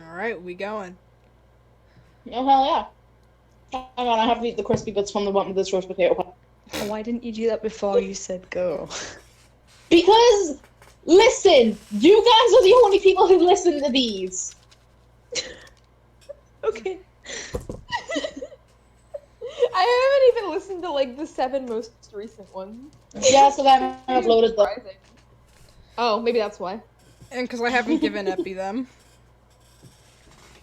Alright, we going. Oh, hell yeah. Hang on, I have to eat the crispy bits from the bottom of this roast potato pie. Why didn't you do that before you said go? Because, listen, you guys are the only people who listen to these. Okay. I haven't even listened to, like, the 7 most recent ones. Yeah, so then I uploaded them. Oh, maybe that's why. And because I haven't given Epi them.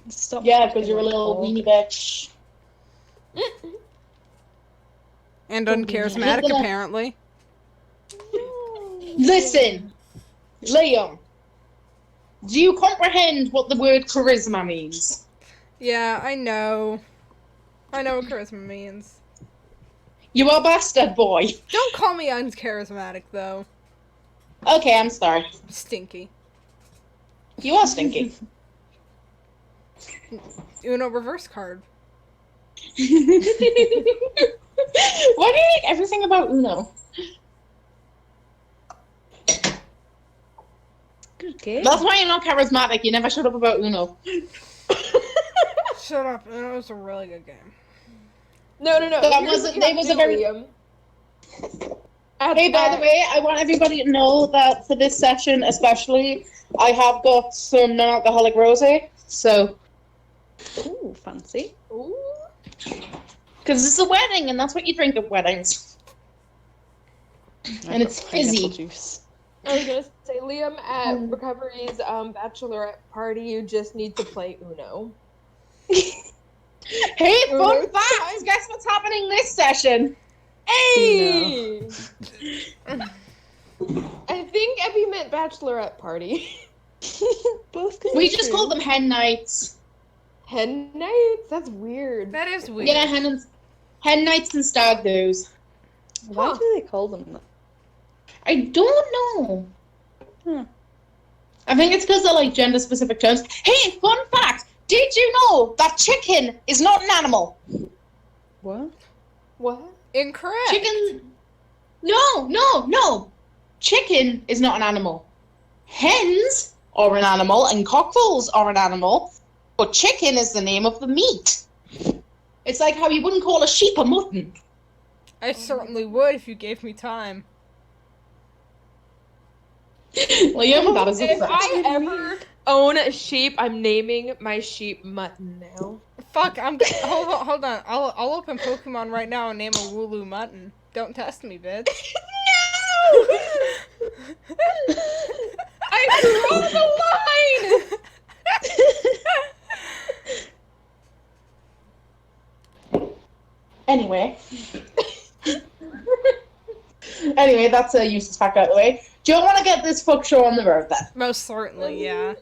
Stop. Yeah, because you're a little weenie bitch. And uncharismatic, apparently. Listen, Liam, do you comprehend what the word charisma means? Yeah, I know. I know what charisma means. You are a bastard boy. Don't call me uncharismatic, though. Okay, I'm sorry. Stinky. You are stinky. Uno reverse card. Why do you make everything about Uno? Good game. That's why you're not charismatic. You never shut up about Uno. Shut up. Uno was a really good game. No. That was a very... Liam. Hey, by the way, I want everybody to know that for this session especially, I have got some non-alcoholic rosé, so... Ooh, fancy. Ooh. Because it's a wedding, and that's what you drink at weddings. And it's fizzy. Juice. I was gonna say, Liam, at Recovery's bachelorette party, you just need to play Uno. Hey, fun facts! Guess what's happening this session? Hey! I think Epi meant bachelorette party. Both We just called them hen nights. Hen nights? That's weird. That is weird. Yeah, hen nights and stag do's. Why do they call them that? I don't know. Hmm. I think it's because they're like gender-specific terms. Hey, fun fact! Did you know that chicken is not an animal? What? What? Incorrect. Chicken... No! Chicken is not an animal. Hens are an animal, and cockerels are an animal, but chicken is the name of the meat. It's like how you wouldn't call a sheep a mutton. I certainly would if you gave me time. Liam, that is a If fact. I ever own a sheep, I'm naming my sheep Mutton now. Fuck, hold on. I'll open Pokemon right now and name a Wooloo Mutton. Don't test me, bitch. No! I drew the line! Anyway, that's a useless fact out of the way. Do you want to get this fuck show on the road then? Most certainly, yeah.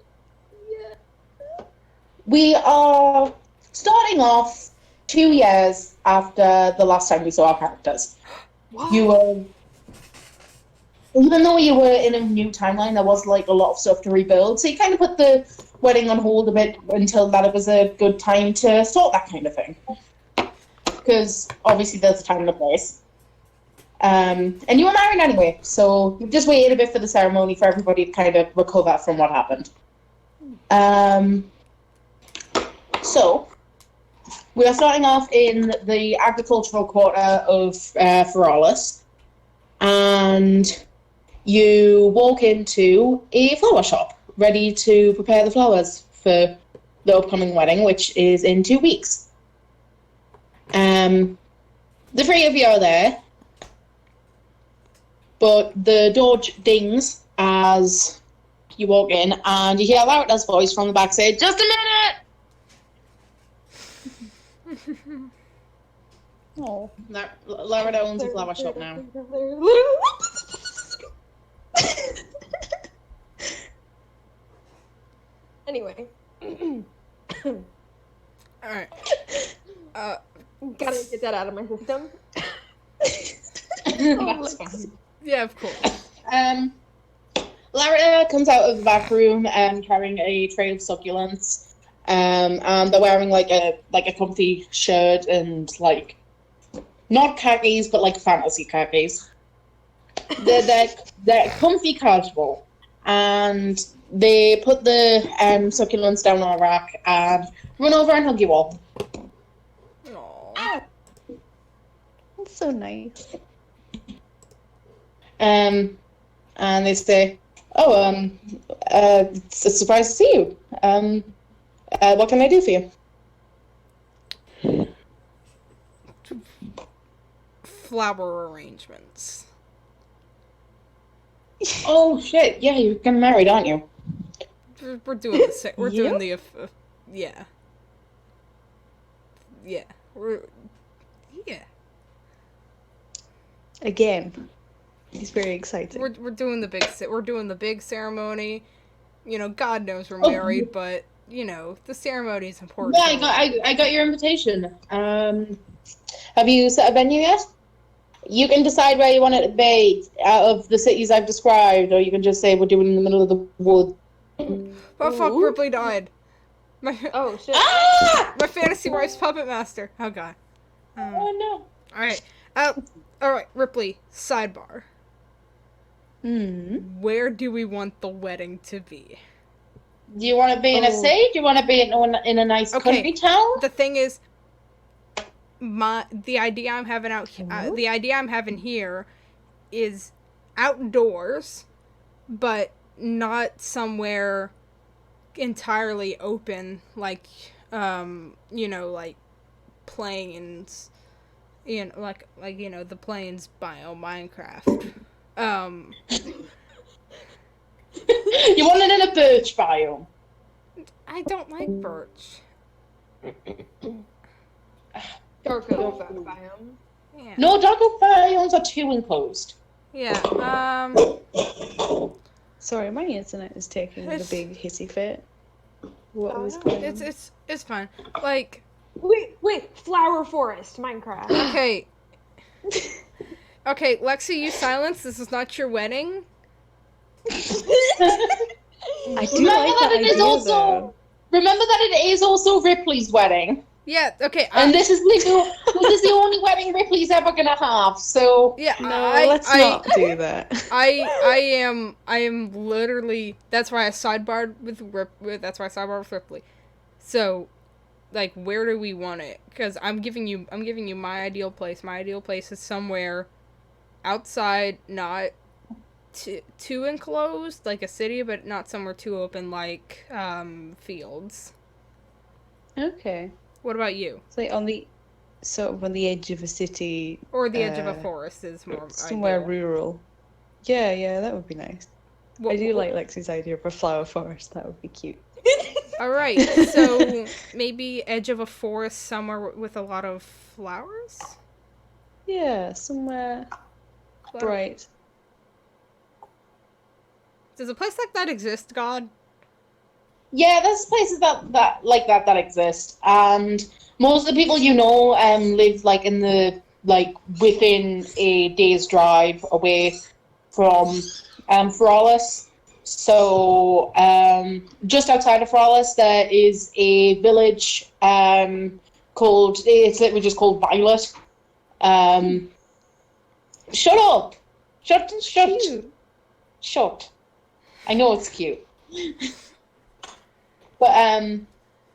We are starting off 2 years after the last time we saw our characters. What? Even though you were in a new timeline, there was like a lot of stuff to rebuild, so you kind of put the wedding on hold a bit until that it was a good time to sort that kind of thing. Because obviously there's a time and a place. And you were married anyway, so you've just waited a bit for the ceremony for everybody to kind of recover from what happened. So, we are starting off in the agricultural quarter of Ferralis, and you walk into a flower shop, ready to prepare the flowers for the upcoming wedding, which is in 2 weeks. The 3 of you are there, but the door dings as you walk in, and you hear Larita's voice from the back say, "Just a minute!" Oh. Larita owns a flower shop now. Anyway. Alright. Gotta get that out of my system. That's fine. Yeah, of course. Larita comes out of the back room carrying a tray of succulents. And they're wearing like a comfy shirt and like not khakis but like fantasy khakis. They're comfy casual. and they put the succulents down on a rack and run over and hug you all. Aw. That's so nice. And they say, "Oh, it's a surprise to see you. What can I do for you?" Flower arrangements. Oh shit! Yeah, you're getting married, aren't you? We're doing the we're doing Yep. the yeah. Yeah. Yeah. Again, he's very excited. We're doing the big ceremony. You know, God knows we're Oh. married, but you know, the ceremony is important. Yeah, I got your invitation. Have you set a venue yet? You can decide where you want it to be out of the cities I've described, or you can just say we're doing it in the middle of the woods. Oh fuck, Ooh. Ripley died. My Oh shit. Ah! my fantasy wife's puppet master. Oh god. Oh no. Alright. Alright, Ripley, sidebar. Where do we want the wedding to be? Do you want to be in a city? Do you want to be in a nice Okay. country town? The thing is, the idea I'm having here is outdoors, but not somewhere entirely open, like you know, like plains, you know, like you know, the plains biome Minecraft. You want it in a birch biome. I don't like birch. Dark oak biome. Yeah. No, dark oak biomes are too enclosed. Yeah. Sorry, my internet is taking the It's- big hissy fit. What was no. going on? It's fine. Like, Wait, flower forest, Minecraft. okay. Okay, Lexi, you silence. This is not your wedding. I do Remember like that that it is idea, also- though. Remember that it is also Ripley's wedding, Yeah. Okay. and this is the only wedding Ripley's ever gonna have. So Yeah. No, let's not do that. I am literally. That's why I sidebarred with Ripley. So, like, where do we want it? Because I'm giving you my ideal place. My ideal place is somewhere outside, not too enclosed, like a city, but not somewhere too open, like fields. Okay. What about you? It's like sort of on the edge of a city, Or the edge of a forest is more somewhere ideal. rural. Yeah, that would be nice. What- I do like Lexi's idea of a flower forest. That would be cute. All right, so maybe edge of a forest somewhere with a lot of flowers. Yeah, somewhere bright. Does a place like that exist, God? yeah, there's places that exist, and most of the people you know live like in the within a day's drive away from Feralis. So just outside of Feralis, there is a village called Violet. Shut up! Shut! I know it's cute, but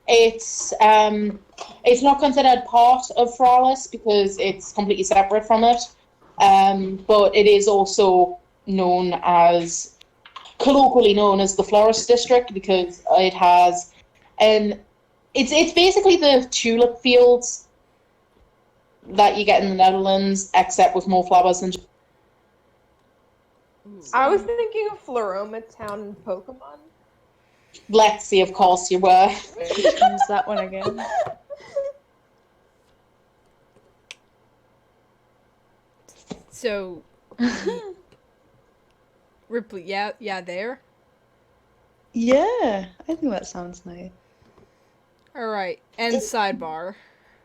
it's not considered part of Feralis because it's completely separate from it. But it is also colloquially known as the Florist District because it has, it's basically the tulip fields that you get in the Netherlands, except with more flowers than. I was thinking of Floroma Town in Pokemon. Lexi, of course you were. Which one's that one again? So, Ripley, yeah, there. Yeah, I think that sounds nice. All right, and sidebar.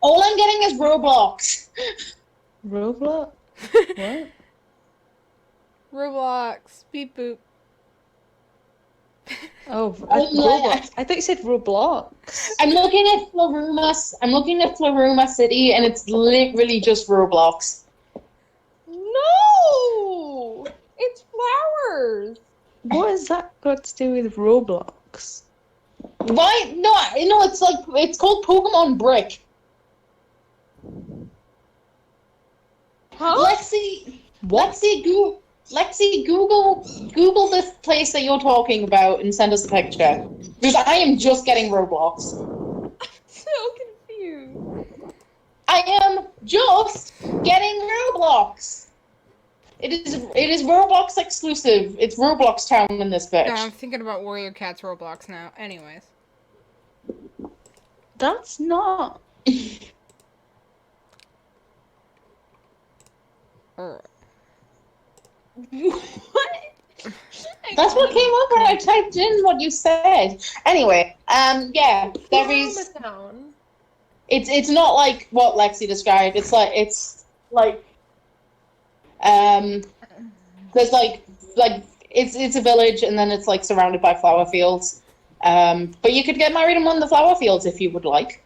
All I'm getting is Roblox. Roblox? What? Roblox, beep boop. Oh, like- Roblox. I thought you said Roblox. I'm looking at Floruma City, and it's literally just Roblox. No! It's flowers! What has that got to do with Roblox? Why? No, it's called Pokemon Brick. Huh? Lexi, Google this place that you're talking about and send us a picture. Because I am just getting Roblox. So confused. I am just getting Roblox. It is Roblox exclusive. It's Roblox Town in this bitch. No, I'm thinking about Warrior Cats Roblox now. Anyways. That's not. Alright. What? That's what came up when I typed in what you said. Anyway, yeah, there is. Town. It's not like what Lexi described. It's like there's like it's a village and then it's like surrounded by flower fields. But you could get married in one of the flower fields if you would like.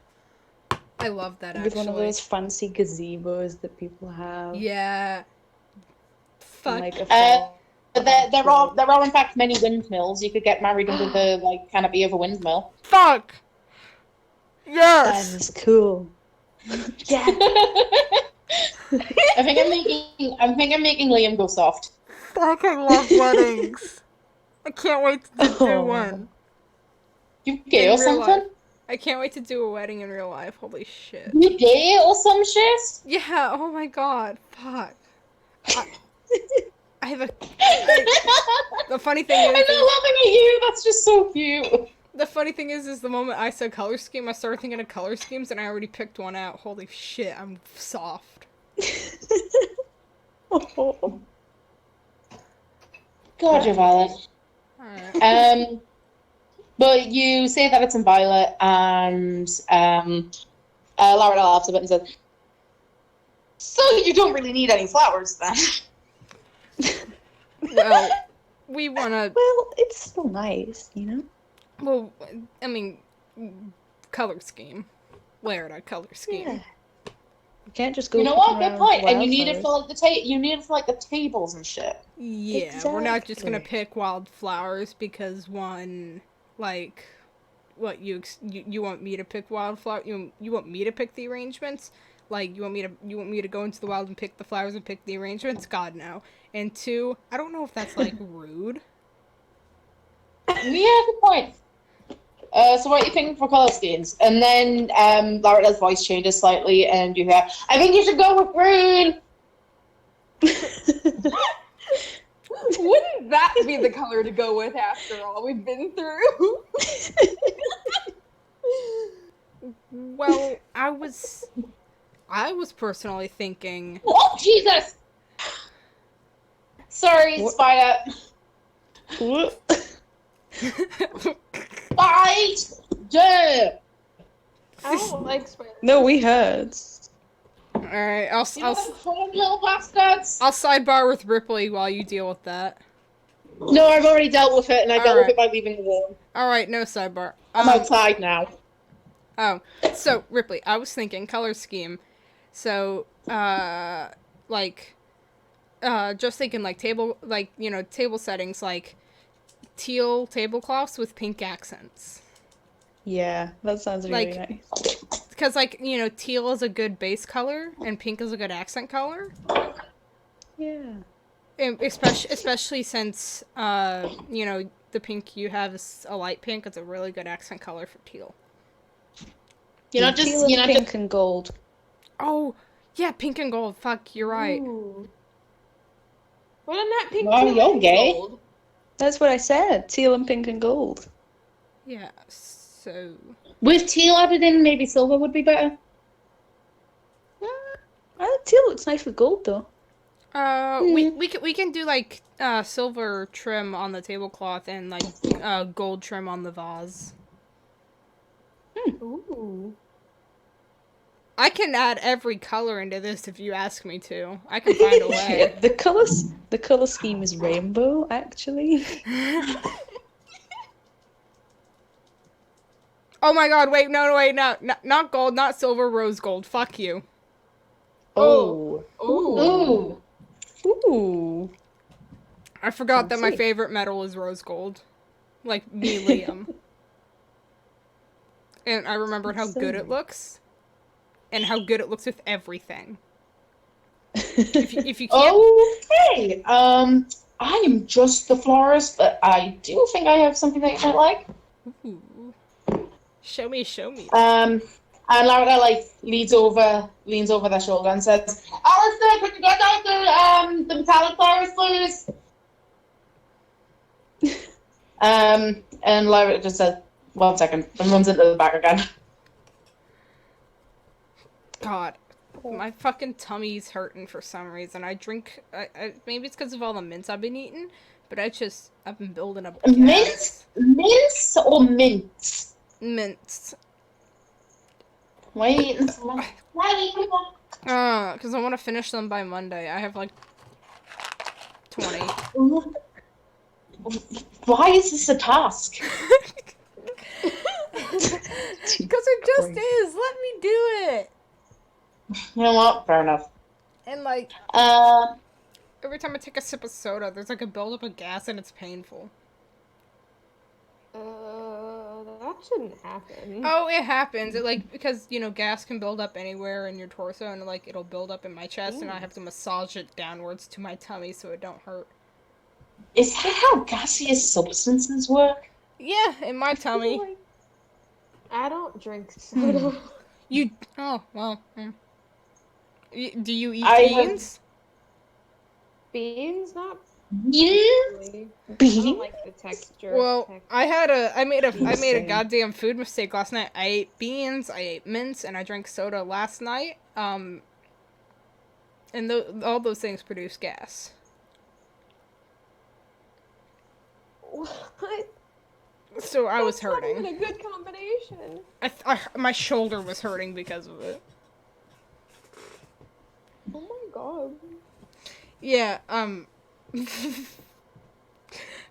I love that, With actually. one of those fancy gazebos that people have. Yeah. Fuck. And, like, But there are in fact many windmills. You could get married under the like canopy of a windmill. Fuck! That Yes! is cool. Yeah. I think I'm making Liam go soft. Fuck, I love weddings. I can't wait to do Oh. one. You gay In or real something? life. I can't wait to do a wedding in real life. Holy shit. You gay or some shit? Yeah, oh my god. Fuck. I have a... The funny thing I'm is... not laughing at you. That's just so cute. The funny thing is the moment I said color scheme, I started thinking of color schemes, and I already picked one out. Holy shit, I'm soft. Oh. God, you're Violet. Alright. But you say that it's in Violet, and Laura laughs a bit and says, "So you don't really need any flowers then?" Well, we wanna... Well, it's still nice, you know? Well, I mean, color scheme. Laird, color scheme. Yeah. You can't just go. You know what? picking Good around point. And you need it wildflowers. for like the tables and shit. Yeah, we're not just gonna Exactly. pick wildflowers because one, like, what you want me to pick wildflower? You want me to pick the arrangements? Like, you want me to go into the wild and pick the flowers and pick the arrangements? God, no. And two, I don't know if that's like rude. Yeah, good point. So what are you thinking for colour schemes? And then Laura's voice changes slightly, and you hear, "I think you should go with green." Wouldn't that be the color to go with after all we've been through? Well, I was personally thinking. Oh Jesus! Sorry, What? Spider. What? Spider. I don't like spiders. No, we heard. All right, I'll Fun little bastards. I'll sidebar with Ripley while you deal with that. No, I've already dealt with it, and I dealt with Alright. it by leaving the room. All right, no sidebar. I'm outside now. Oh, so Ripley, I was thinking color scheme. So, just thinking like table settings like teal tablecloths with pink accents. Yeah, that sounds really Like- nice. Because teal is a good base color and pink is a good accent color. Yeah. And especially since the pink you have is a light pink. It's a really good accent color for teal. You're not Teal just and you're not pink just and gold. Oh, yeah, pink and gold. Fuck, you're right. Ooh. What on that pink? Wow, teal you're and gay. gold? That's what I said. Teal and pink and gold. Yeah, so... with teal added in. Maybe silver would be better. Teal looks nice with gold though. We can do like silver trim on the tablecloth and like gold trim on the vase. Ooh. I can add every color into this if you ask me to. I can find a way. The color scheme is rainbow, actually. Oh my god, wait, no, not gold, not silver, rose gold. Fuck you. Oh. Ooh. Ooh. Ooh. I forgot that my Fancy. favorite metal is rose gold. Like me, Liam. And I remembered how So good it nice. looks. And how good it looks with everything. If you can't... Okay. I am just the florist, but I do think I have something that you might like. Ooh. Show me. And Laura leans over their shoulder and says, "Alistair, could you get out the metallic flowers, please?" And Laura just says, "1 second," and runs into the back again. God. My fucking tummy's hurting for some reason. I drink... maybe it's because of all the mints I've been eating, but I've been building up gas. Mince or mints? Mints. Why are you eating so much? Because I want to finish them by Monday. I have like 20. Why is this a task? Because it just is. Let me do it. You know what? Fair enough. And like Uh, every time I take a sip of soda, there's like a buildup of gas and it's painful. That shouldn't happen. Oh, it happens. It like because gas can build up anywhere in your torso and like it'll build up in my chest and I have to massage it downwards to my tummy so it don't hurt. is that how gaseous substances work? Yeah, in my tummy. I don't drink soda. You oh well. Do you eat I beans? Beans, not Yeah. really. I don't like the texture. Well, I made a Same. goddamn food mistake last night. I ate beans, I ate mints, and I drank soda last night. And all those things produce gas. What? So I was That's not hurting. even a good combination. My shoulder was hurting because of it. Oh my god. Yeah.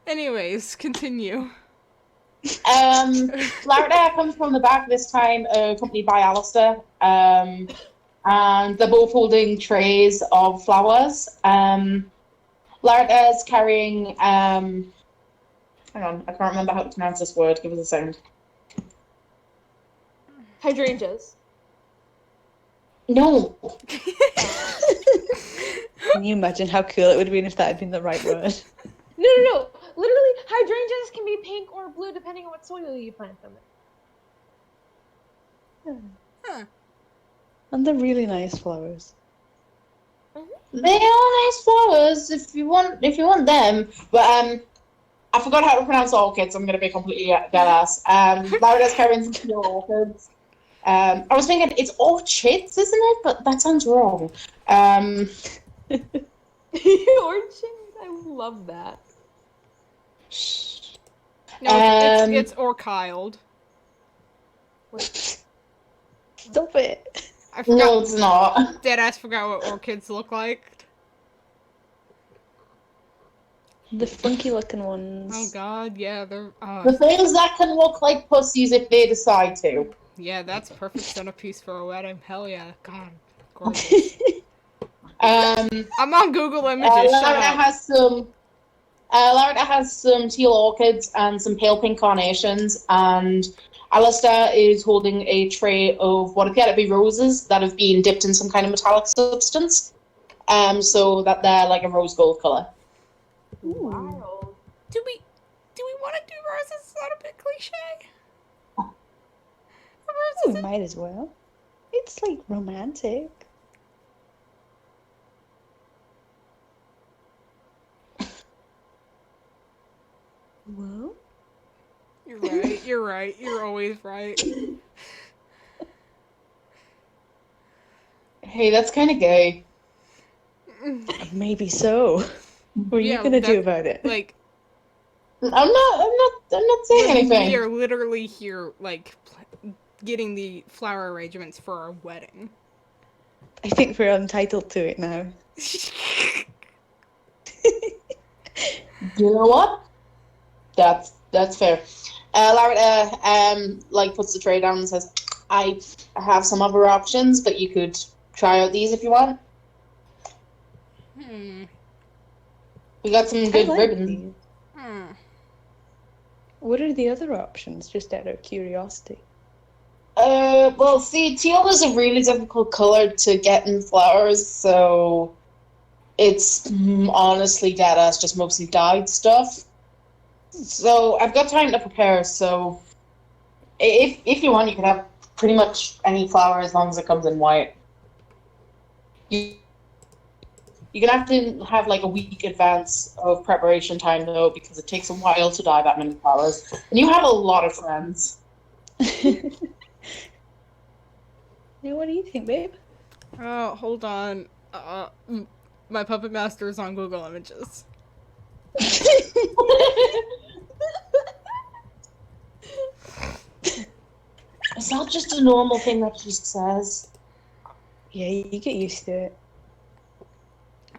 Anyways, continue. Lara comes from the back this time, accompanied by Alistair. And they're both holding trays of flowers. Lara is carrying hang on, I can't remember how to pronounce this word. Give us a second. Hydrangeas. No. Can you imagine how cool it would have been if that had been the right word? No. Literally, hydrangeas can be pink or blue depending on what soil you plant them in. Huh. And they're really nice flowers. They are nice flowers if you want them. But I forgot how to pronounce orchids. I'm gonna be completely dead ass. Lara's carrying some pure orchids. I was thinking it's orchids, isn't it? But that sounds wrong. Orchids, I love that. No, it's orchiled. Stop it. I forgot. No, it's not. Deadass forgot what orchids look like. The funky looking ones. Oh god, yeah, they're The things that can look like pussies if they decide to. yeah, that's a perfect centerpiece for a wedding. Hell yeah, god, gorgeous. I'm on Google Images. Shut up. Lara has some teal orchids and some pale pink carnations, and Alistair is holding a tray of what appear to be roses that have been dipped in some kind of metallic substance, so that they're like a rose gold color. Wild. Do we want to do roses? Is that a bit cliche? Oh, we might as well. It's like romantic. Well, You're right. You're right. You're always right. Hey, that's kind of gay. maybe so. What are you gonna do about it? Like, I'm not saying anything. we are literally here, like, getting the flower arrangements for our wedding. I think we're entitled to it now. You know what? That's fair. Lara puts the tray down and says, "I have some other options, but you could try out these if you want." We got some I good like ribbon. these. Hmm. What are the other options, just out of curiosity? Well, see, teal is a really difficult color to get in flowers, so it's honestly dead ass just mostly dyed stuff. So I've got time to prepare, so if you want, you can have pretty much any flower as long as it comes in white. You're gonna have to have like a week advance of preparation time though, because it takes a while to dye that many flowers. And you have a lot of friends. Now, what do you think, babe? Oh, hold on. My Puppet Master is on Google Images. It's not just a normal thing that she says. Yeah, you get used to it.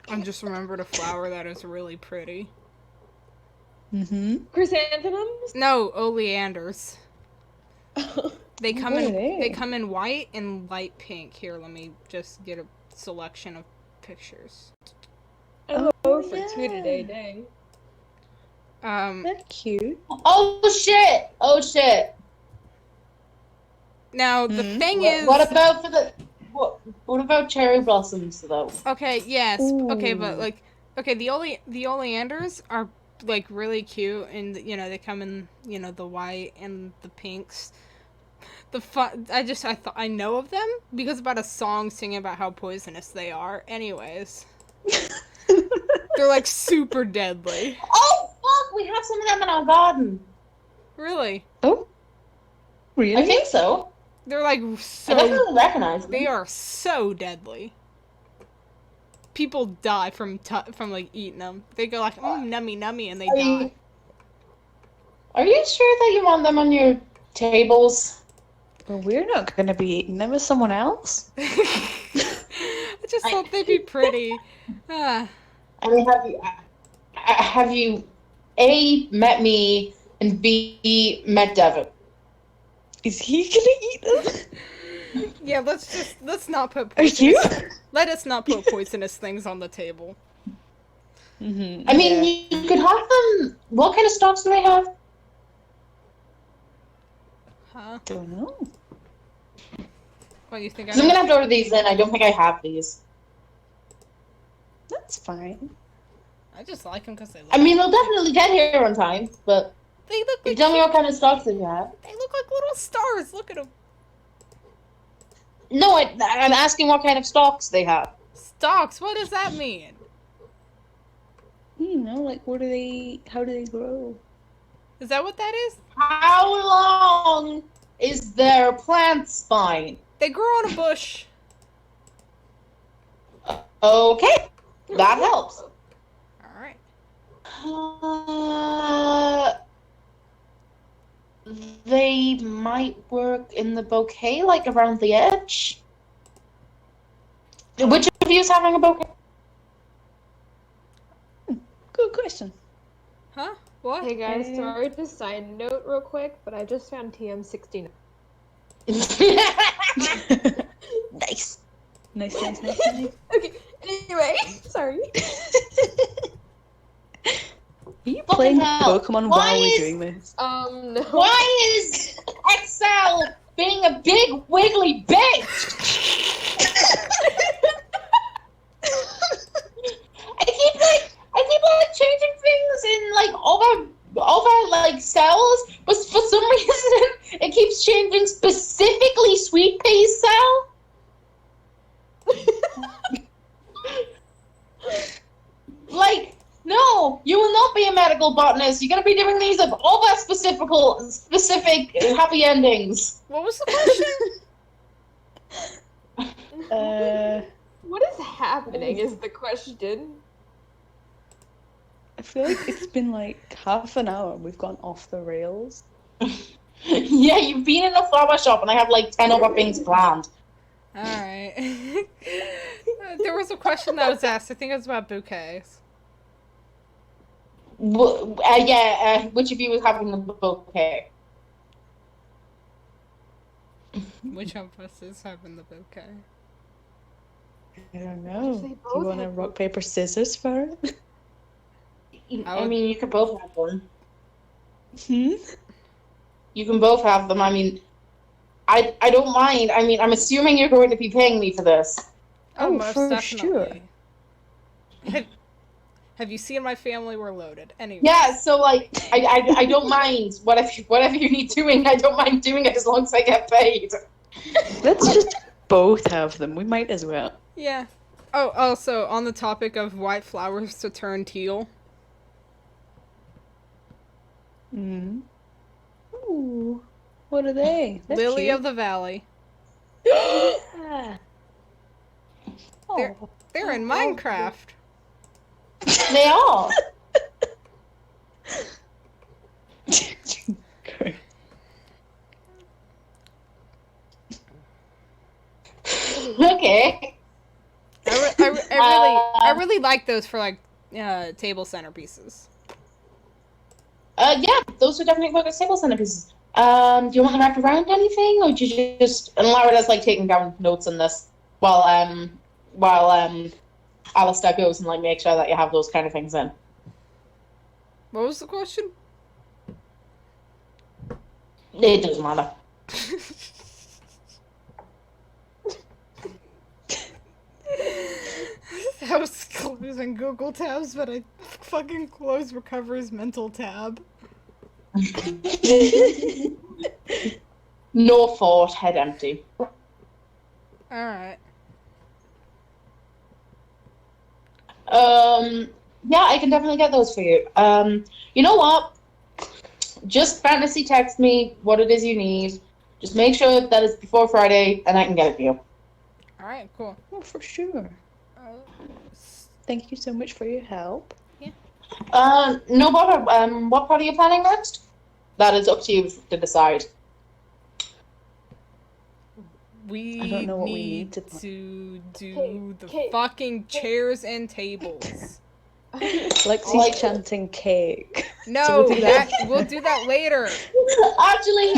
I just remembered a flower that is really pretty. Mm-hmm. Chrysanthemums? No, oleanders. They come What are in they? they come in white and light pink. Here, let me just get a selection of pictures. I'm Oh, for two yeah. today, dang. They're cute. Oh shit! Oh shit! Now the thing is, What about for the what about cherry blossoms though? okay, yes, okay, but Ooh. like, okay, the oleanders are like really cute, and you know they come in the white and the pinks. I know of them because about a song singing about how poisonous they are. Anyways, they're like super deadly. Oh fuck! We have some of them in our garden. Really, Oh, really? I think so. they're like I so. definitely recognize them. They are so deadly. People die from like eating them. They go like nummy nummy and they die. Are you sure that you want them on your tables? Well, we're not going to be eating them with someone else. I just thought they'd be pretty. Ah. I mean, have you A, met me, and B, met Devin? Is he going to eat them? Yeah, let's not put Are you? let us not put poisonous things on the table. Mm-hmm. I mean, you could have them. What kind of stocks do they have? Huh? Don't know. What, you think I Because I'm don't? gonna have to order these in. I don't think I have these. That's fine. I just like them because they look. I mean, they'll definitely get here on time, but They look you like tell me what kind of stocks they have. they look like little stars. Look at them. No, I'm asking what kind of stocks they have. Stalks. What does that mean? You know, like, how do they grow? Is that what that is? How long is their plant spine? They grow on a bush. Okay, that helps. All right. They might work in the bouquet, like around the edge. Which of you is having a bouquet? Good question. Huh? What? Hey guys, sorry to side note real quick, but I just found TM69. Nice. Nice. Okay, anyway, sorry. Are you playing hell. Pokemon Why while we're is- doing this? No. Why is Excel being a big wiggly bitch? I keep changing things in like over like cells, but for some reason it keeps changing specifically sweet pea cell. Like, no, you will not be a medical botanist. You're gonna be doing these of over specific happy endings. What was the question? What is happening is the question. I feel like it's been like half an hour. We've gone off the rails. Yeah, you've been in a flower shop and I have like 10 other things planned. All right. There was a question that was asked. I think it was about bouquets. Which of you is having the bouquet? Which of us is having the bouquet? I don't know. They Do both you want to have rock, paper, scissors for it? I mean, you could both have one. Hmm? You can both have them. I mean, I don't mind. I mean, I'm assuming you're going to be paying me for this. Oh, Oh, most for definitely. Have you seen my family? We're loaded. Anyway. Yeah, so like, I don't mind whatever you need doing. I don't mind doing it as long as I get paid. Let's just both have them. We might as well. Yeah. Oh, also, on the topic of white flowers to turn teal. Mm. Ooh, what are they? They're Lily cute. of the Valley. Ah. They're, Oh. they're in Minecraft. They are. Okay. I really like those for like table centerpieces. Yeah, those are definitely focus table centerpieces. Do you want them wrapped around anything, or do you just? And Lara's like taking down notes on this while Alistair goes and like make sure that you have those kind of things in. What was the question? It doesn't matter. I was closing Google tabs, but I fucking closed Recovery's mental tab. No thought, head empty. Alright. Yeah, I can definitely get those for you. You know what? Just fantasy text me what it is you need. Just make sure that it's before Friday, and I can get it for you. Alright, cool. Oh, for sure. Thank you so much for your help. No bother. What part are you planning next? That is up to you to decide. We I don't know what we need need to do the Cake. fucking chairs and tables. Lexi's Like- chanting cake. No, we'll do we'll do that later. Actually,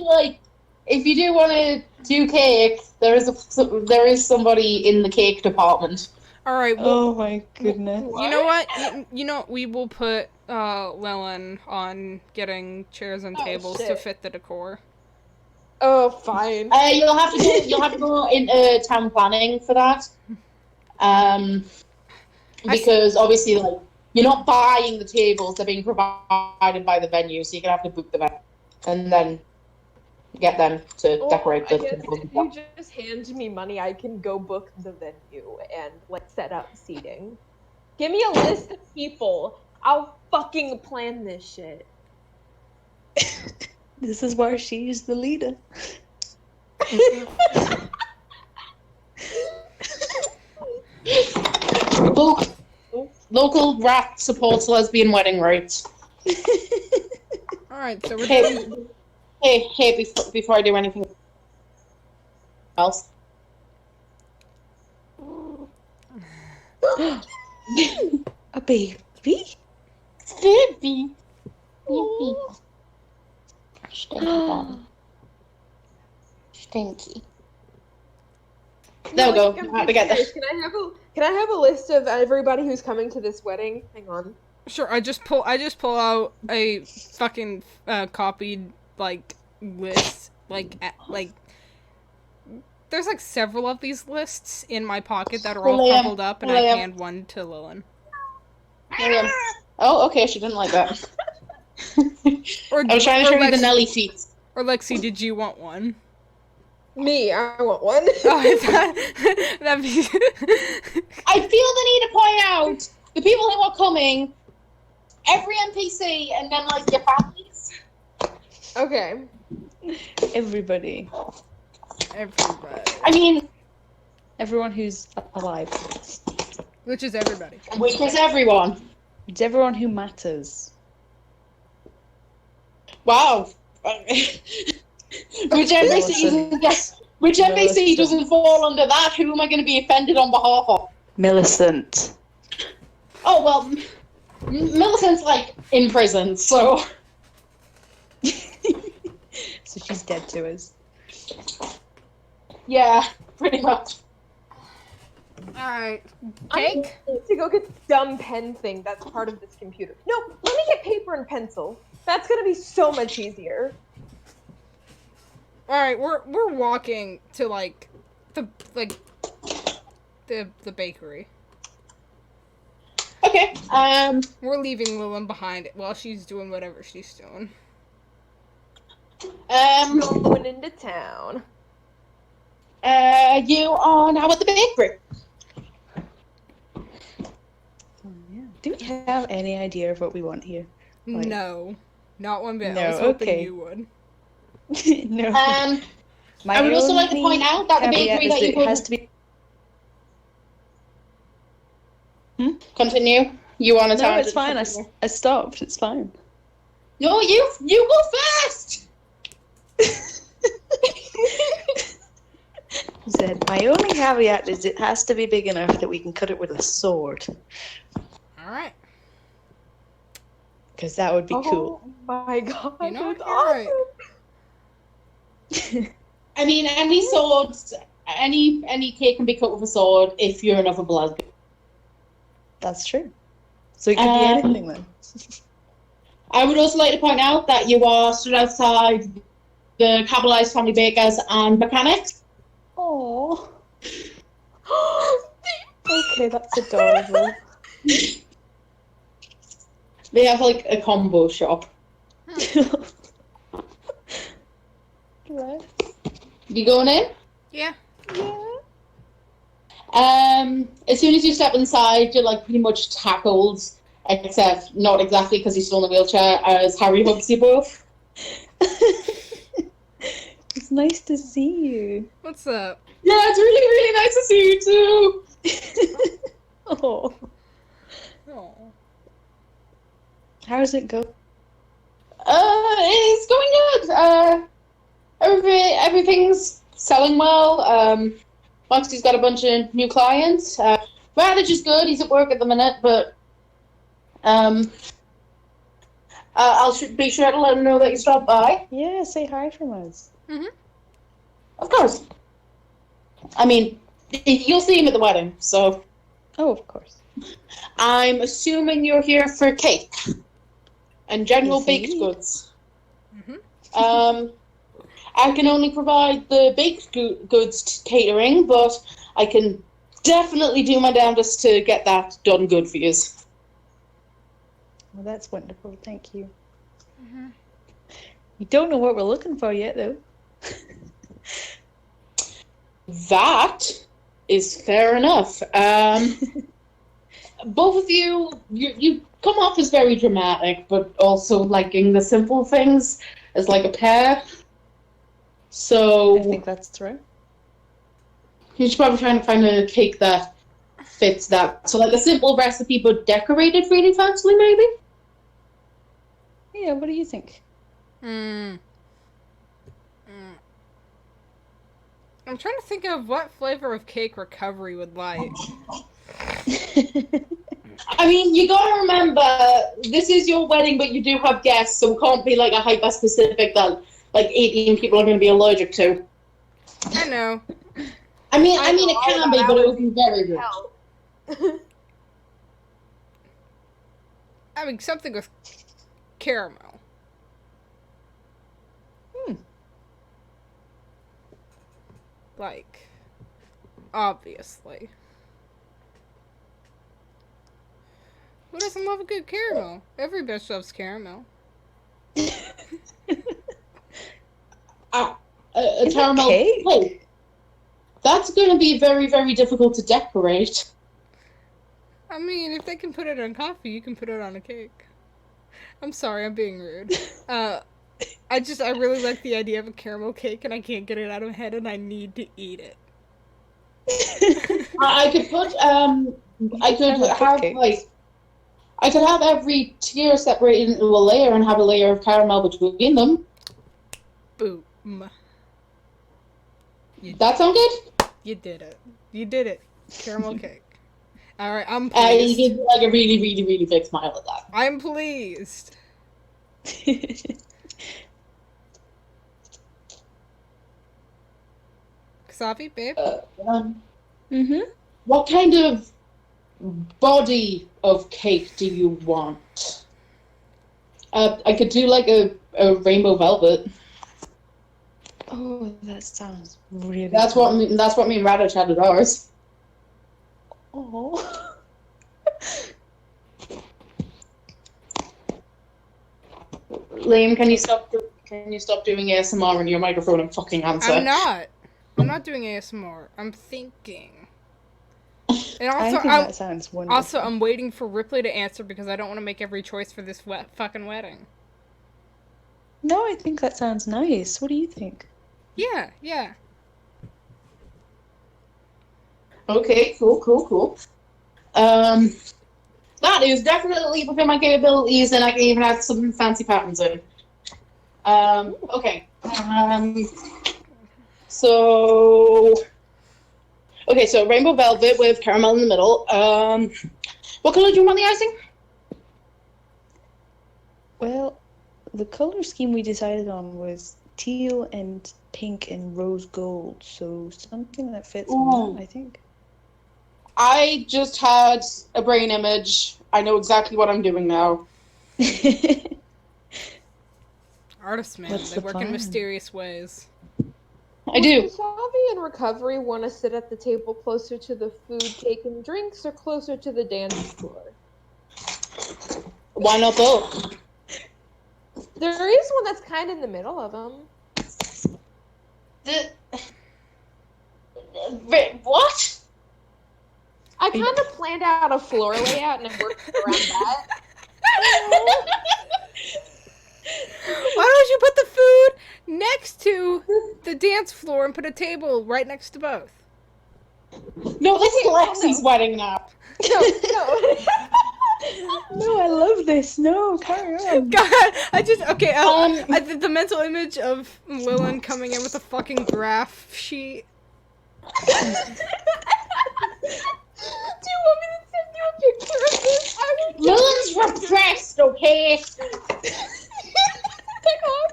like, if you do want to do cake, there is somebody in the cake department. Alright, Oh my goodness. you know what? You know, we will put Lillian on getting chairs and Oh, tables to shit. fit the decor. Oh, fine. You'll have to go into town planning for that. Because obviously, like, you're not buying the tables; they're being provided by the venue, so you're gonna have to book them and then get them to decorate the I guess tables. if you just hand me money, I can go book the venue and like set up seating. Give me a list of people. I'll fucking plan this shit. This is why she's the leader. Local rap supports lesbian wedding rites. Alright, so we're Hey, before I do anything else. A baby? Baby. Stinky bottom. Stinky. There we go. I'm I have to get curious. this. Can I have a list of everybody who's coming to this wedding? Hang on. Sure, I just pull out a fucking copied like list, like there's like several of these lists in my pocket that are all William, crumpled up, and I William. hand one to Lillian. Oh, okay, she didn't like that. Or I was trying to show you the Lexi, Nelly feet. or Lexi, did you want one? Me, I want one. Oh, I thought that'd be. I feel the need to point out the people who are coming, every NPC, and then like your families. Okay. Everybody. Everybody. I mean, Everyone who's alive. Which is everybody. which is everyone. It's everyone who matters. Wow. Which NPC doesn't fall under that? Who am I going to be offended on behalf of? Millicent. Oh well, Millicent's like in prison, so. So she's dead to us. Yeah, pretty much. Alright. I Cake? need to go get the dumb pen thing that's part of this computer. No, let me get paper and pencil. That's gonna be so much easier. Alright, we're walking to the bakery. Okay. We're leaving Lillian behind while she's doing whatever she's doing. Going into town. You are now at the bakery. Yeah. Do we have any idea of what we want here? Like- No. Not one bit. No, I was hoping okay. you would. No. I would also like to point out that the caveat bakery is that you it has to be. Continue. You want to No, tell? it's fine. I stopped. It's fine. No, you go first. He said, my only caveat is it has to be big enough that we can cut it with a sword. Alright. Because that would be cool. Oh my god, You know that's what? You're awesome. right. I mean, any swords, any cake can be cut with a sword if you're enough of a lesbian. That's true. So it could be anything then. I would also like to point out that you are stood outside the Capitalized Family Bakers and Mechanics. Oh. Okay, that's adorable. They have like a combo shop. Right. You going in? Yeah. As soon as you step inside, you're like pretty much tackled, except not exactly because you're still in a wheelchair, as Harry hugs you both. It's nice to see you. What's up? Yeah, it's really, really nice to see you too. Oh. Oh. How's it go? It's going good. Everything's selling well. Moxie's got a bunch of new clients. Radich is good. He's at work at the minute, but I'll be sure to let him know that you stopped by. Yeah, say hi from us. Of course. I mean, you'll see him at the wedding, so. Oh, of course. I'm assuming you're here for cake and general Is he? baked goods. I can only provide the baked goods catering, but I can definitely do my damnedest to get that done good for you. Well, that's wonderful. Thank you. We don't know what we're looking for yet, though. That is fair enough. Both of you come off as very dramatic, but also liking the simple things as like a pair. So I think that's right. you should probably try and find a cake that fits that. So like a simple recipe, but decorated really fancily, maybe. Yeah, what do you think? I'm trying to think of what flavor of cake Recovery would like. I mean, you gotta remember, this is your wedding, but you do have guests, so it can't be like a hyper specific that like 18 people are going to be allergic to. I know. I mean, it can be, but it would be very good. I mean, something with caramel. Like, obviously. Who doesn't love a good caramel? Every bitch loves caramel. A Is it caramel cake? That's going to be very, very difficult to decorate. I mean, if they can put it on coffee, you can put it on a cake. I'm sorry, I'm being rude. I really like the idea of a caramel cake, and I can't get it out of my head, and I need to eat it. I could put, I could have every tier separated into a layer and have a layer of caramel between them. Boom. That sound good? You did it. You did it. Caramel cake. Alright, I'm You pleased. give like a really, really, really big smile at that. I'm pleased. Kasavi, babe? Mm-hmm. What kind of body of cake do you want? I could do like a rainbow velvet. Oh, that sounds really That's good. what me and Radish had at ours. Oh. Liam, can you stop doing ASMR in your microphone and fucking answer? I'm not doing ASMR. I'm thinking. And I also, think that sounds wonderful. also, I'm waiting for Ripley to answer because I don't want to make every choice for this fucking wedding. No, I think that sounds nice. What do you think? Yeah. Okay, cool. That is definitely within my capabilities, and I can even add some fancy patterns in. Okay. So rainbow velvet with caramel in the middle. What color do you want the icing? Well, the color scheme we decided on was teal and pink and rose gold, so something that fits on that, I think. I just had a brain image. I know exactly what I'm doing now. Artists, man, What's they the work in plan? mysterious ways. I do. Would Kasavi in recovery want to sit at the table closer to the food, cake, and drinks, or closer to the dance floor? Why not both? There is one that's kind of in the middle of them. What? I kind of planned out a floor layout and I worked around that. Why don't you put the food next to the dance floor and put a table right next to both? No, this is Lexi's wedding now. No. No, I love this. No, carry on. God, the mental image of Lillian coming in with a fucking graph sheet. Do you want me to send you a picture of this? I would Lillian's repressed, okay? Hang on.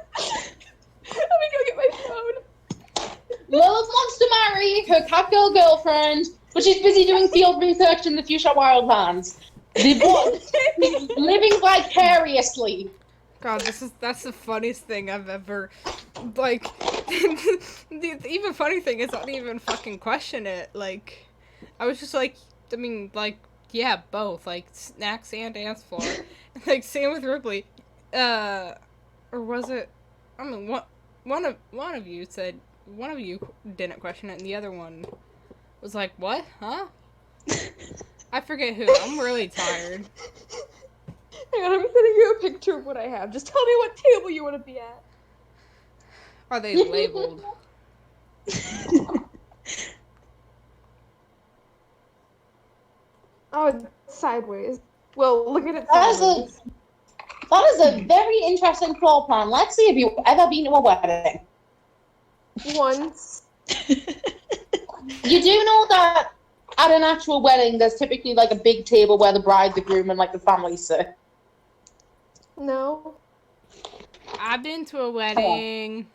Let me go get my phone. Lilith wants to marry her cat girl girlfriend, but she's busy doing field research in the fuchsia wildlands. Living vicariously. God, that's the funniest thing I've ever, like, the even funny thing is I don't even fucking question it, like, I was just like, I mean, like, yeah, both, like, snacks and dance floor, like, same with Ripley, or was it, I mean, one of you said, one of you didn't question it, and the other one was like, what, huh? I forget who, I'm really tired. Hang on, I'm sending you a picture of what I have. Just tell me what table you want to be at. Are they labeled? Oh, it's sideways. Well, look at it That sideways. is a very interesting floor plan. Lexi, have you ever been to a wedding? Once. You do know that at an actual wedding, there's typically like a big table where the bride, the groom, and like the family sit. No. I've been to a wedding.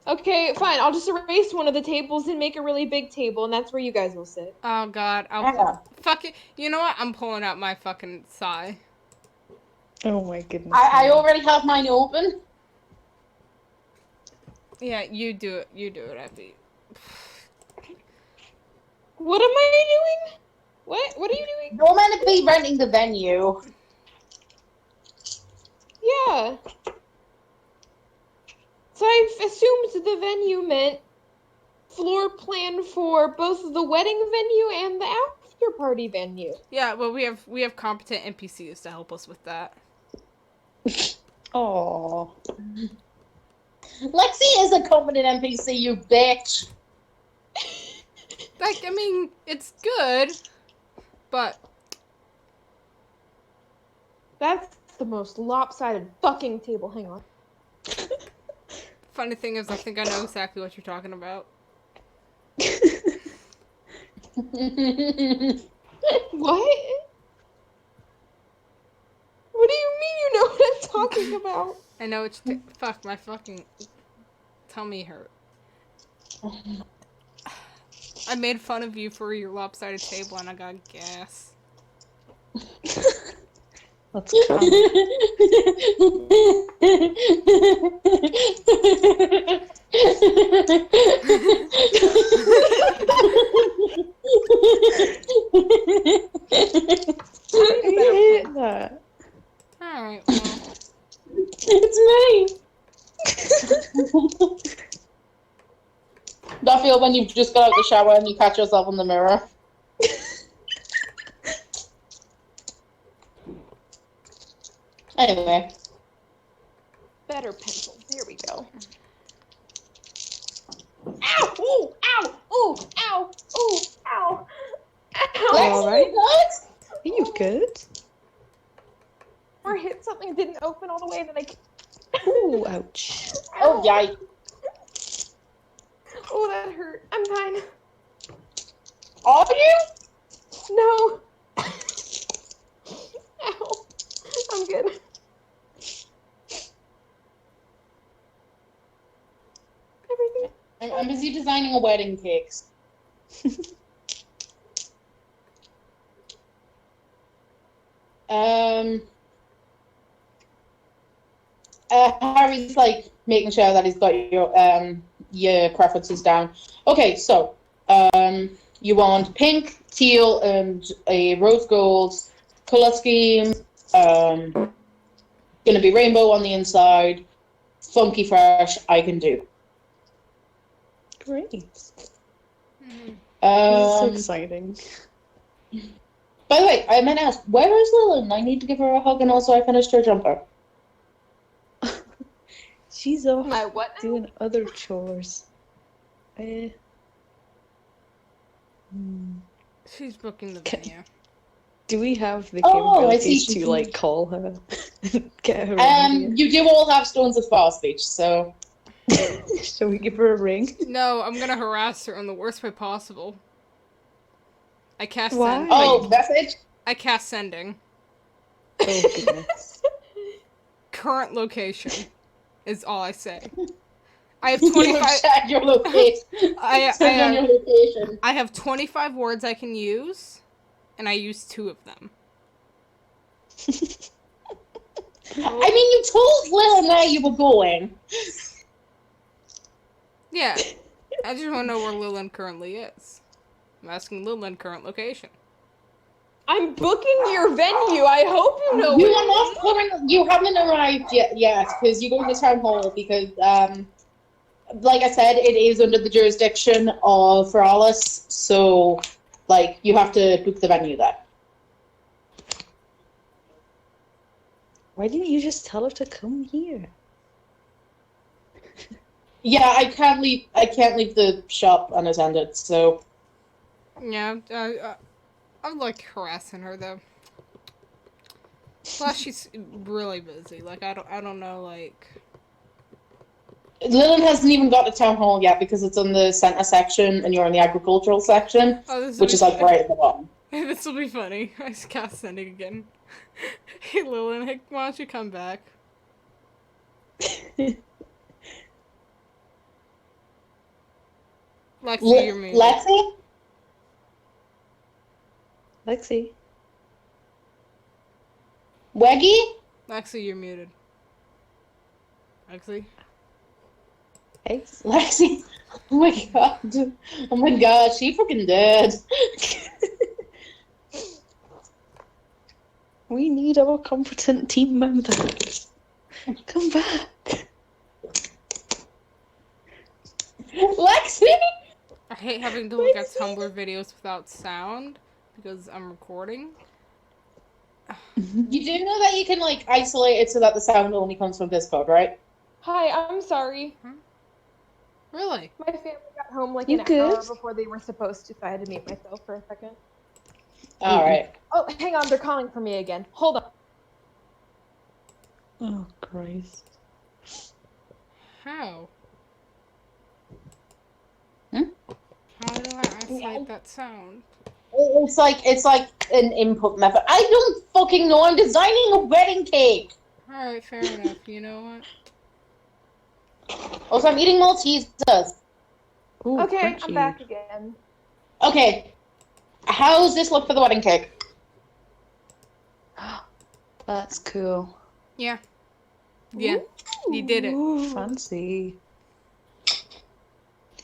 Okay, fine. I'll just erase one of the tables and make a really big table, and that's where you guys will sit. Oh God, fuck it. You know what? I'm pulling out my fucking sigh. Oh my goodness. I already have mine open. Yeah, you do it. You do it, Effie. What am I doing? What are you doing? You're meant to be renting the venue. Yeah. So I assumed the venue meant floor plan for both the wedding venue and the after party venue. Yeah, well, we have competent NPCs to help us with that. Aww. Lexi is a competent NPC, you bitch. Like, I mean, it's good, but That's the most lopsided fucking table. Hang on. funny thing is, I think I know exactly what you're talking about. What? What do you mean you know what I'm talking about? I know it's fuck my fucking tummy hurt. I made fun of you for your lopsided table and I got gas. That's common. I need a better hate plan. that. Alright, well. It's me. That feel when you've just got out the shower and you catch yourself in the mirror. Anyway. Better pencil. Here we go. Ow! Ooh! Ow! Ooh! Ow! Ooh! Ow! Ow! Alright. What? Are you good? Or hit something that didn't open all the way, and then Ooh, ouch. Oh, yikes. Oh, that hurt. I'm fine. Are you? No. Ow. I'm good. Everything. I'm busy designing a wedding cake. Harry's like making sure that he's got your preferences down. Okay, so you want pink, teal, and a rose gold color scheme. Gonna be rainbow on the inside. Funky fresh. I can do. Great. This Mm. is so Um, exciting. by the way, I meant to ask, where is Lillian? I need to give her a hug, and also I finished her jumper. She's off My what now? doing other chores. Hmm. She's booking the Okay. venue. Do we have the Oh, I see. capabilities to like call her? Get her in You do all have stones of far speech, so here. Shall we give her a ring? No, I'm gonna harass her in the worst way possible. I cast Why? send. oh, message. I cast sending. Oh goodness. Current location is all I say. I have You 25. have shared your location. Send on your location. I have 25 words I can use, and I use 2 of them. I mean, you told Lil where you were going. Yeah, I just want to know where Lillian currently is. I'm asking Lillian current location. I'm booking your venue. I hope you know. You where are it not is. coming. You haven't arrived yet, because you go to the town hall because, like I said, it is under the jurisdiction of Feralis, so like you have to book the venue there. Why didn't you just tell her to come here? Yeah, I can't leave the shop unattended, so. Yeah, I'm like harassing her though. Plus, she's really busy. Like I don't know. Like Lillian hasn't even got to town hall yet because it's in the center section and you're in the agricultural section, this which is like right at the bottom. This will be funny. I just cast sending again. Hey Lillian, hey, why don't you come back? Lexi, you're muted. Lexi? Lexi. Weggy? Lexi, you're muted. Lexi? Hey. Lexi? Oh my god. Oh my god, she fucking dead. We need our competent team members. Come back. Lexi? I hate having to look at Tumblr videos without sound because I'm recording. You do know that you can like isolate it so that the sound only comes from Discord, right? Hi, I'm sorry. Really? My family got home like You an hour good? before they were supposed to, so I had to mute myself for a second. Alright. Oh, hang on, they're calling for me again. Hold on. Oh Christ. How? Hmm? How do I isolate that sound? It's like an input method. I don't fucking know. I'm designing a wedding cake. Alright, fair enough. You know what? Also, I'm eating Maltesers. Ooh, Okay, crunchy. I'm back again. Okay. How's this look for the wedding cake? That's cool. Yeah. Yeah. You did it. Ooh, fancy.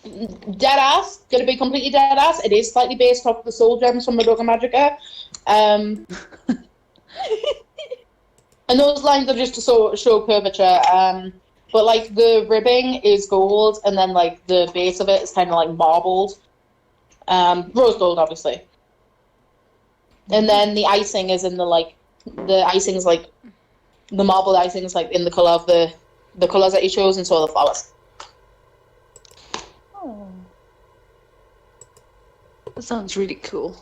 Dead ass. Gonna be completely dead ass. It is slightly based off the soul gems from Madoka Magica. And those lines are just to show curvature. But like the ribbing is gold, and then like the base of it is kind of like marbled. Rose gold, obviously. And then the icing is in the icing is like the marbled icing is like in the color of the colors that he chose, and so are the flowers. Oh. That sounds really cool.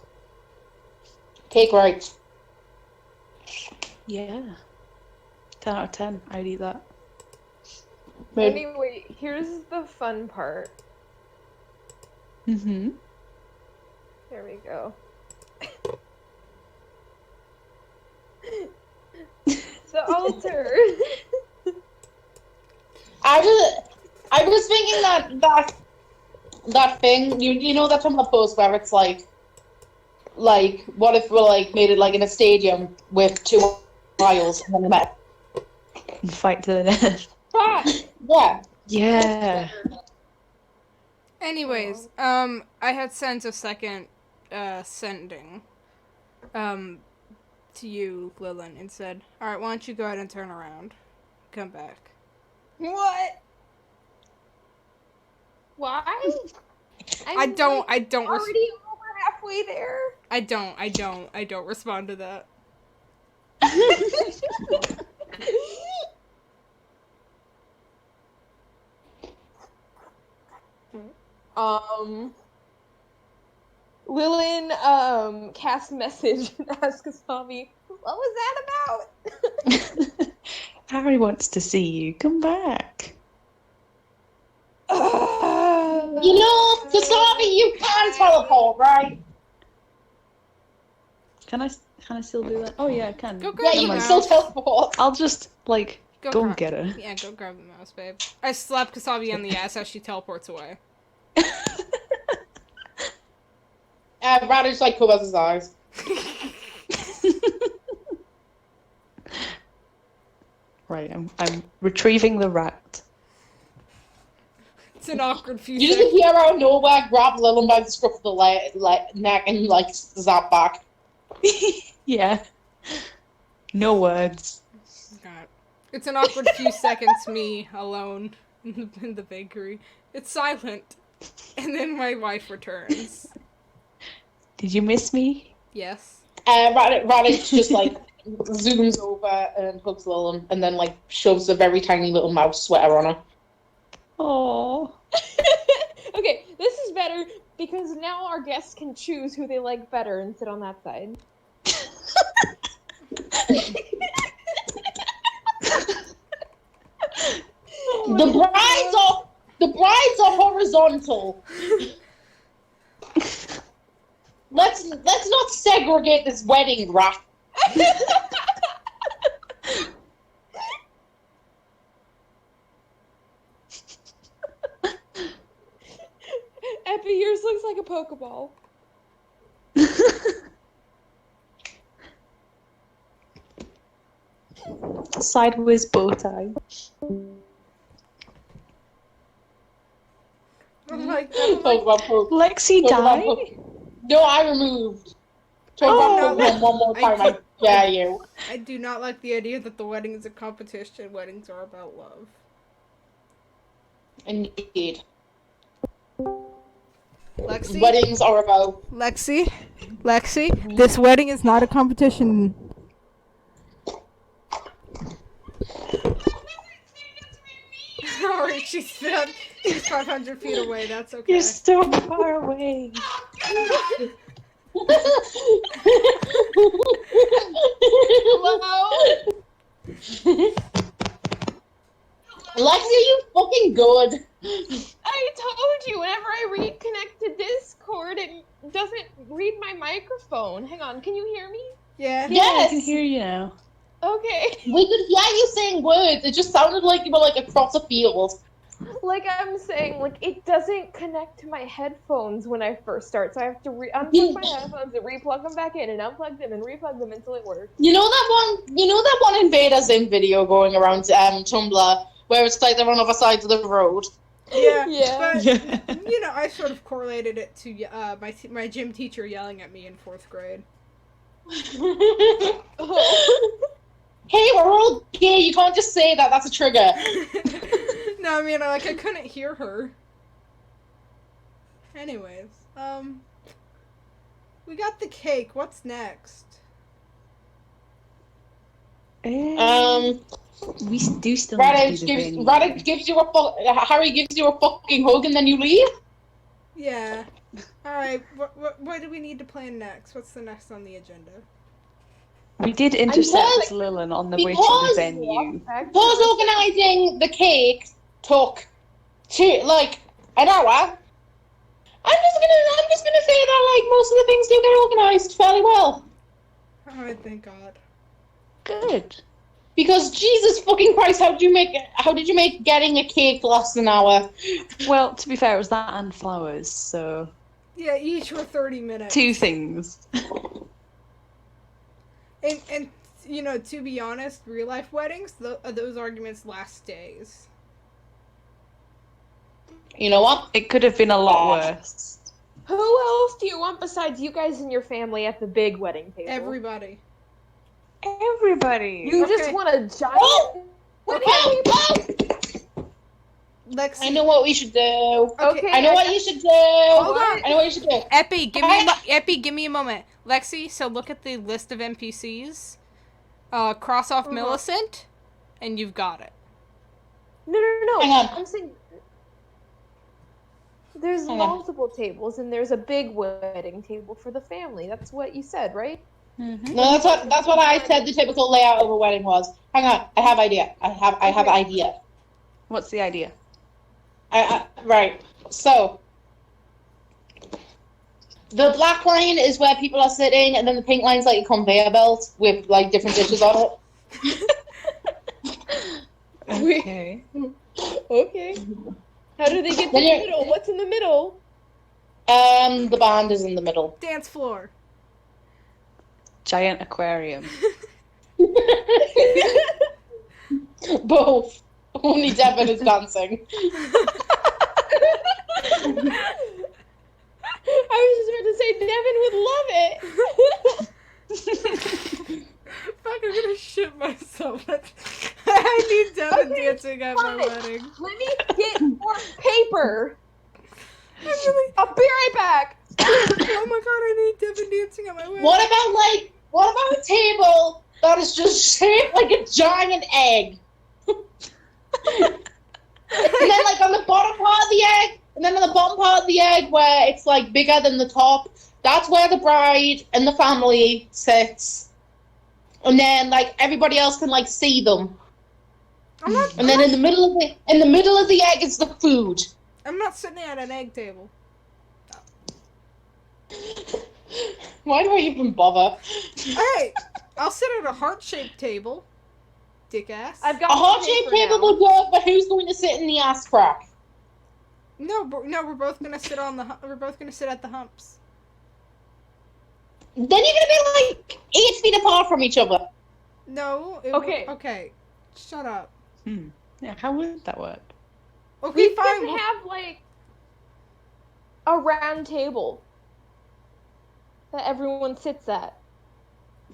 Cake right. Yeah. 10 out of 10. I'd eat that. Anyway, here's the fun part. Mm-hmm. There we go. The altar. I was thinking that thing, you know that Tumblr post where it's like what if we like made it like in a stadium with two aisles and then we met? And fight to the death. Yeah. Yeah. Anyways, I had sent a second sending to you, Lillian, and said, alright, why don't you go ahead and turn around. Come back. What? Why? I don't already over halfway there. I don't respond to that. Lillian cast message and asked Kasami, what was that about? Harry wants to see you. Come back. You know, Kasami, you can teleport, right? Can I still do that? Oh yeah, I can. Go grab Yeah, the you can mouse. still teleport. I'll just like go grab- and get her. Yeah, go grab the mouse, babe. I slap Kasabi on the ass as she teleports away. Radish like covers his eyes. Right, I'm retrieving the rat. It's an awkward few You just seconds. hear out of nowhere, grab Lillian by the scruff of the neck and like zap back. Yeah. No words. God. It's an awkward few seconds, me alone in the bakery. It's silent. And then my wife returns. Did you miss me? Yes. Radish just like zooms over and hugs Lillian and then like shoves a very tiny little mouse sweater on her. Oh. Okay, this is better because now our guests can choose who they like better and sit on that side. The brides are horizontal. Let's not segregate this wedding, rat. Epi, yours looks like a Pokeball. Sideways bow tie. I'm like, Talk about Poke. Lexi Talk about die? Poke. No, I removed. Talk Oh, about no, Pokemon one more I time, I can't- dare you. I do not like the idea that the wedding is a competition. Weddings are about love. Indeed. Lexi? Weddings are about... Lexi? This wedding is not a competition. Alright, she's 500 feet away, that's okay. You're so far away. Hello? Lexi, you fucking good. I told you, whenever I reconnect to Discord, it doesn't read my microphone. Hang on, can you hear me? Yeah. Yeah, I Yes. can hear you now. Okay. We could hear you saying words. It just sounded like you were like across a field. Lexi, like I'm saying, like it doesn't connect to my headphones when I first start, so I have to unplug You- my headphones and replug them back in, and unplug them and replug them until it works. You know that one Invader Zim video going around Tumblr where it's like they're on other sides of the road. Yeah, Yeah. but Yeah. you know, I sort of correlated it to my gym teacher yelling at me in 4th grade. Hey, we're all gay. You can't just say that. That's a trigger. No, I mean, I couldn't hear her. Anyways, we got the cake. What's next? We do still have to do the venue. Raditz gives you Harry gives you a fucking hug and then you leave. Yeah. All right. What do we need to plan next? What's the next on the agenda? We did intercept Lillian on the way to the venue. Because organising the cake took an hour. I'm just gonna say that like most of the things do get organised fairly well. Oh, thank God. Good. Because Jesus fucking Christ, how did you make getting a cake last an hour? Well, to be fair, it was that and flowers, so Yeah, each were 30 minutes. 2 things. And you know, to be honest, real life weddings, those arguments last days. You know what? It could have been a lot worse. Who else do you want besides you guys and your family at the big wedding table? Everybody. Everybody. You Okay. just want a giant Oh! wedding table? Lexi. I know what we should do. Okay, I know what you should do. Hold on. I know what you should do. Epi, give me a moment. Lexi, so look at the list of NPCs. Cross off Millicent, and you've got it. No. Hang on. I'm saying there's Hang on. multiple tables, and there's a big wedding table for the family. That's what you said, right? Mm-hmm. No, that's what I said the typical layout of a wedding was. Hang on, I have idea. I have idea. What's the idea? Right. So the black line is where people are sitting, and then the pink line's like a conveyor belt with like different dishes on it. Okay. Okay. How do they get to Then the you're- middle? What's in the middle? The band is in the middle. Dance floor. Giant aquarium. Both. Only Devin is dancing. I was just about to say Devin would love it. Fuck, I'm gonna shit myself. I need Devin dancing at my fine. wedding. Let me get more paper. I'm really... I'll be right back. Oh my god, I need Devin dancing at my wedding. What about a table that is just shaped like a giant egg? And then like on the bottom part of the egg, and then on the bottom part of the egg where it's like bigger than the top, that's where the bride and the family sits. And then like everybody else can like see them. I'm not, And then in the middle of the egg is the food. I'm not sitting at an egg table. Why do I even bother? Hey, I'll sit at a heart-shaped table. Dick ass. I've got A the heart-shaped paper table now. would work, but who's going to sit in the ass crack? No, we're both gonna sit on the. We're both gonna sit at the humps. Then you're gonna be like 8 feet apart from each other. No. Okay. Okay. Shut up. Yeah, how would that work? Okay, We fine. could have like a round table that everyone sits at.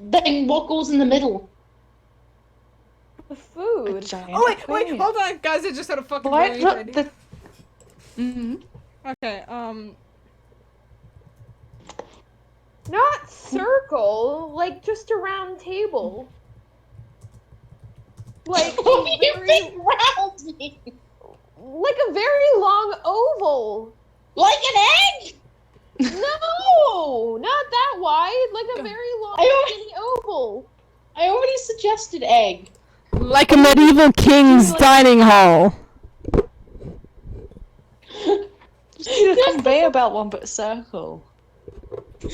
Then what goes in the middle? The A food. giant Oh wait, aquarium. hold on, guys! I just had a fucking Why brilliant not idea. the... Mm-hmm. Okay. Not circle, like just a round table. Like What a do you very, think round means? like a very long oval. Like an egg? No, not that wide. Like a very long I- skinny oval. I already suggested egg. Like a medieval king's dining hall. Just do a conveyor belt one, but a circle. Do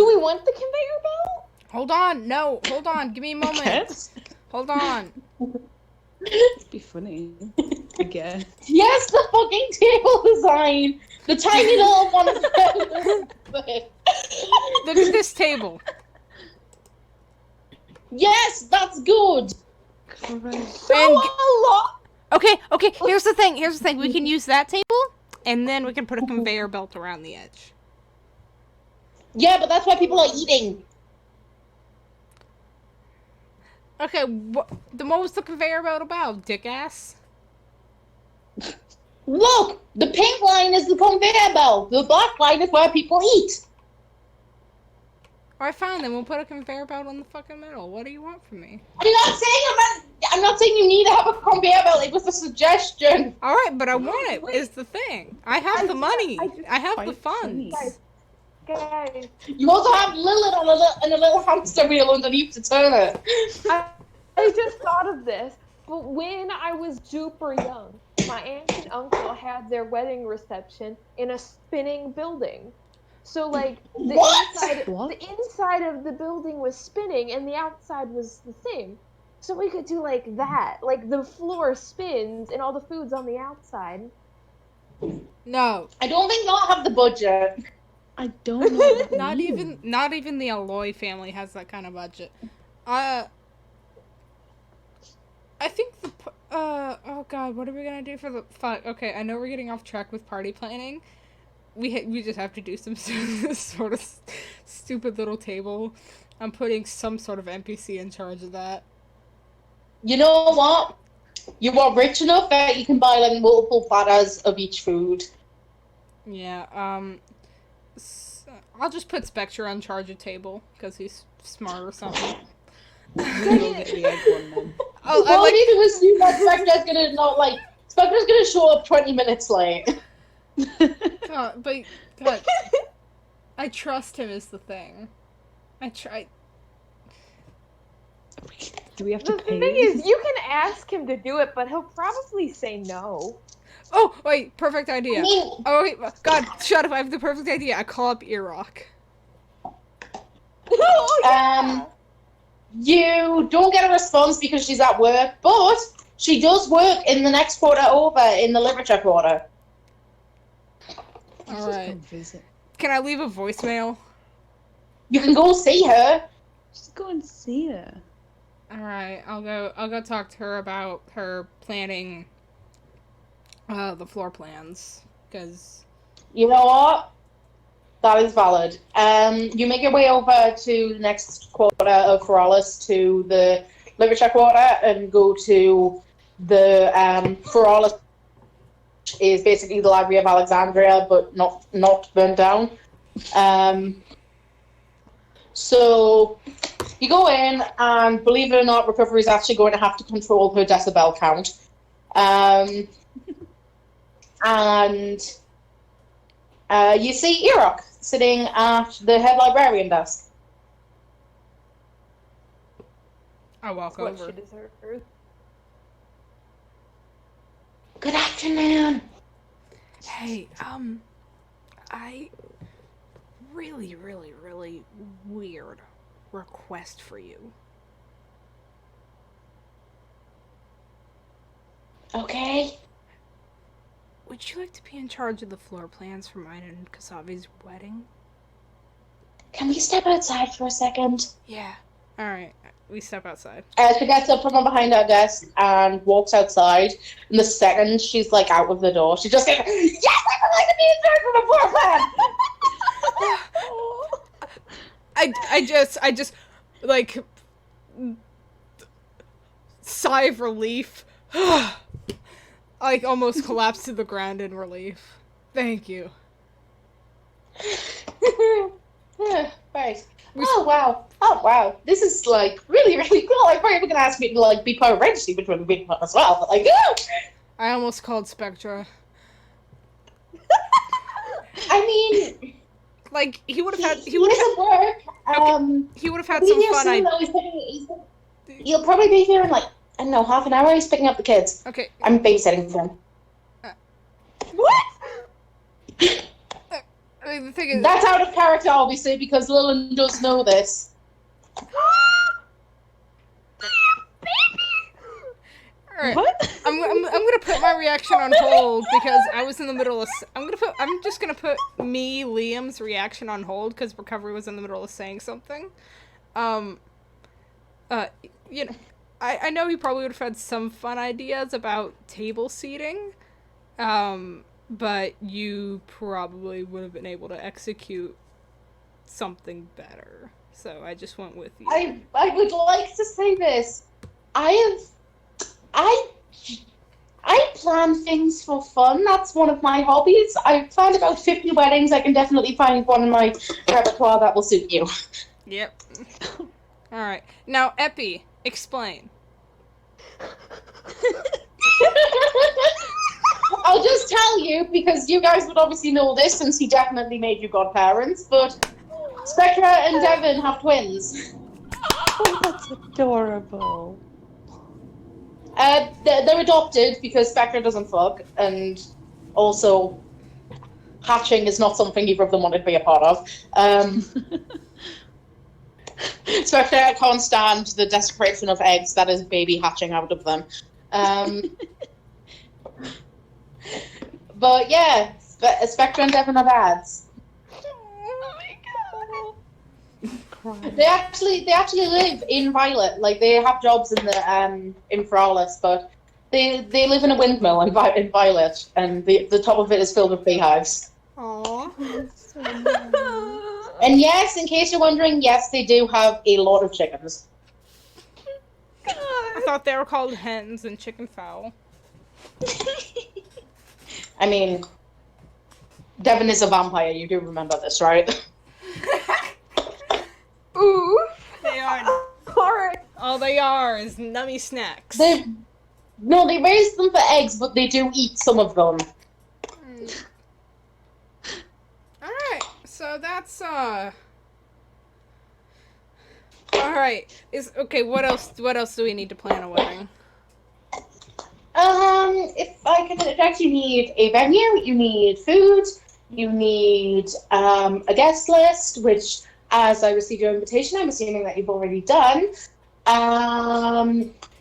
we want the conveyor belt? Hold on, no, hold on. Give me a moment. Yes. Hold on. It'd be funny. I guess. Yes, the fucking table design. The tiny little one. Look at this table. Yes, that's good. Christ. And a lot. okay. Here's the thing. We can use that table, and then we can put a conveyor belt around the edge. Yeah, but that's why people are eating. Okay. Then what was the conveyor belt about, dick ass? Look, the pink line is the conveyor belt. The black line is where people eat. Alright, fine. Then we'll put a conveyor belt in the fucking middle. What do you want from me? I'm not saying you need to have a conveyor belt. It was a suggestion. All right, but I want it. Is the thing. I have the money. I have the Quite funds. funny. Guys, You also have Lilith on a little hamster wheel underneath to turn it. I just thought of this. But when I was super young, my aunt and uncle had their wedding reception in a spinning building. So like What? the inside of the building was spinning and the outside was the same. So we could do like that. Like the floor spins and all the food's on the outside. No, I don't think they'll have the budget. I don't know. What that not means. even the Aloy family has that kind of budget. I think oh god, what are we gonna do for the fuck? Okay, I know we're getting off track with party planning. We just have to do some sort of stupid little table. I'm putting some sort of NPC in charge of that. You know what? You are rich enough that you can buy like multiple platters of each food. Yeah, I'll just put Spectre in charge of table because he's smart or something. Go get the egg one then. Oh, All I need to assume that Spectre's gonna show up 20 minutes late. God, I trust him is the thing. I try. Do we have to The pay? thing is, you can ask him to do it, but he'll probably say no. Oh wait, perfect idea. I mean, Oh wait, God, shut up! I have the perfect idea. I call up Erock. Oh, yeah. You don't get a response because she's at work, but she does work in the next quarter over in the literature quarter. Let's All just right. go visit. Can I leave a voicemail? You can go see her. Just go and see her. All right, I'll go talk to her about her planning. The floor plans, because You know what? That is valid. You make your way over to the next quarter of Feralis to the literature quarter and go to the Feralis is basically the Library of Alexandria, but not burnt down. So you go in, and believe it or not, Recovery is actually going to have to control her decibel count. And you see Erock sitting at the head librarian desk. I walk What over. she deserves. Good afternoon. Hey, I really weird request for you. Okay. Would you like to be in charge of the floor plans for mine and Kasavi's wedding? Can we step outside for a second? Yeah. Alright, we step outside. She gets up from behind her desk and walks outside. And the second she's like out of the door, she just goes, "Yes, I would like to be in charge of the floor plan." I just like sigh of relief. Like almost collapse to the ground in relief. Thank you. Yeah, right. Oh wow. This is like really cool. I'm probably gonna ask me to like be part of registry, which would be fun as well. But like, I almost called Spectra. I mean, Like he would have had he doesn't work. he would have had some fun. He'll probably be here in like, I don't know, half an hour. He's picking up the kids. Okay. I'm babysitting for him. What? I mean, the thing is, That's out of character, obviously, because Lillian does know this. alright, What? I'm gonna put my reaction reaction on hold because I was in the middle of. I'm just gonna put Liam's reaction on hold because Recovery was in the middle of saying something. You know, I know he probably would have had some fun ideas about table seating, but you probably would have been able to execute something better. So I just went with you. I would like to say this. I plan things for fun. That's one of my hobbies. I've planned about 50 weddings. I can definitely find one in my repertoire that will suit you. Yep. Alright. Now, Epi, explain. I'll just tell you, because you guys would obviously know this since he definitely made you godparents, but Spectra and Devin have twins. Oh, that's adorable. They're adopted because Spectra doesn't fuck, and also hatching is not something either of them wanted to be a part of. Spectra can't stand the desecration of eggs that is baby hatching out of them. But yeah, Spectra and Devin are dads. They actually live in Violet. Like, they have jobs in the in Frawless, but they live in a windmill in Violet, and the top of it is filled with beehives. Aww. So nice. And yes, in case you're wondering, yes, they do have a lot of chickens. I thought they were called hens and chicken fowl. I mean, Devin is a vampire. You do remember this, right? Ooh. They are. Alright. All they are is nummy snacks. They raise them for eggs, but they do eat some of them. Alright, so that's Alright. What else do we need to plan a wedding? If I can interject, you need a venue, you need food, you need a guest list, which, as I received your invitation, I'm assuming that you've already done.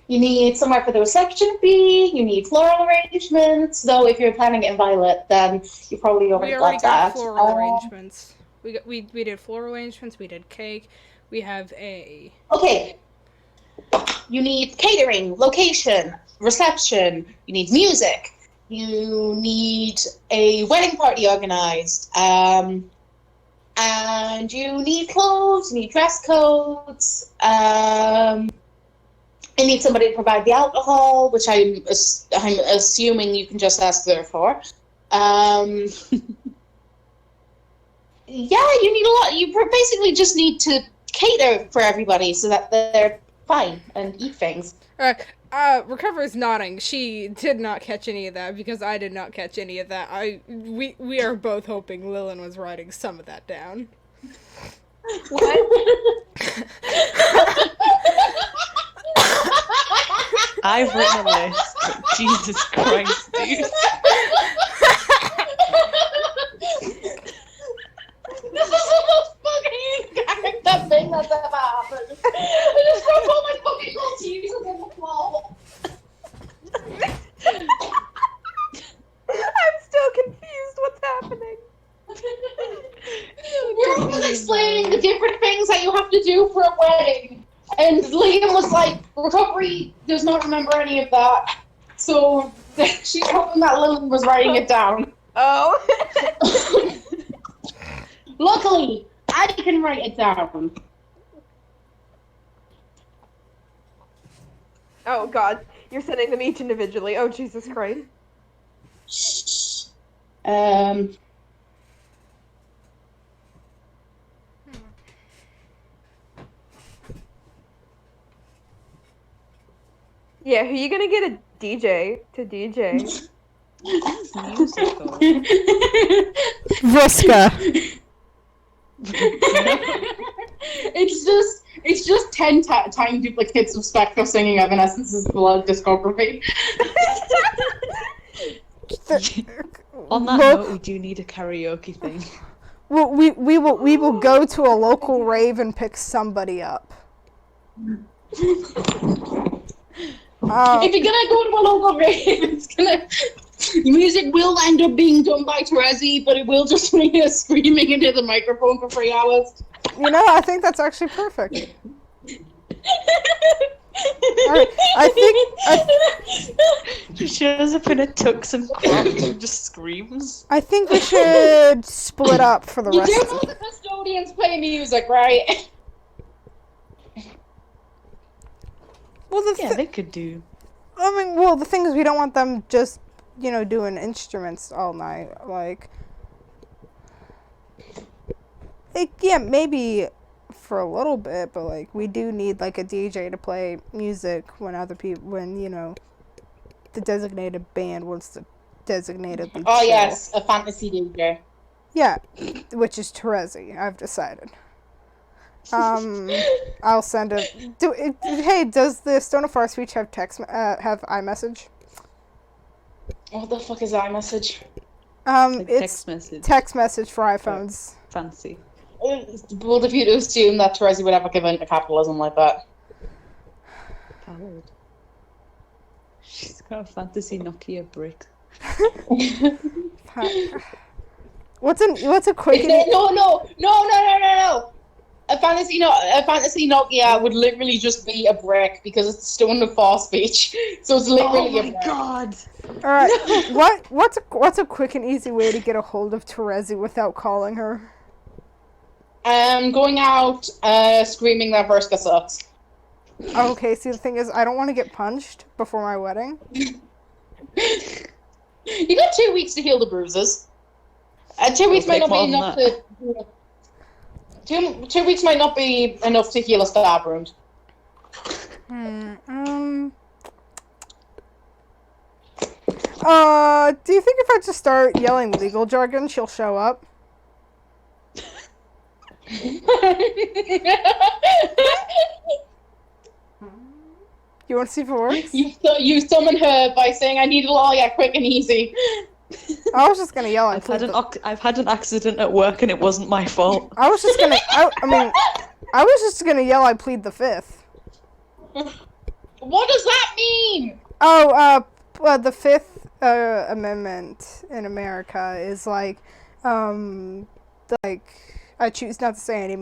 You need somewhere for the reception to be, you need floral arrangements, though if you're planning it in Violet, then you probably already got that. Floral arrangements. We did floral arrangements, we did cake, we have a... Okay. You need catering, location, reception, you need music, you need a wedding party organized, and you need clothes, you need dress codes, you need somebody to provide the alcohol, which I'm assuming you can just ask there for. Yeah, you need a lot. You basically just need to cater for everybody so that they're fine and eat things. Recover's nodding. She did not catch any of that because I did not catch any of that. We are both hoping Lillian was writing some of that down. What? I've written a list, but Jesus Christ, dude. This is the most fucking character thing that's ever happened. I just throw all my fucking little cheeses on the floor. I'm still confused. What's happening? We're always explaining the different things that you have to do for a wedding. And Liam was like, Recovery does not remember any of that. So she's hoping that Lillian was writing it down. Oh. Luckily, I can write it down. Oh God, you're sending them each individually. Oh Jesus Christ. Yeah, who are you gonna get a DJ to DJ? Musical. Vriska. It's just 10 tiny duplicates of Spectre singing Evanescence's Blood discography. On that note, we do need a karaoke thing. Well, we will go to a local rave and pick somebody up. If you're gonna go to a local rave, it's gonna Music will end up being done by Terezi, but it will just be us screaming into the microphone for 3 hours. You know, I think that's actually perfect. Alright, She shows up in a tux and Crocs and just screams. I think we should split up for the You rest do of know the custodians play music, right? Well, Yeah, they could do. I mean, well, the thing is, we don't want them just, you know, doing instruments all night. Like, yeah, maybe for a little bit, but like, we do need like a DJ to play music when other people, when you know, the designated band wants to designatedly. Oh chill. yes, a fantasy DJ. Yeah, which is Terezi. I've decided. I'll send it. Hey, does the Stone of Far Speech have have iMessage? What the fuck is iMessage? Like It's text message. text message for iPhones. Fancy. Bold of you to assume that Terezi would ever give in to capitalism like that. Valid. She's got a fantasy Nokia brick. What's a quick? No. A fantasy Nokia would literally just be a brick because it's Stone of Far Speech. So it's literally a brick. God! All right. What's a quick and easy way to get a hold of Terezi without calling her? Going out, screaming that Verska sucks. Okay. See, the thing is, I don't want to get punched before my wedding. You got 2 weeks to heal the bruises. 2 weeks might not be enough to. 2 weeks might not be enough to heal a stab wound. Do you think if I just start yelling legal jargon, she'll show up? You want to see if it works? You summon her by saying, "I need a lawyer, quick and easy." I was just gonna yell. I've had an accident at work and it wasn't my fault. I was just gonna. I was just gonna yell. I plead the fifth. What does that mean? Oh, the Fifth Amendment in America is like I choose not to say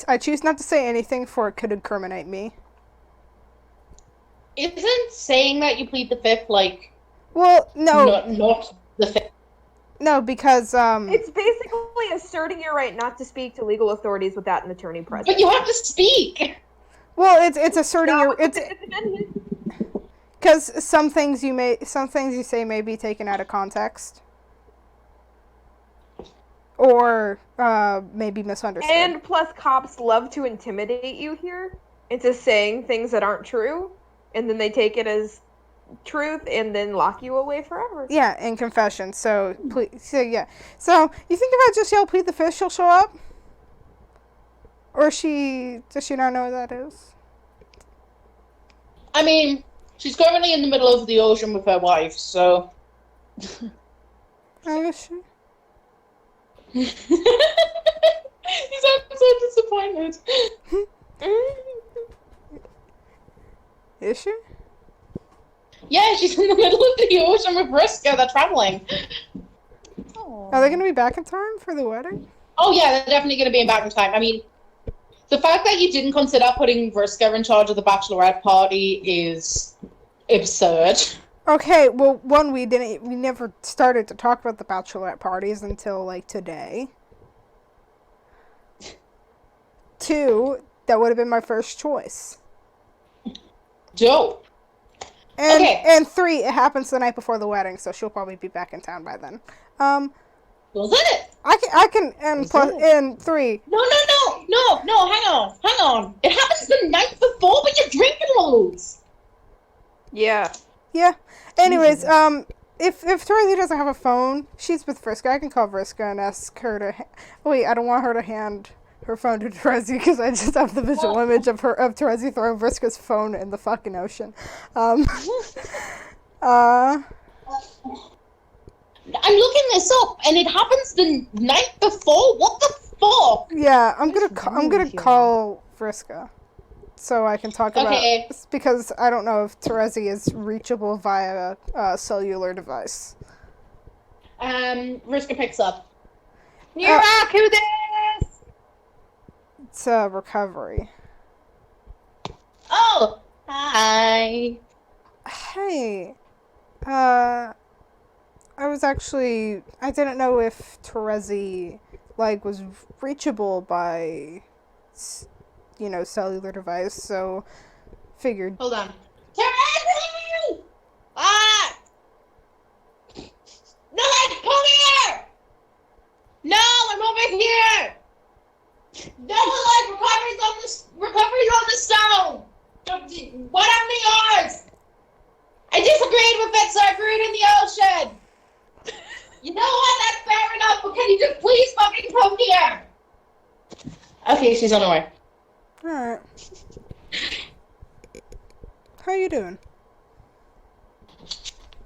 I choose not to say anything for it could incriminate me. Isn't saying that you plead the fifth like? Well, no. Not the fifth. No, because It's basically asserting your right not to speak to legal authorities without an attorney present. But you have to speak. Well, it's asserting your because some things you say may be taken out of context. Or maybe misunderstood. And plus, cops love to intimidate you here into saying things that aren't true, and then they take it as truth and then lock you away forever. Yeah, in confession. So, yeah. So, you think if I just yell plead the fifth, she'll show up? Or does she not know what that is? I mean, she's currently in the middle of the ocean with her wife, so. Oh, is she? You sound so disappointed. Is she? Yeah, she's in the middle of the ocean with Vriska. They're traveling. Are they going to be back in time for the wedding? Oh yeah, they're definitely going to be in back in time. I mean, the fact that you didn't consider putting Vriska in charge of the bachelorette party is absurd. Okay, well, one, we never started to talk about the bachelorette parties until, like, today. 2, that would have been my first choice. Dope. And 3, it happens the night before the wedding, so she'll probably be back in town by then. Was it? I can, and 3. No, hang on. It happens the night before, but you're drinking loads. Yeah. Yeah. Anyways, if Terezi doesn't have a phone, she's with Vriska. I can call Vriska and ask her to. Wait, I don't want her to hand her phone to Terezi because I just have the visual image of Terezi throwing Vriska's phone in the fucking ocean. I'm looking this up, and it happens the night before. What the fuck? Yeah, I'm gonna call Vriska. So I can talk about because I don't know if Terezi is reachable via a cellular device. Rishka picks up. Who this? It's recovery. Oh, hi. Hey, I didn't know if Terezi, was reachable by, cellular device, so figured. Hold on. Terezi! Ah! No, come here! No, I'm over here! No, recovery's on the stone! What happened to yours? I disagreed with it, so I threw it in the ocean! You know what? That's fair enough, but can you just please fucking come here? Okay, she's on her way. Alright. How you doing?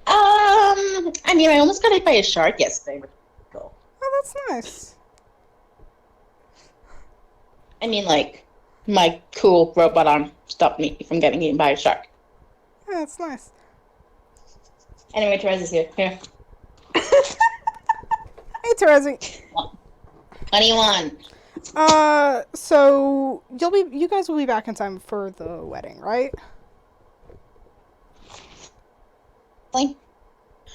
I almost got hit by a shark yesterday. Cool. Oh, that's nice. My cool robot arm stopped me from getting eaten by a shark. Yeah, that's nice. Anyway, Teresa's here. Here. Hey, Terezi. What do you want? So you guys will be back in time for the wedding, right?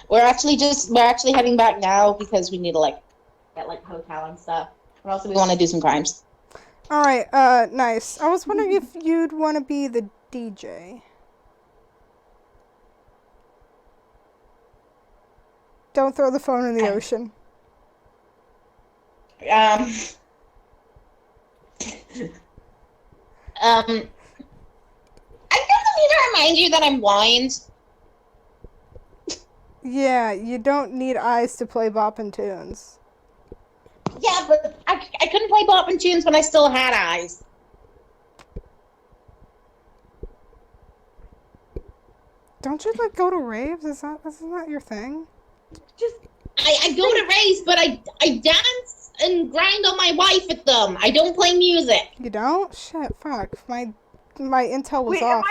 We're actually heading back now because we need to get a hotel and stuff. And also we want to do some crimes. All right. Nice. I was wondering if you'd want to be the DJ. Don't throw the phone in the ocean. I don't need to remind you that I'm blind. Yeah, you don't need eyes to play boppin' tunes. Yeah, but I couldn't play boppin' tunes when I still had eyes. Don't you go to raves? Isn't that your thing? I go to raves, but I dance and grind on my wife at them. I don't play music. You don't? Shit, fuck. My intel was Wait, off.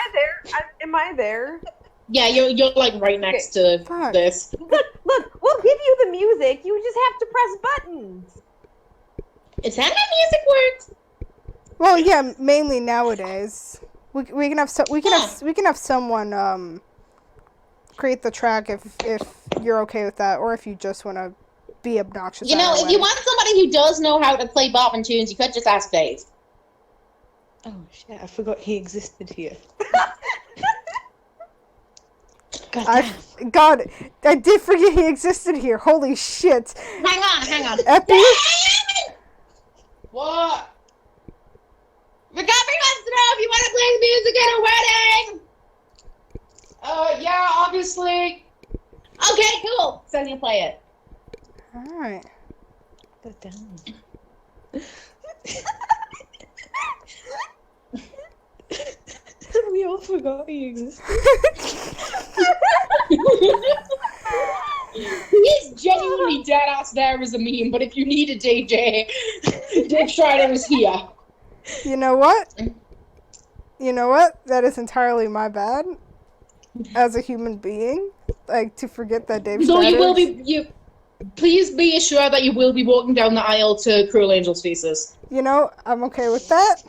am I there? Yeah, you're right next to Fuck. this. Look, we'll give you the music. You just have to press buttons. Is that how music works? Well, yeah, mainly nowadays. We can have someone create the track if you're okay with that, or if you just want to be obnoxious. If you want somebody who does know how to play boppin' tunes, you could just ask Dave. Oh shit! I forgot he existed here. God, I did forget he existed here. Holy shit! Hang on. Epi? What? Recovery wants to know if you want to play music at a wedding. Yeah, obviously. Okay, cool. So you play it. All right. Go down. We all forgot he existed. He's genuinely dead ass there as a meme, but if you need a DJ, Dave Strider is here. You know what? That is entirely my bad. As a human being, to forget that Dave. So you will be. Please be assured that you will be walking down the aisle to Cruel Angel's Faces. I'm okay with that.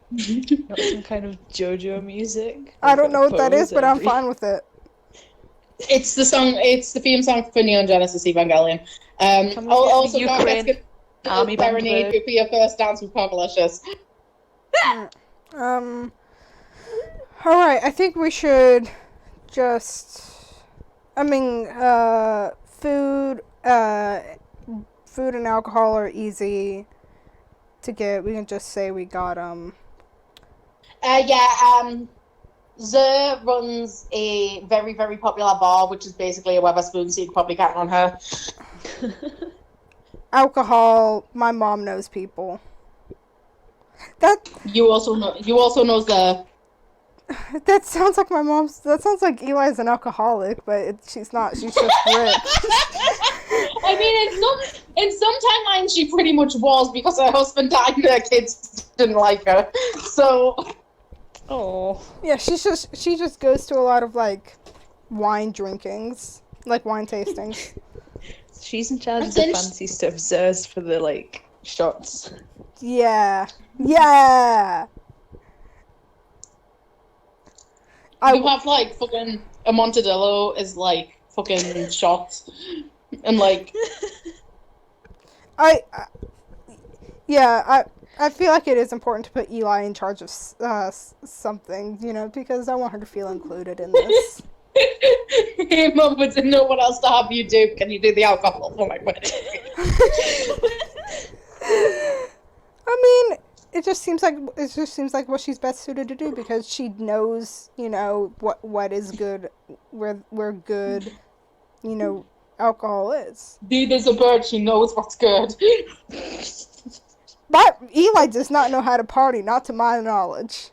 Not some kind of JoJo music. I don't know what that is, but I'm fine with it. It's the song. It's the theme song for Neon Genesis Evangelion. Also, don't get Army band Serenade for your first dance with Pogalicious. All right. I think we should just. Food and alcohol are easy to get. We can just say we got Zer runs a very, very popular bar, which is basically a Weatherspoon, so you can probably count on her. Alcohol. My mom knows people. You also know Zer. That sounds like my mom's. That sounds like Eli's an alcoholic, but she's not. She's just rich. In some timelines, she pretty much was because her husband died and her kids didn't like her. So. Oh. Yeah, she just goes to a lot of wine drinkings, wine tastings. She's in charge of That's the fancy stuff. Zers for the like shots. Yeah. You have like fucking a Montadillo is like fucking shots, and like I feel like it is important to put Eli in charge of something, because I want her to feel included in this. hey mum, but to know what else to have you do, can you do the alcohol for my wedding? I mean, it just seems like what she's best suited to do because she knows, what is good, where good, alcohol is. Dude is a bird. She knows what's good. But Eli does not know how to party, not to my knowledge.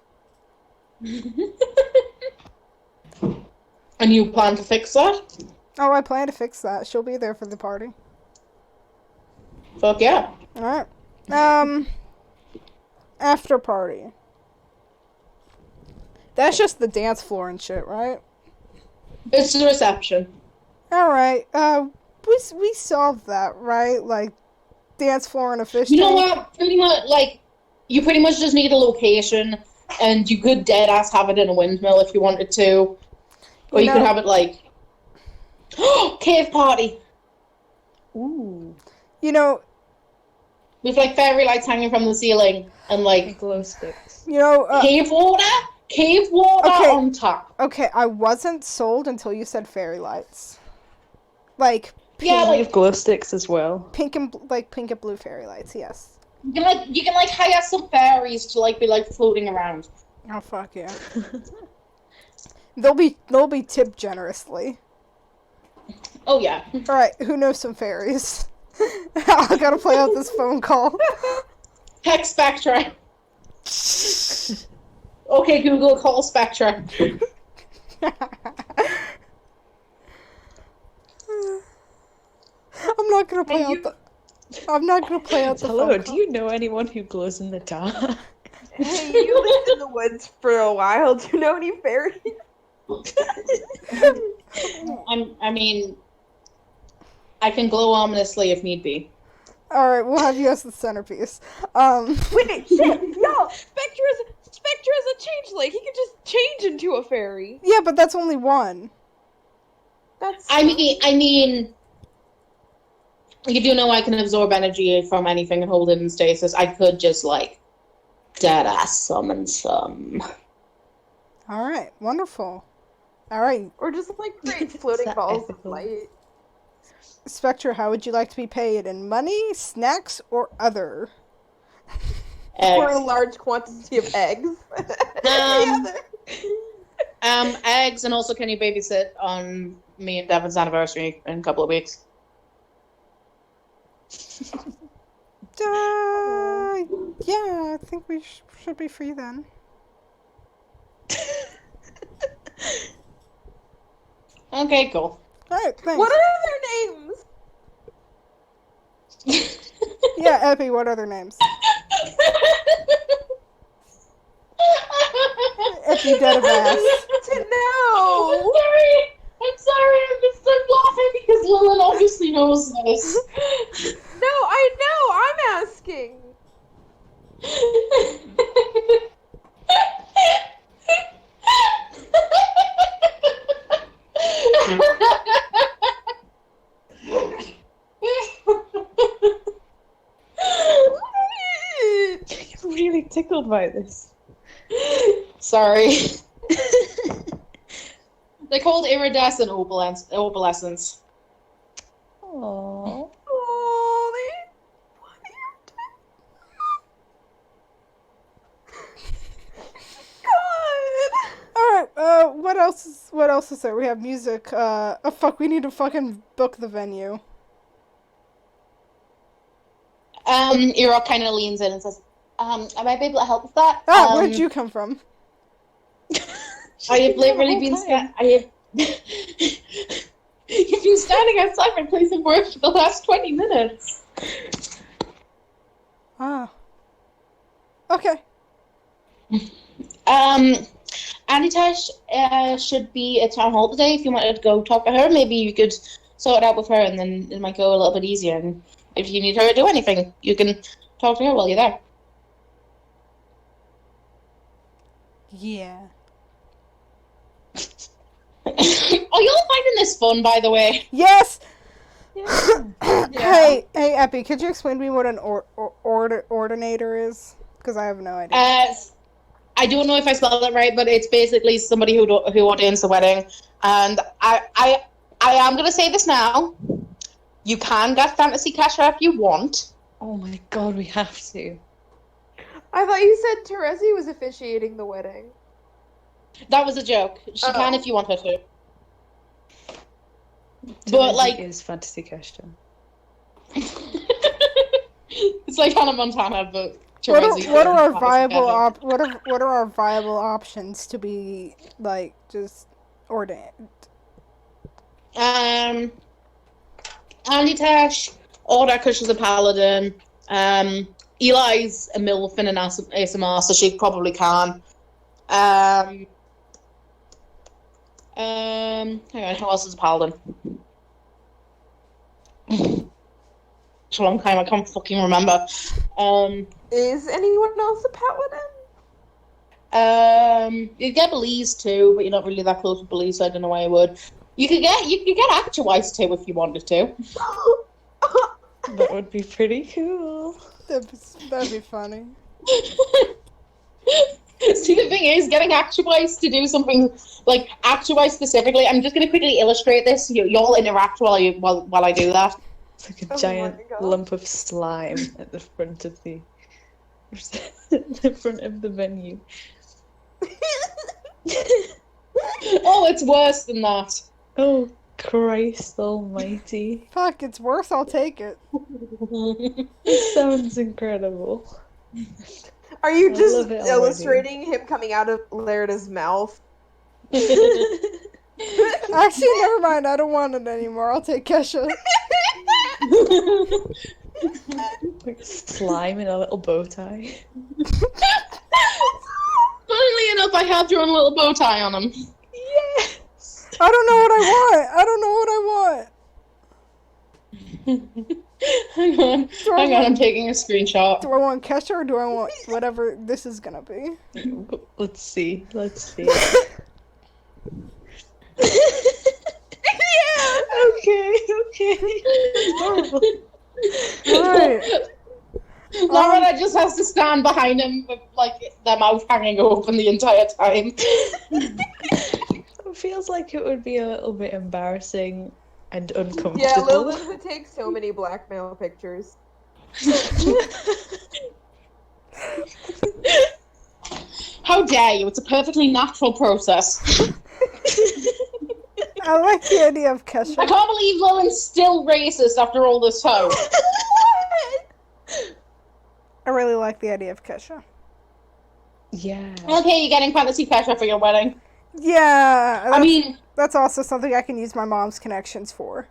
And you plan to fix that? Oh, I plan to fix that. She'll be there for the party. Fuck yeah. Alright. After party. That's just the dance floor and shit, right? It's the reception. Alright. We solved that, right? Like, dance floor and a fish You know tank. what? Pretty much, like, you pretty much just need a location, and you could dead ass have it in a windmill if you wanted to. Or you could have it like cave party. Ooh. With like fairy lights hanging from the ceiling and like Glow sticks. cave water Okay. on top. Okay, I wasn't sold until you said fairy lights. Like, Yeah, We like have glow sticks as well. pink and blue fairy lights, yes. you can hire some fairies to like be like floating around. Oh, fuck yeah. They'll be tipped generously. Oh yeah. Alright, who knows some fairies? I gotta play out this phone call. Hex Spectra. Okay, Google, call Spectra. I'm not gonna play out the Hello, phone do call. you know anyone who glows in the dark? Hey, you lived in the woods for a while. Do you know any fairies? I mean, I can glow ominously if need be. Alright, we'll have you as the centerpiece. Wait, shit, no! Spectre is a changeling. He can just change into a fairy. Yeah, but that's only one. That's. I mean, you do know I can absorb energy from anything and hold it in stasis. I could just like dead ass summon some. Alright, wonderful. Alright, Or just like create floating that balls of ethical? light. Spectre, how would you like to be paid? In money, snacks, or other? Or a Eggs. large quantity of eggs. Eggs, and also can you babysit on me and Devin's anniversary in a couple of weeks? Yeah, I think we should be free then. Okay, cool. Alright, thanks. What are their names? Yeah, Epi, what are their names? Epi, dead of ass. To know. I'm sorry, I'm just laughing because Lillian obviously knows this. No, I know. I'm asking. I'm really tickled by this. Sorry. They're called iridescent opalescence. Aww. Oh, God. Alright, what else is there? We have music, oh fuck, we need to fucking book the venue. Ira kind of leans in and says, I might be able to help with that. Where'd you come from? I have literally been You've been standing outside my place of work for the last 20 minutes. Ah. Okay. Anitash should be at town hall today. If you wanted to go talk to her, maybe you could sort it out with her, and then it might go a little bit easier. And if you need her to do anything, you can talk to her while you're there. Yeah. Are you all finding this fun, by the way? Yes! Yeah. Hey, Epi, could you explain to me what an ordinator is? Because I have no idea. I don't know if I spelled it right, but it's basically somebody who ordains the wedding. And I am going to say this now. You can get fantasy cash if you want. Oh my god, we have to. I thought you said Teresi was officiating the wedding. That was a joke. She can if you want her to. But Teresi like, is fantasy Kesha. it's like Hannah Montana, but What are our viable options to be like just ordained? Andy Tash, Orda because she's a paladin. Eli's a MILF in an ASMR, so she probably can. Hang on, who else is a paladin? It's a long time, I can't fucking remember. Is anyone else a paladin? You get Belize too, but you're not really that close with Belize, so I don't know why I would. You could get Actualize too if you wanted to. That would be pretty cool. That'd be funny. See, the thing is, getting Actualize to do something like Actualize specifically. I'm just going to quickly illustrate this. Y'all interact while I do that. It's like a giant lump of slime at the front of the venue. Oh, it's worse than that. Oh, Christ almighty. Fuck, it's worse, I'll take it. This sounds incredible. Are you I just love it illustrating him coming out of Lerida's mouth? Actually, never mind, I don't want it anymore. I'll take Kesha. Like slime in a little bow tie. Funnily enough, I have drawn a little bow tie on him. Yes! I don't know what I want. Hang on, I'm taking a screenshot. Do I want Kesha or do I want whatever this is gonna be? Let's see. Okay. Horrible. Alright. Laura just has to stand behind him with like their mouth hanging open the entire time. It feels like it would be a little bit embarrassing and uncomfortable. Yeah, Lilith would take so many blackmail pictures. How dare you? It's a perfectly natural process. I like the idea of Kesha. I can't believe Lauren's still racist after all this time. I really like the idea of Kesha. Yeah. Okay, you're getting fantasy Kesha for your wedding. Yeah. That's also something I can use my mom's connections for.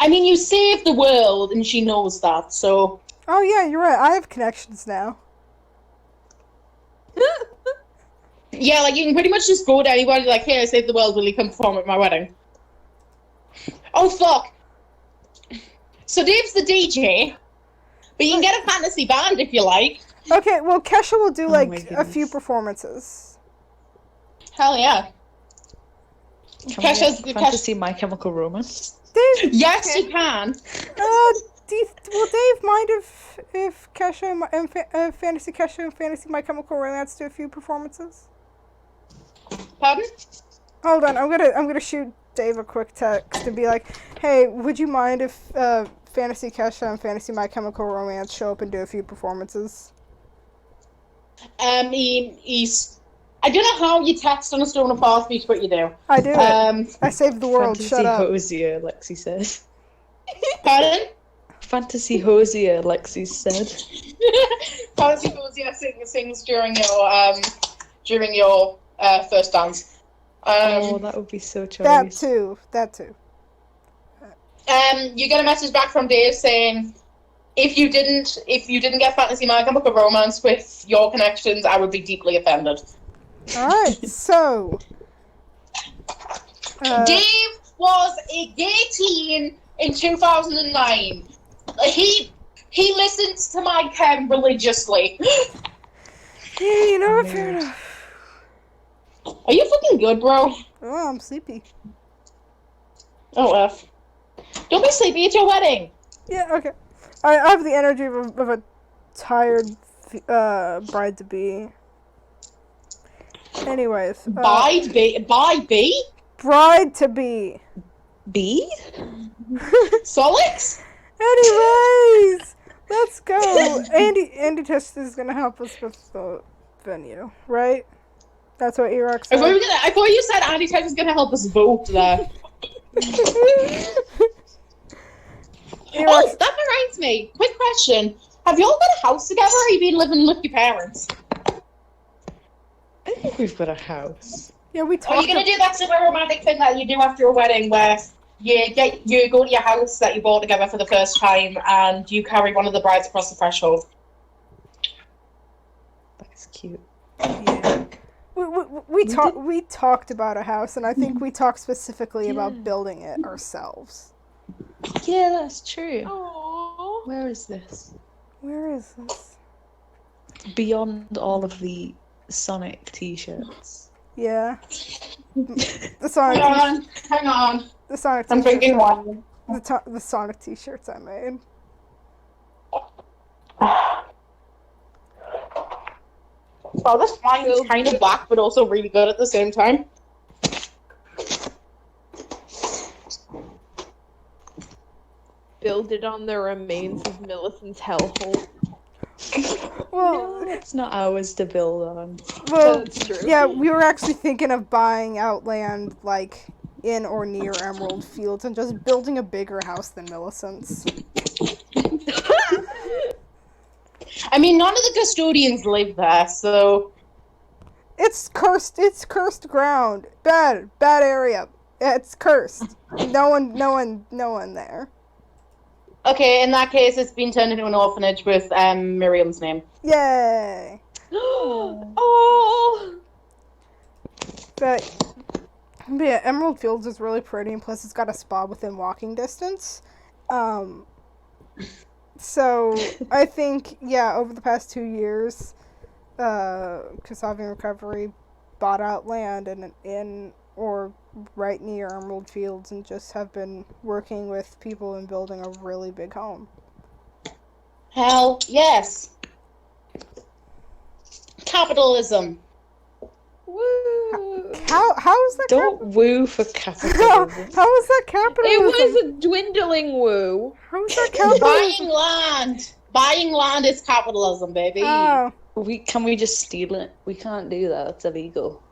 You saved the world, and she knows that, so... Oh yeah, you're right. I have connections now. Yeah, like, you can pretty much just go to anybody, like, hey, I saved the world, will you come perform at my wedding? Oh, fuck! So Dave's the DJ, but you can get a fantasy band if you like. Okay, well, Kesha will do, my a goodness. few performances. Hell yeah. Can we fantasy My Chemical Romance? Dave, Yes, you can. will Dave mind if Kesha and Fantasy Kesha and Fantasy My Chemical Romance do a few performances? Pardon? Hold on, I'm gonna shoot Dave a quick text and be like, hey, would you mind if Fantasy Kesha and Fantasy My Chemical Romance show up and do a few performances? He's... I don't know how you text on a Stone of Far speech, but you do. I do. I saved the world. Fantasy Shut up. Hosier, Lexi says. Pardon? Fantasy Hosier, Lexi said. Fantasy Hosier sings during your first dance. Oh, that would be so choice. That too. You get a message back from Dave saying, if you didn't get Fantasy My Chemical Romance with your connections, I would be deeply offended. All right, so Dave was a gay teen in 2009. He listens to my chem religiously. Yeah, you know what? Fair enough. Are you fucking good, bro? Oh, I'm sleepy. Oh, F. Don't be sleepy, it's your wedding. Yeah, okay. I have the energy of a tired bride-to-be. Anyways. By B? Bride-to-be. B? Solix? Anyways, let's go. Andy Test is gonna help us with the venue, right? That's what Erox said. I thought you said Andy Tech was gonna help us vote there. Oh, that reminds me. Quick question. Have y'all got a house together, or have you been living with your parents? I think we've got a house. Yeah, we Are talked. you gonna do that super romantic thing that you do after a wedding, where you go to your house that you bought together for the first time, and you carry one of the brides across the threshold? That's cute. Yeah. We talked about a house, and I think we talked specifically about building it ourselves. Yeah, that's true. Aww. Where is this? Where is this? Beyond all of the Sonic t-shirts. Yeah. The Sonic. Hang on. The Sonic. I'm T-shirts. drinking wine. The Sonic T-shirts I made. Oh, this wine is kind of black, but also really good at the same time. Build it on the remains of Millicent's hellhole. Well, No, it's not ours to build on. well, That's true. yeah, we were actually thinking of buying out land, like, in or near Emerald Fields and just building a bigger house than Millicent's. I mean, none of the custodians live there, so... It's cursed ground. Bad area. It's cursed. No one there. Okay, in that case, it's been turned into an orphanage with Miriam's name. Yay! Oh. But yeah, Emerald Fields is really pretty, and plus it's got a spa within walking distance. So I think, yeah, over the past 2 years, Kasabian Recovery bought out land in or right near Emerald Fields and just have been working with people and building a really big home. Hell yes. Capitalism. Woo. How is that? Don't woo for capitalism. How is that capitalism? It was a dwindling woo. How is that capitalism? Buying land. Buying land is capitalism, baby. Oh, Can we just steal it? We can't do that. That's illegal.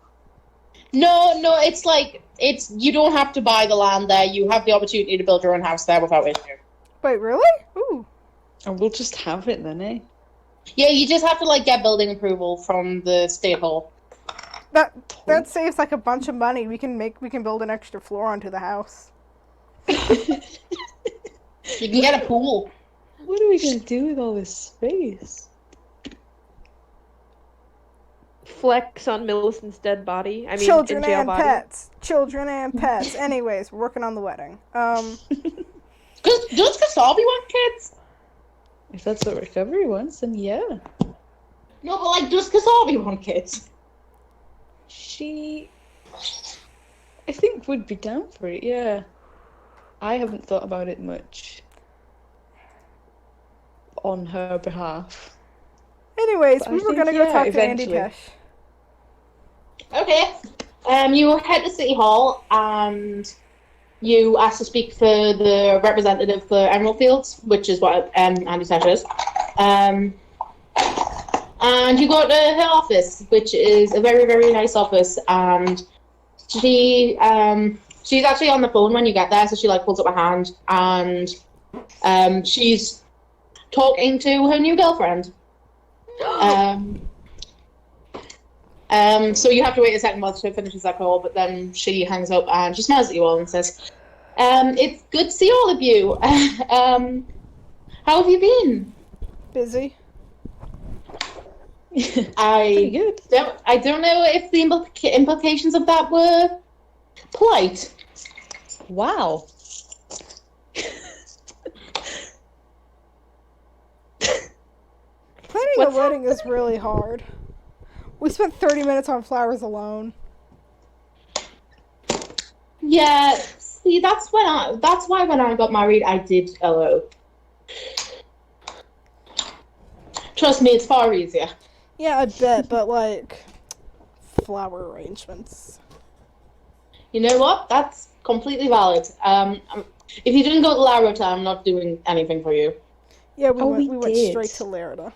No, it's you don't have to buy the land there. You have the opportunity to build your own house there without issue. wait, really? Ooh. And we'll just have it then, eh? Yeah, you just have to get building approval from the state hall. That saves a bunch of money. We can build an extra floor onto the house. You can get a pool. What are we going to do with all this space? Flex on Millicent's dead body. I mean, Children in jail and body. pets. Children and pets. Anyways, we're working on the wedding. Does Kasabi want kids? If that's what Recovery wants, then yeah. No, but does Kasabi want kids? She, I think, would be down for it, yeah. I haven't thought about it much on her behalf. Anyways, But I we were think, gonna go yeah, talk to Andy eventually. Tesh. Okay. You head to City Hall and you ask to speak for the representative for Emerald Fields, which is what Andy Tesh is. And you go to her office, which is a very, very nice office, and she's actually on the phone when you get there, so she pulls up her hand and she's talking to her new girlfriend. So you have to wait a second while she finishes that call, but then she hangs up and she smiles at you all and says, it's good to see all of you. How have you been? Busy. I don't know if the implications of that were polite. Wow. Planning a wedding is really hard. We spent 30 minutes on flowers alone. Yeah, see, that's why when I got married, I did LO. Trust me, it's far easier. Yeah, I bet, but like flower arrangements. You know what? That's completely valid. If you didn't go to La Rota, I'm not doing anything for you. Yeah, Oh, we we went did. straight to Lerida.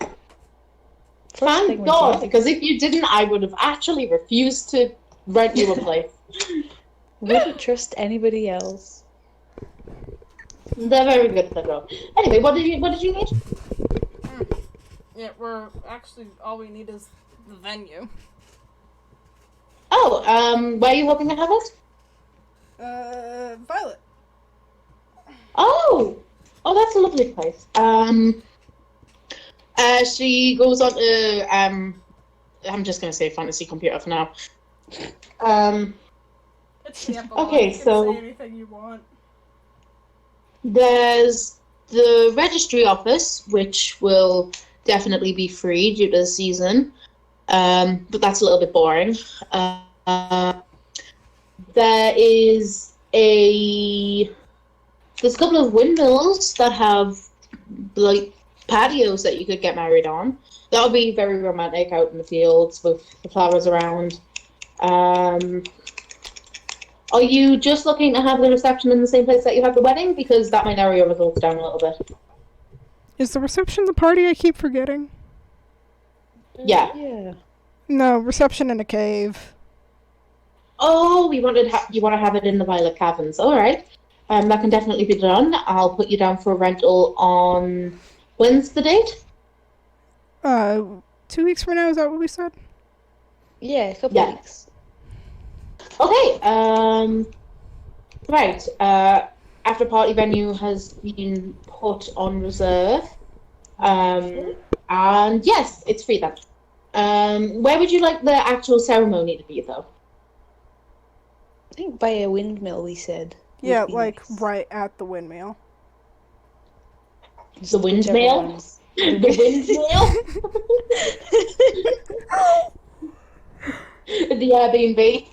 First thing Thank we God, did. because if you didn't, I would have actually refused to rent you a place. Wouldn't trust anybody else. They're very good at their job. Anyway, what did you need? Yeah, we're actually all we need is the venue. Oh, where are you hoping to have it? Violet. Oh, that's a lovely place. She goes on to I'm just gonna say fantasy computer for now. It's the Epilogue. Okay, You can so- say anything you want. There's the registry office, which will definitely be free due to the season, but that's a little bit boring. There's a couple of windmills that have like patios that you could get married on. That would be very romantic out in the fields with the flowers around. Are you just looking to have the reception in the same place that you have the wedding? Because that might narrow your results down a little bit. Is the reception the party I keep forgetting? Yeah. Yeah. No, reception in a cave. Oh, you want to have it in the Violet Caverns. All right. That can definitely be done. I'll put you down for a rental on... When's the date? 2 weeks from now, is that what we said? Yeah, a couple Yeah. weeks. Okay, right, after party venue has been put on reserve, and yes, it's free then. Where would you like the actual ceremony to be, though? I think by a windmill, we said. would Yeah, be like nice. right at the windmill. Just The whichever windmill? one's- The windmill? The Airbnb?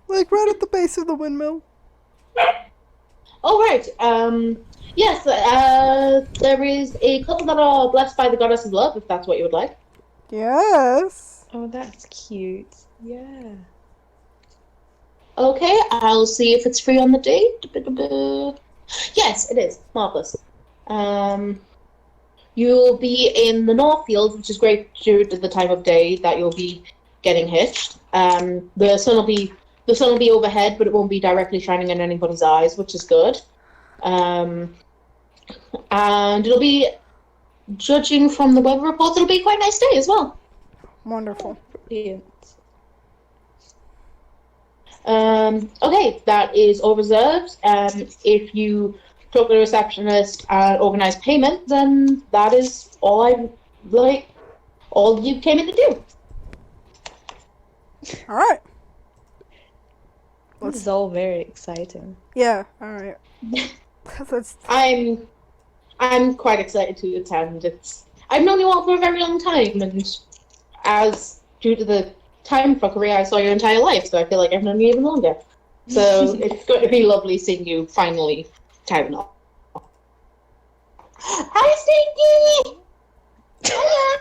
like right at the base of the windmill. All right, yes, there is a couple that are blessed by the goddess of love, if that's what you would like. Yes. Oh, that's cute. Yeah. Okay, I'll see if it's free on the date. Yes, it is. Marvelous. You'll be in the Northfield, which is great due to the time of day that you'll be getting hitched. The sun will be overhead, but it won't be directly shining in anybody's eyes, which is good. And it'll be, judging from the weather reports, it'll be quite a nice day as well. Wonderful. Brilliant. Okay, that is all reserved. If you talk to the receptionist and organise payment, then that is all all you came in to do. All right. This is all very exciting. Yeah. All right. Let's. I'm quite excited to attend. I've known you all for a very long time, and as due to the time fuckery, I saw your entire life, so I feel like I've known you even longer. So it's going to be lovely seeing you finally town off. Hi, Stinky! Hello!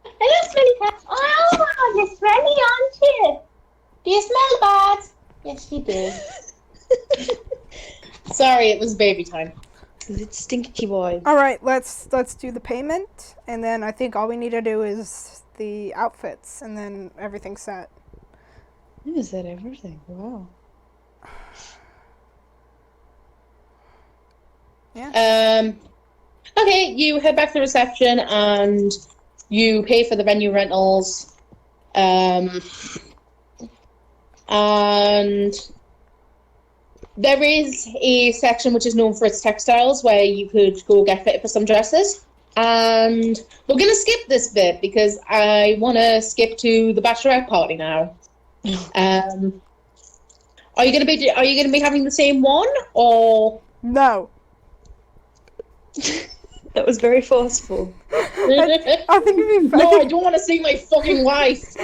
Hello, Smelly Cat. Oh, you're smelly, aren't you? Do you smell bad? Yes, you do. Sorry, it was baby time. It's Stinky Boy. All right. Let's do the payment, and then I think all we need to do is the outfits, and then everything's set. Is that everything? Wow. Yeah. Okay, you head back to the reception and you pay for the venue rentals. And there is a section which is known for its textiles where you could go get fitted for some dresses. And we're going to skip this bit because I want to skip to the bachelorette party now. Are you going to be having the same one, or No. That was very forceful. I think it'd be No, I don't want to see my fucking wife.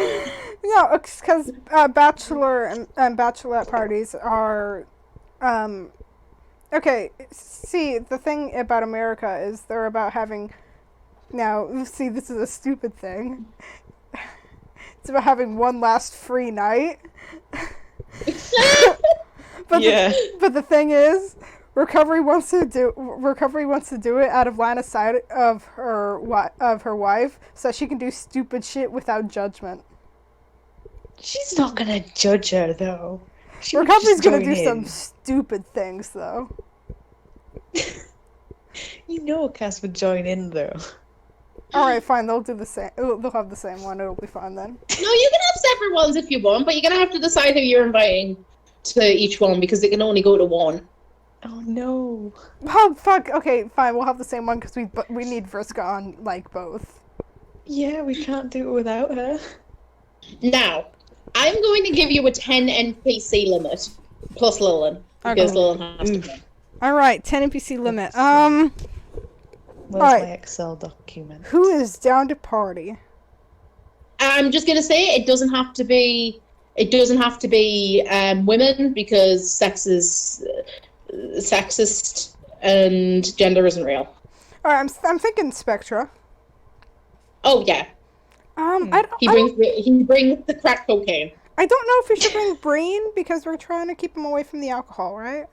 No, because bachelor and bachelorette parties are, okay. See, the thing about America is they're about having. Now, see, this is a stupid thing. It's about having one last free night. But the thing is, Recovery wants to do it out of line of sight of her wife, so she can do stupid shit without judgment. She's not gonna judge her though. She would Recovery's just gonna join do in. some stupid things though. You know, Cass would join in though. All right, fine. They'll do the same. They'll have the same one. It'll be fine then. No, you can have separate ones if you want, but you're going to have to decide who you're inviting to each one because they can only go to one. Oh no. Oh fuck. Okay, fine. We'll have the same one because we need Vriska on like both. Yeah, we can't do it without her. Now, I'm going to give you a 10 NPC limit plus Lillian because Lillian has to go. All right, 10 NPC limit. Where's Alright. my Excel document? Who is down to party? I'm just going to say it doesn't have to be women because sex is sexist and gender isn't real. All right, I'm thinking Spectra. Oh yeah, he brings the crack cocaine. I don't know if we should bring Breen because we're trying to keep him away from the alcohol, right?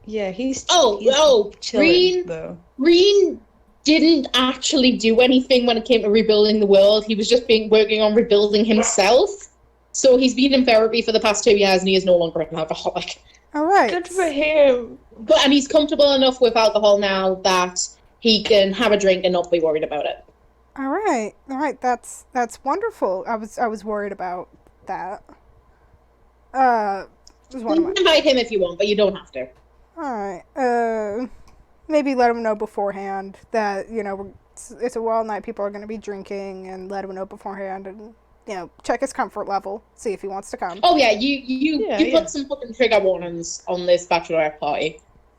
Yeah, he's chilling, Green though. Green didn't actually do anything when it came to rebuilding the world. He was just working on rebuilding himself. So he's been in therapy for the past 2 years and he is no longer an alcoholic. All right. Good for him. And he's comfortable enough with alcohol now that he can have a drink and not be worried about it. All right. That's wonderful. I was worried about that. You can invite him if you want, but you don't have to. All right. Maybe let him know beforehand that it's a wild night. People are going to be drinking, and let him know beforehand, and check his comfort level, see if he wants to come. Oh yeah, you put some fucking trigger warnings on this bachelorette party.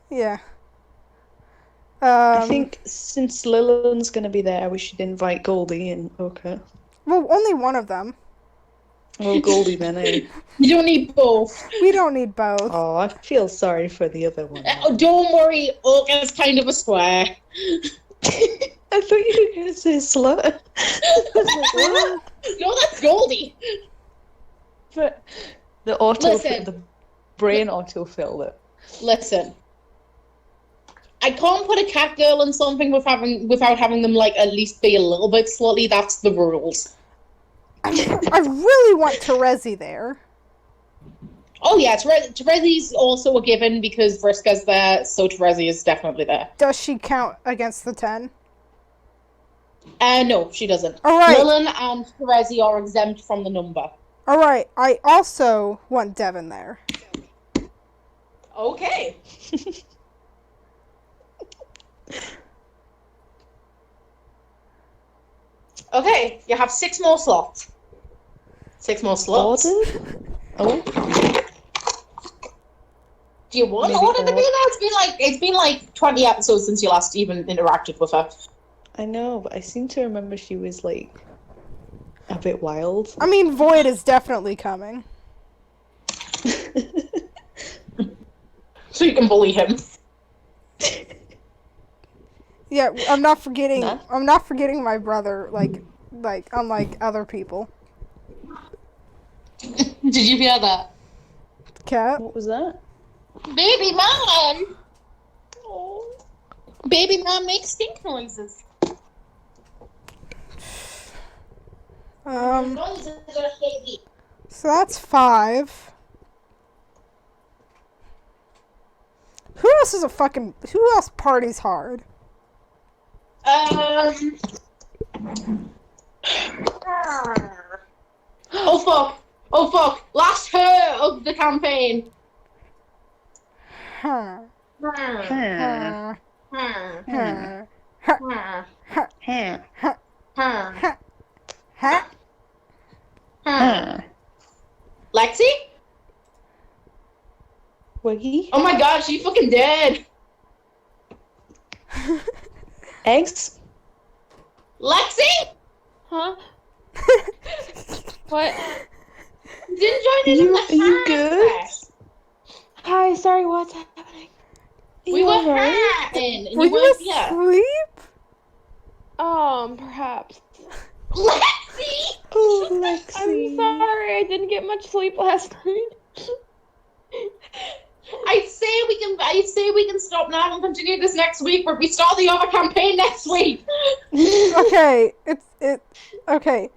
Yeah. I think since Lillian's gonna be there, we should invite Goldie and Oka. Well, only one of them. Well, Goldie then, eh? You don't need both. We don't need both. Oh, I feel sorry for the other one. Don't worry, Oka's kind of a square. I thought you were gonna say slut. No, that's Goldie. But the the brain autofill it. Listen. I can't put a cat girl in something without having them at least be a little bit slutty. That's the rules. I really want Terezi there. Oh yeah, Terezi's also a given because Vriska's there, so Terezi is definitely there. Does she count against the 10? No, she doesn't. All right. Lillian and Terezi are exempt from the number. All right. I also want Devin there. Okay. Okay, you have 6 more slots. 6 more slots. Oh. Do you want Order to be there? It's been like 20 episodes since you last even interacted with her. I know, but I seem to remember she was a bit wild. I mean, Void is definitely coming. So you can bully him. Yeah, I'm not forgetting. Nah. I'm not forgetting my brother. Like unlike other people. Did you hear that? Cat. What was that? Baby mom! Oh. Baby mom makes stink noises. So that's 5. Who else parties hard? Oh fuck! Last her of the campaign. Huh. Hmm. Huh. Hmm. Huh. Lexi? Wiggy? Oh my god, she fucking dead. Eggs? Lexi? Huh? What? You didn't join in on the Are you good? podcast. Hi, sorry, what's happening? We were hacking, and Were you you weren't here. asleep? Perhaps. Lexi! Oh, I'm Lexi. sorry, I didn't get much sleep last night. I'd say we can stop now and continue this next week, but we start the other campaign next week. Okay, okay.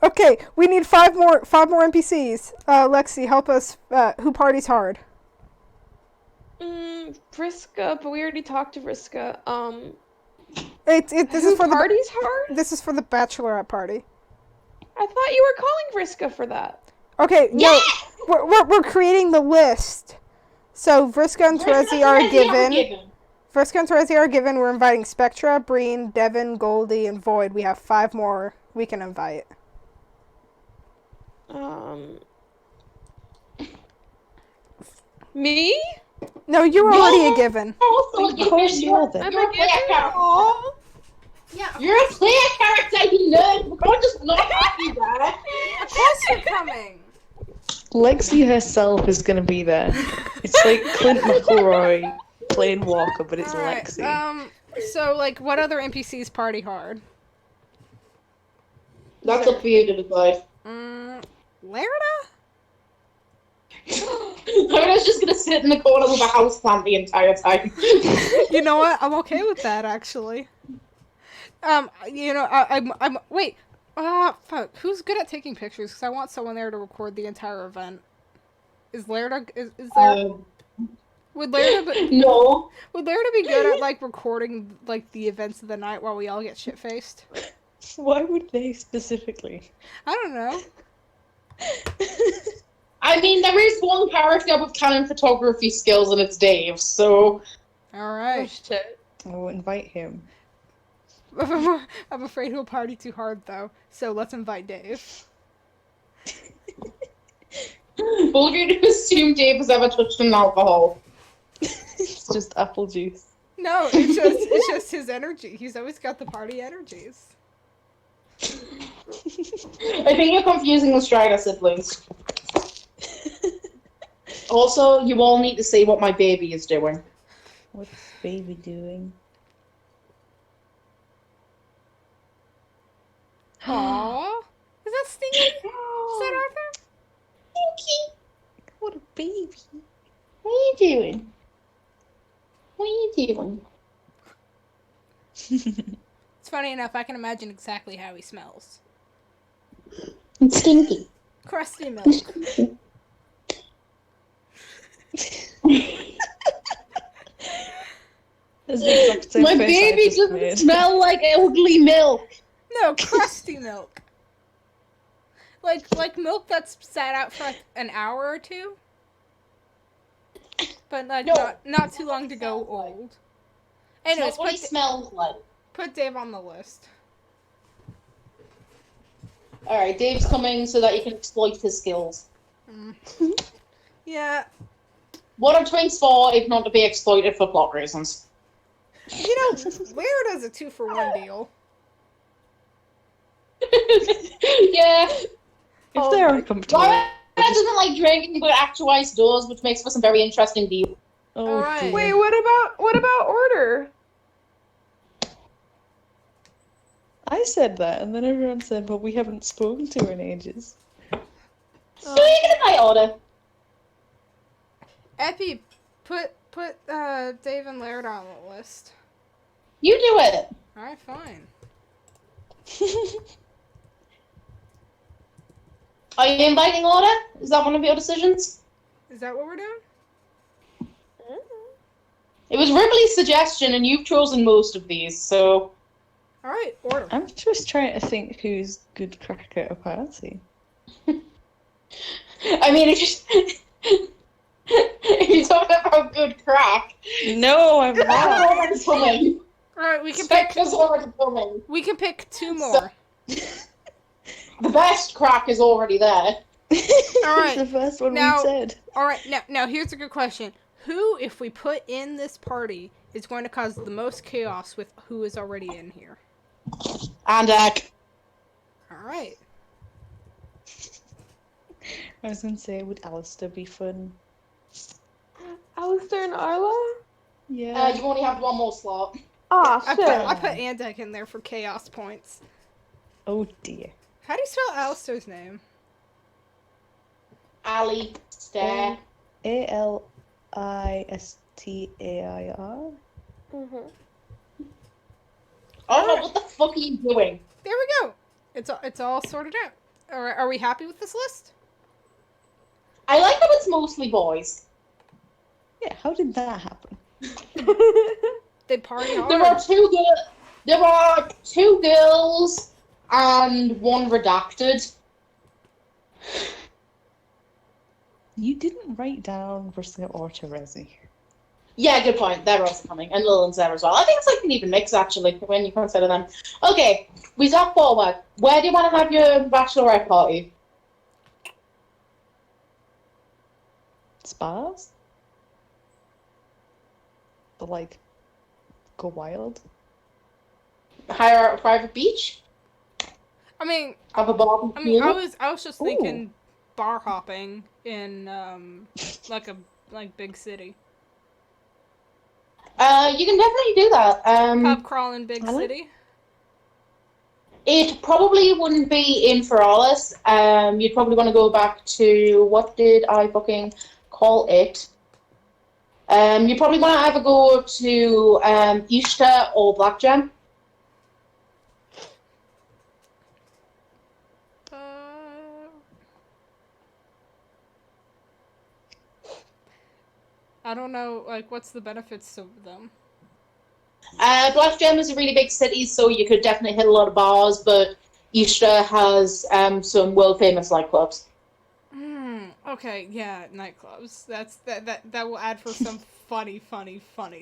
Okay, we need five more NPCs. Lexi, help us. Who parties hard? Vriska, but we already talked to Vriska. This Who is for parties hard? this is for the bachelorette party. I thought you were calling Vriska for that. Okay, no, we're creating the list. So Vriska and Terezi are given. Vriska and Terezi are given. We're inviting Spectra, Breen, Devin, Goldie, and Void. We have 5 more we can invite. Me? No, you're already a given. Also, Of course you are then. I'm You're a a player given. character. Aw. You're a player character, you nerd. We're going to just not have you there. Of course you're coming. Lexi herself is gonna be there. It's like Clint McElroy playing Walker, but it's Alright, Lexi. so, like, what other NPCs party hard? That's up for you to decide. Lerida? I was just gonna sit in the corner with a houseplant the entire time. You know what? I'm okay with that, actually. You know, I'm wait. Fuck. Who's good at taking pictures? Because I want someone there to record the entire event. Is Lerida? Is there? Would Lerida? No. Would Lerida be good at like recording like the events of the night while we all get shit faced? Why would they specifically? I don't know. I mean, there is one character with Canon photography skills, and it's Dave. So All Oh, right. shit. I will invite him. I'm afraid he'll party too hard though. So let's invite Dave. we're going to assume Dave has ever touched an alcohol. It's just apple juice. No, it's just his energy. He's always got the party energies. I think you're confusing the Strider siblings. Also, you all need to see what my baby is doing. What's baby doing? Aww. Is that Stinky? Is that Arthur? Stinky, What a baby. what are you doing? What are you doing? It's funny enough, I can imagine exactly how he smells. It's Stinky. Crusty milk. That's the exact same My face I baby just doesn't made. smell like ugly milk. No, crusty milk. Like milk that's sat out for like an hour or two. But like No. not too long to go old. Anyways, That's what he smells like. put Dave on the list. Alright, Dave's coming so that he can exploit his skills. Yeah. What are twins for if not to be exploited for plot reasons? You know, Lerida's a 2-for-1 deal. Yeah. If they're uncomfortable. Laura doesn't like drinking but actualized does, which makes for some very interesting deals. Oh, Alright. dear. Wait, what about order? I said that, and then everyone said, but we haven't spoken to her in ages. So you can invite order. Epi, put Dave and Lerida on the list. You do it. Alright, fine. Are you inviting order? Is that one of your decisions? Is that what we're doing? It was Ripley's suggestion, and you've chosen most of these, so... Alright, order. I'm just trying to think who's good crack at a party. I mean, if you're talking about good crack, No, I'm not. that's coming. Alright, we can pick Spectre's already coming. we can pick 2 more. The best crack is already there. Alright. It's the first one Now- we said. Alright, now here's a good question. Who, if we put in this party, is going to cause the most chaos with who is already in here? And Alright. I was gonna say, would Alistair be fun? Alistair and Arla? Yeah. you only have 1 more slot. Ah, I shit. put Andek in there for chaos points. Oh dear. How do you spell Alistair's name? Ali, stare. Alistair. Mm-hmm. Oh, what the fuck are you doing? There we go. It's all sorted out. Alright, are we happy with this list? I like that it's mostly boys. Yeah, how did that happen? They party hard. There are 2 girls and 1 redacted. You didn't write down Russia or Terezi. Yeah, good point. They're also coming. And Lil and Sarah as well. I think it's like an even mix, actually, when you consider them. Okay, we got forward. Where do you want to have your bachelorette party? Spas? But like, go wild? Hire a private beach? I mean, Have a barbecue? I was just thinking bar hopping in like big city. You can definitely do that. Pub crawl in big city. It probably wouldn't be in Feralis. You'd probably want to go back to, what did I fucking call it? You probably want to either go to Ishta or Black Gem. I don't know, like, what's the benefits of them? Black Gem is a really big city, so you could definitely hit a lot of bars, but Ishta has some world famous nightclubs. Okay, yeah, nightclubs. That will add for some funny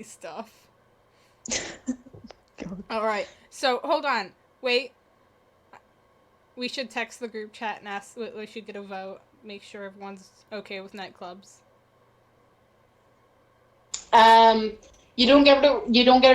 stuff. Alright, so hold on. Wait. We should text the group chat and ask, we should get a vote. Make sure everyone's okay with nightclubs. You don't get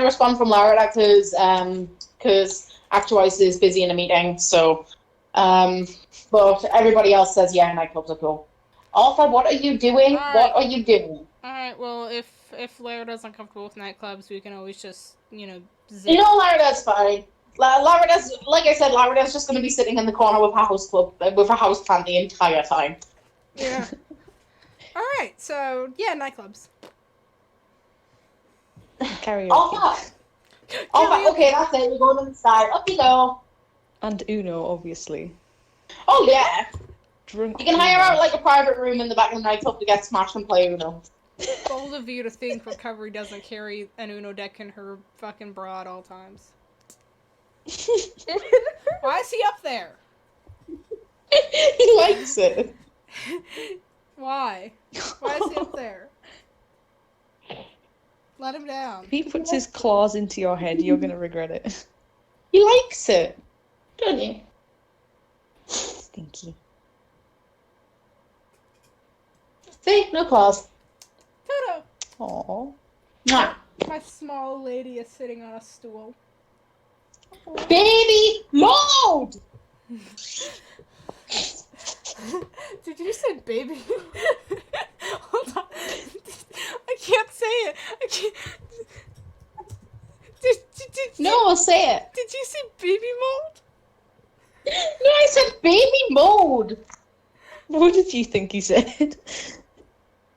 a response from Lara because Actualize is busy in a meeting. So, but everybody else says yeah, nightclubs are cool. Arthur, what are you doing? All What right. are you doing? All right. Well, if Lara doesn't comfortable with nightclubs, we can always just zip. You know, Lara, fine. Lara, like I said, Lara's just going to be sitting in the corner with a house plant the entire time. Yeah. All right. So yeah, nightclubs. Karaoke. Arthur, okay, that's it. You're going on the side. Up you go. And Uno, obviously. Oh yeah. Drunk You can hire out like a private room in the back of the nightclub to get smashed and play Uno. Bold of you to think Recovery doesn't carry an Uno deck in her fucking bra at all times. Why is he up there? He likes it. Why? Why is he up there? Let him down. If he puts his claws into your head, you're gonna regret it. He likes it, don't you? Stinky. See, no claws. Toto! Aww. Mwah. My small lady is sitting on a stool. Baby mode. Did you say baby? Hold on. I can't say it. I can't. No, say it. Did you say baby mold? No, I said baby mode. What did you think he said?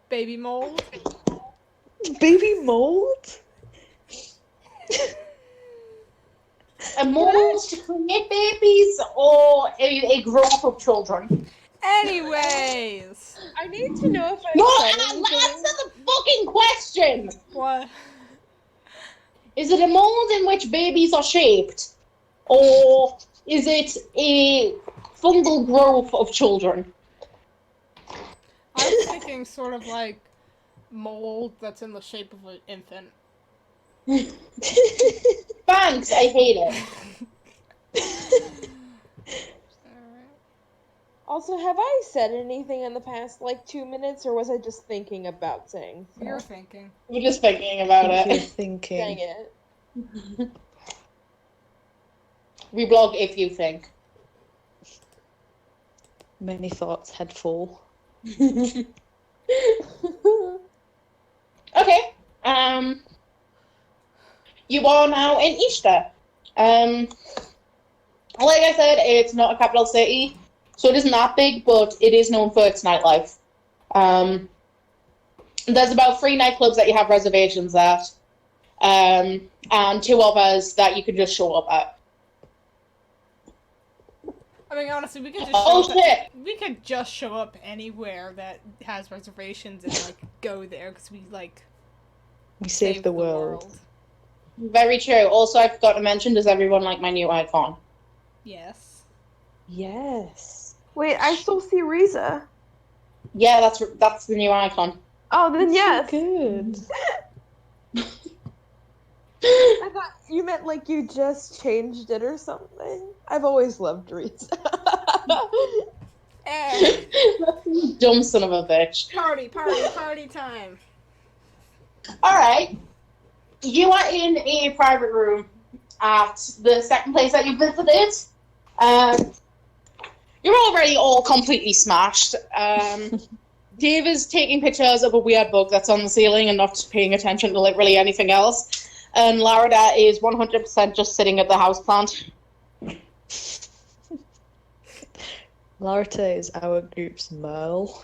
Baby mold? Baby mold? A mold to create babies or a growth of children? Anyways. I need to know if I No, said answer anything. the fucking question. What? Is it a mold in which babies are shaped? Or is it a fungal growth of children? I was thinking sort of like mold that's in the shape of an infant. Thanks, I hate it. Also, have I said anything in the past, like, 2 minutes, or was I just thinking about saying stuff? You're thinking. We're just thinking about You're it. thinking. Dang it. Reblog if you think. Many thoughts had full. Okay. You are now in Easter. Like I said, it's not a capital city, so it isn't that big, but it is known for its nightlife. There's about 3 nightclubs that you have reservations at, and 2 others that you could just show up at. I mean, honestly, we could just we could just show up anywhere that has reservations and like go there because we like We saved the world. Very true. Also, I forgot to mention, does everyone like my new icon? Yes. Yes. Wait, I still see Riza. Yeah, that's the new icon. Oh, then yes. So good. I thought you meant like you just changed it or something. I've always loved Riza. Hey, Dumb son of a bitch. party time. Alright. You are in a private room at the second place that you visited. You're already all completely smashed. Dave is taking pictures of a weird bug that's on the ceiling and not paying attention to literally anything else. And Larida is 100% just sitting at the houseplant. Larita is our group's Merle.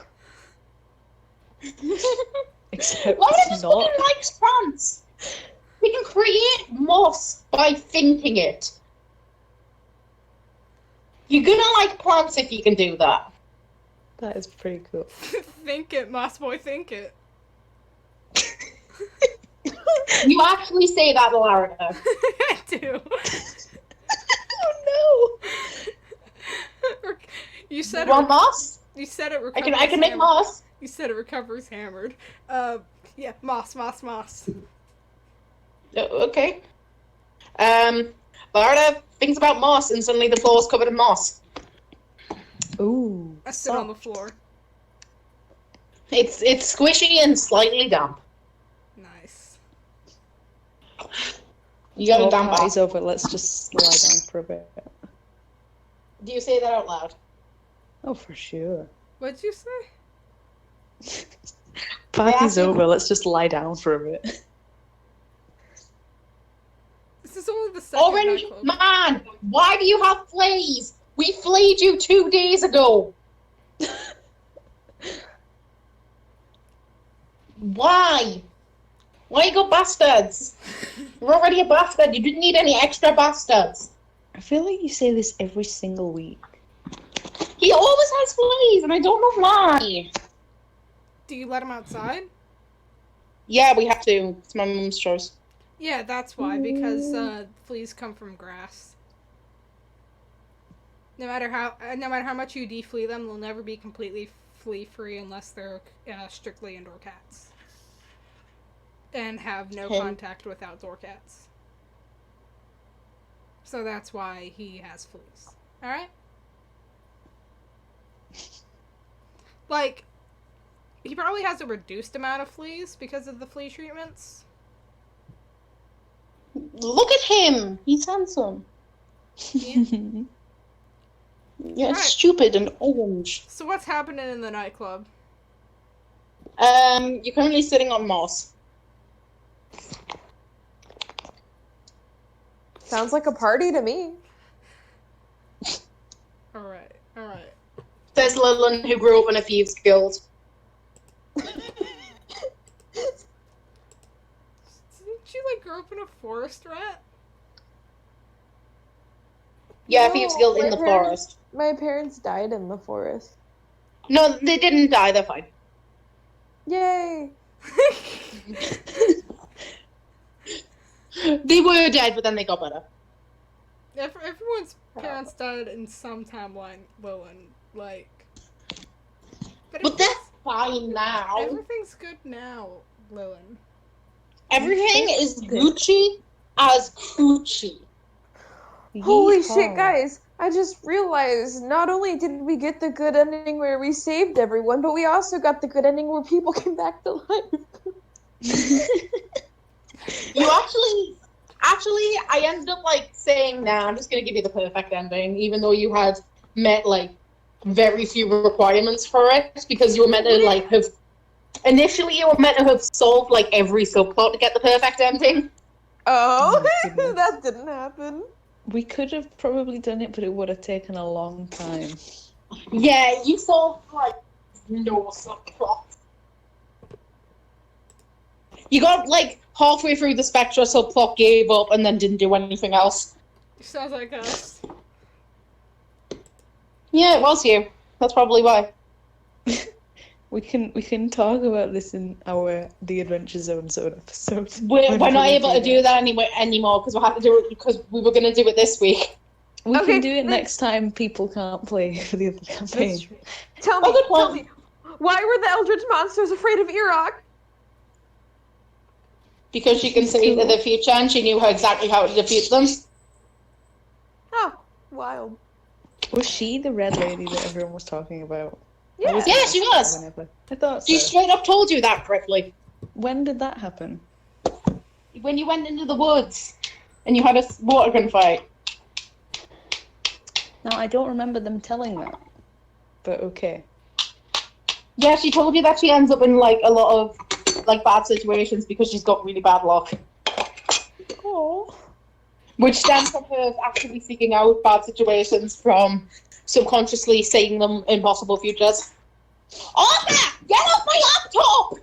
Except Larida it's just not. fucking likes plants. We can create moss by thinking it. You're gonna like plants if you can do that. That is pretty cool. Think it, Moss Boy, think it. You actually say that, Larida. I do. Oh You said You want moss? You said it I recovers. can make moss. You said it recovers hammered. Yeah, moss. Okay. Larida thinks about moss, and suddenly the floor is covered in moss. no! Ooh. I sit on the floor. It's squishy and slightly damp. Nice. You got a Well, damp party's ass. over. Let's just lie down for a bit. Do you say that out loud? Oh, for sure. What'd you say? Party's Yeah. over. Let's just lie down for a bit. This is only the second Orange nightclub. man, why do you have fleas? We fleed you 2 days ago. Why? Why you got bastards? You're already a bastard. You didn't need any extra bastards. I feel like you say this every single week. He always has fleas, and I don't know why. Do you let him outside? Yeah, we have to. It's my mum's choice. Yeah, that's why, because fleas come from grass. No matter how much you deflea them, they'll never be completely flea-free unless they're strictly indoor cats. And have no contact with outdoor cats. So that's why he has fleas. Alright? Like, he probably has a reduced amount of fleas because of the flea treatments. Look at him. He's handsome. Yeah. Yeah, Right. stupid and orange. So what's happening in the nightclub? You're currently sitting on moss. Sounds like a party to me. Alright. Says Lillian, who grew up in a thieves guild. Didn't you, like, grow up in a forest rat? Yeah, No, thieves guild in my the parents- forest. My parents died in the forest. No, they didn't die. They're fine. Yay! They were dead, but then they got better. Everyone's parents died in some timeline, Lillian. Like... But that's fine now. Everything's good now, Lillian. Everything is Gucci as Coochie. Holy Yeehaw. shit, guys! I just realized not only did we get the good ending where we saved everyone, but we also got the good ending where people came back to life. You actually, I ended up like saying, "Nah, I'm just gonna give you the perfect ending," even though you had met like very few requirements for it, because you were meant to like have. Initially, you were meant to have solved like every subplot to get the perfect ending. Oh, my goodness. that didn't happen. We could have probably done it, but it would have taken a long time. Yeah, you solved like no subplot. You got like halfway through the Spectra subplot, gave up, and then didn't do anything else. Sounds like us. Yeah, it was you. That's probably why. We can talk about this in our The Adventure Zone episode. We're not able to do that anymore because we'll have to do it because we were going to do it this week. We Okay, can do it next time people can't play for the other campaign. Tell me, why were the Eldritch monsters afraid of Iraq? Because she can see into the future and she knew exactly how to defeat them. Oh, wild. Was she the red lady that everyone was talking about? Yeah. Yeah, she was. Whenever. I thought She so. straight up told you that correctly. When did that happen? When you went into the woods and you had a water gun fight. Now, I don't remember them telling that. But okay. Yeah, she told you that she ends up in like a lot of like bad situations because she's got really bad luck. Oh. Which stems from her actually seeking out bad situations from subconsciously seeing them in possible futures. Arthur! Get off my laptop!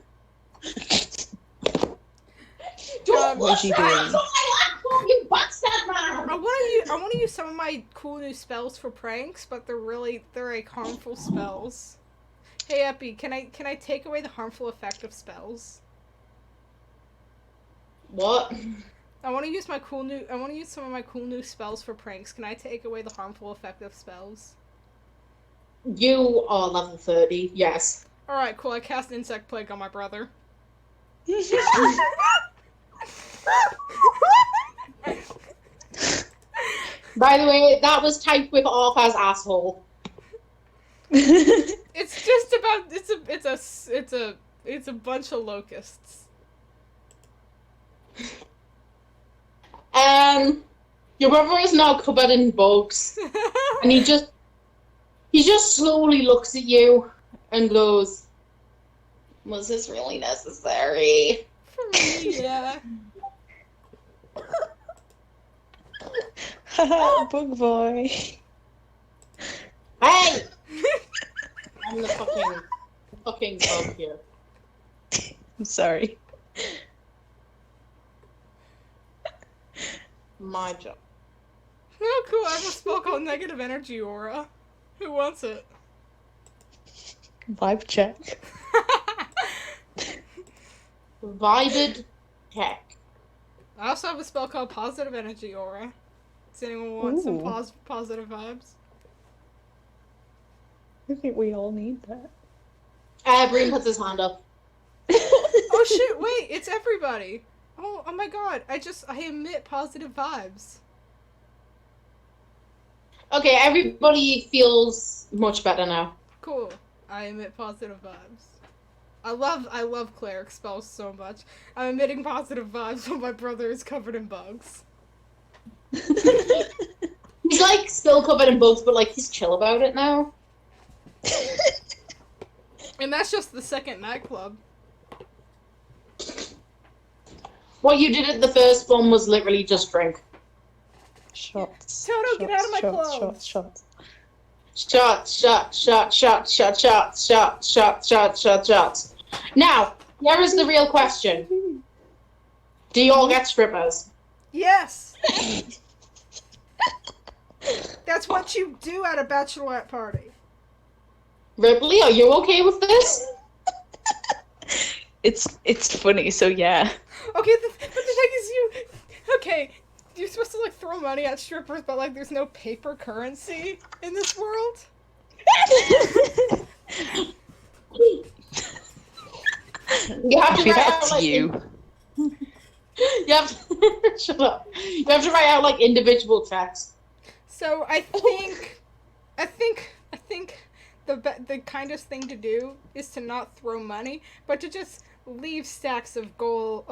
Don't What's she push your doing? hands on my laptop, you bastard man! I want to use some of my cool new spells for pranks, but they're like harmful spells. Hey Epi, can I take away the harmful effect of spells? What? I want to use some of my cool new spells for pranks. Can I take away the harmful effect of spells? You are level 30, yes. Alright, cool. I cast Insect Plague on my brother. By the way, that was typed with Arthur's asshole. It's just about it's a bunch of locusts. Your brother is now covered in bugs, and he just slowly looks at you and goes, "Was this really necessary?" For me, yeah. Haha, bug boy. Hey! I'm the fucking bug here. I'm sorry. My job. Oh, cool. I have a spell called Negative Energy Aura. Who wants it? Vibe check. Vibed tech. I also have a spell called Positive Energy Aura. Does anyone want some Ooh. positive vibes? I think we all need that. Breen puts his hand up. Oh shit, wait, it's everybody. Oh my god, I emit positive vibes. Okay, everybody feels much better now. Cool. I emit positive vibes. I love cleric spells so much. I'm emitting positive vibes when my brother is covered in bugs. He's like still covered in bugs, but like he's chill about it now. And that's just the second nightclub. What you did at the first one was literally just drink. Shots. Toto, get out of my clothes. Shots. Shots. Now, here is the real question. Do you all get strippers? Yes! That's what you do at a bachelorette party. Ripley, are you okay with this? It's funny, so yeah. Okay, but the thing is okay, you're supposed to like throw money at strippers, but like there's no paper currency in this world. You have to Maybe write out, that's like, you. You have to shut up. You have to write out like individual checks. So I think the kindest thing to do is to not throw money, but to just leave stacks of coins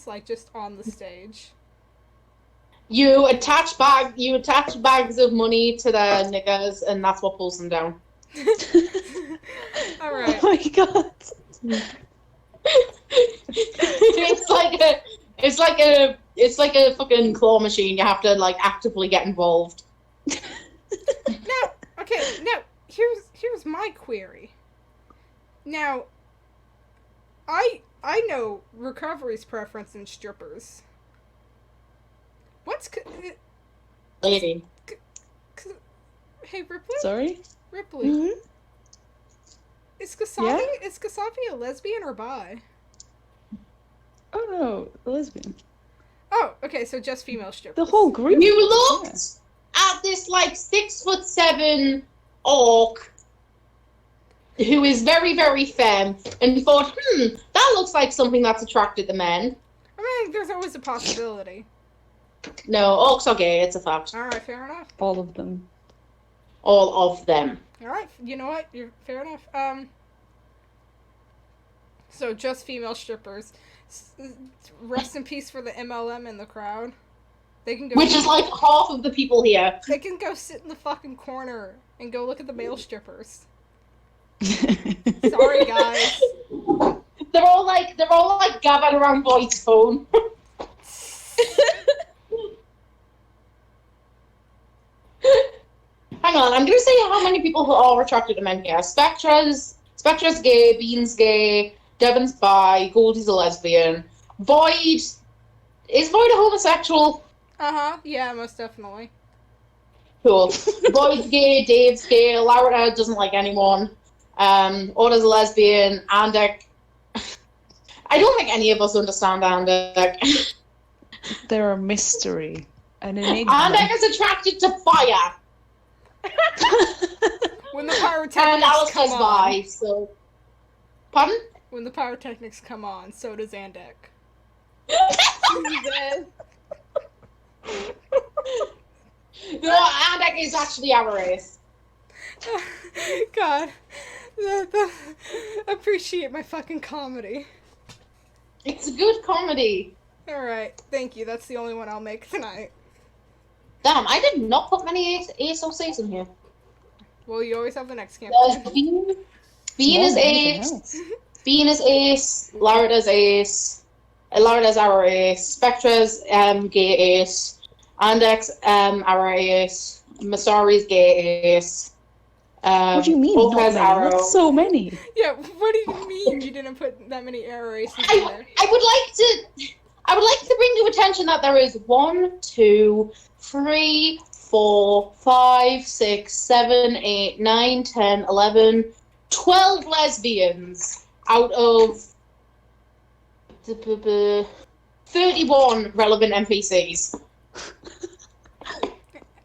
like just on the stage. You attach bags of money to the niggers, and that's what pulls them down. All right. Oh my god. it's like a fucking claw machine. You have to like actively get involved. Now, here's my query. Now, I know Recovery's preference in strippers. What's Lady. Hey Ripley? Sorry? Ripley. Mm-hmm. Is Kasavi a lesbian or bi? Oh no, lesbian. Oh, okay, so just female strippers. The whole group. You looked at this like 6'7" orc who is very, very femme and thought, that looks like something that's attracted to men. I mean, there's always a possibility. No, orcs are gay, it's a fact. Alright, fair enough. All of them. All of them. Alright, you know what? You're fair enough. So just female strippers. Rest in peace for the MLM in the crowd. They can go. Which is like half of the people here. They can go sit in the fucking corner and go look at the male strippers. Sorry, guys. They're all like gathered around Voight's phone. Hang on, I'm gonna say how many people are attracted to men here. Spectra's gay, Bean's gay, Devon's bi, Goldie's a lesbian. Is Void a homosexual? Yeah, most definitely. Cool. Void's gay, Dave's gay, Laura doesn't like anyone. Orda's a lesbian, Andek. I don't think any of us understand Andek. They're a mystery. An enigma. Andek is attracted to fire. When the And pyrotechnics Alistair's come on. bi, so... Pardon? When the pyrotechnics come on, so does Andek. Jesus. No, Andek is actually our race. God. Appreciate my fucking comedy. It's a good comedy. Alright, thank you. That's the only one I'll make tonight. Damn, I did not put many ASOCs in here. Well, you always have the next campaign. Bean is ace. Bean is ace. Lara's ace. Lara's our ace. Spectra's gay ace. Andek's our ace. Masari's gay ace. What do you mean? Not many? That's so many. Yeah, what do you mean you didn't put that many error aces in there? I would like to bring to attention that there is 1, 2, 3, 4, 5, 6, 7, 8, 9, 10, 11, 12 lesbians out of 31 relevant NPCs.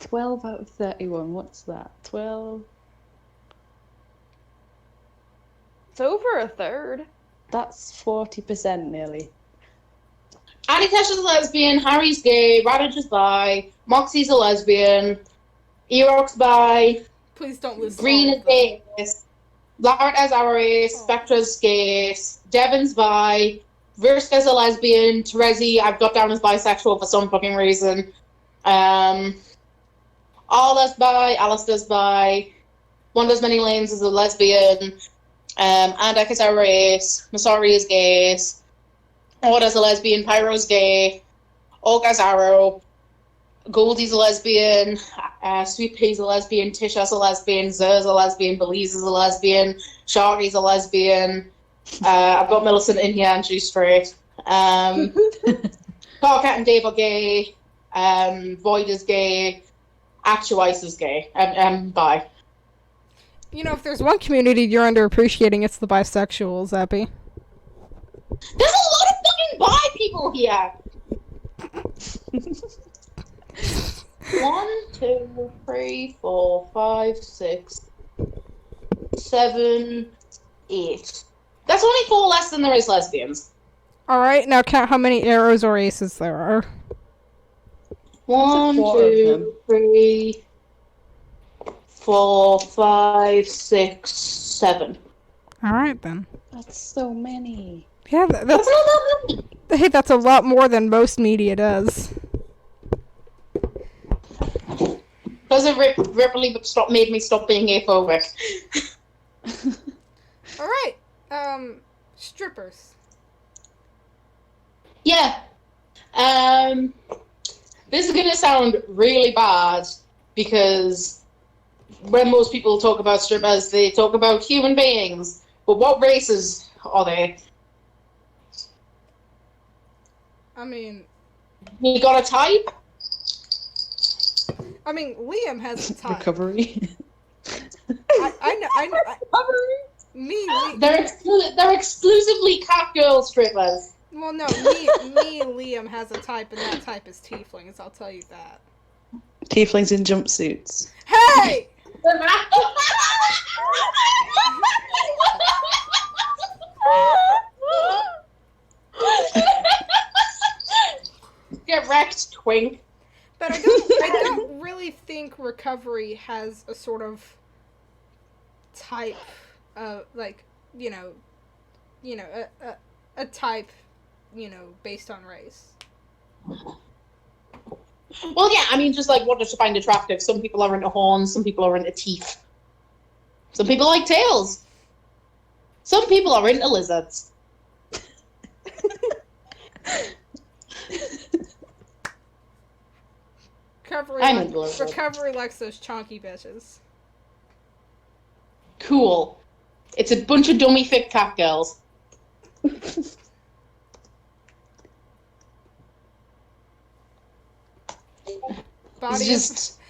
12 out of 31. What's that? 12. It's over a third. That's 40% nearly. Anitesha's a lesbian, Harry's gay, Raditch is bi, Moxie's a lesbian, Eroc's bi, Please don't list Green all is of them. gay, Larra's our race, Spectra's gay, Devon's bi, Virska's a lesbian, Terezi I've got down as bisexual for some fucking reason. Arla's bi, Alistair's bi, One Does Many Lanes is a lesbian, Andek is our race, Masari is gay, Orda's a lesbian, Pyro's gay, Olga's arrow, Goldie's a lesbian, Sweet Pea's a lesbian, Tisha's a lesbian, Zer's a lesbian, Belize is a lesbian, Sharky's a lesbian. I've got Millicent in here and she's straight. Carcat and Dave are gay. Void is gay. Actualize is gay. Bi. You know, if there's one community you're underappreciating, it's the bisexuals, Epi. There's a lot of fucking bi people here. 1, 2, 3, 4, 5, 6, 7, 8. That's only 4 less than there is lesbians. Alright, now count how many arrows or aces there are. 1, quarter of 2, them. 3, 4, 5, 6, 7. Alright then. That's so many. Yeah, That's not that many. hey, that's a lot more than most media does. Because of Ripley made me stop being aphobic. Alright, strippers. Yeah. This is gonna sound really bad because when most people talk about strippers, they talk about human beings. But what races are they? I mean, You got a type? Liam has a type. Recovery. I know. They're exclusively cat girl strippers. Well, no, me and Liam has a type, and that type is tieflings. I'll tell you that. Tieflings in jumpsuits. Hey! Get wrecked, twink. But I don't really think recovery has a sort of type of like a type based on race. Well, yeah, I mean, just like what does you find attractive? Some people are into horns, some people are into teeth. Some people like tails. Some people are into lizards. Recovery likes those chonky bitches. Cool. It's a bunch of dummy fit cat girls. It's just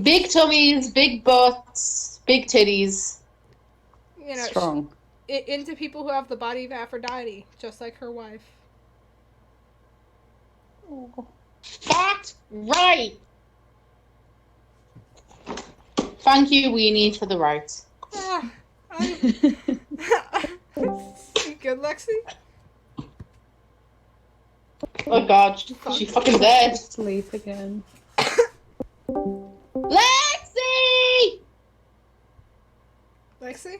big tummies, big butts, big titties. Strong. Into people who have the body of Aphrodite, just like her wife. Fact right. Thank you, Weenie, for the right. Good, Lexi? Oh god, she fucking dead. Sleep again. Lexi! Lexi?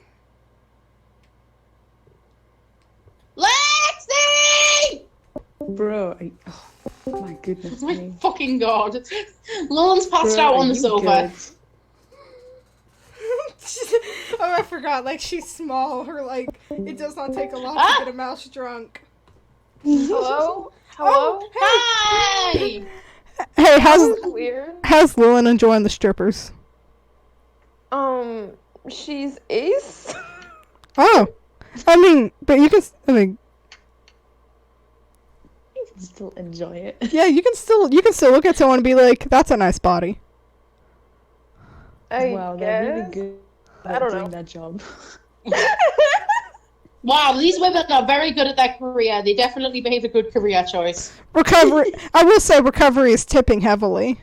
Lexi! Bro, oh my goodness Oh my me. fucking god. Lauren's passed Bro, out are on the you sofa. good? Oh, I forgot. Like, she's small. Her, like, it does not take a lot to get a mouse drunk. Hello? Hello? Oh, Hi! Hey, Weird. how's Lillian enjoying the strippers? She's ace. Oh, but you can. You can still enjoy it. Yeah, you can still look at someone and be like, "That's a nice body." Wow, they're really good I at don't doing know. that job. Wow, these women are very good at their career. They definitely behave a good career choice. Recovery. I will say, recovery is tipping heavily.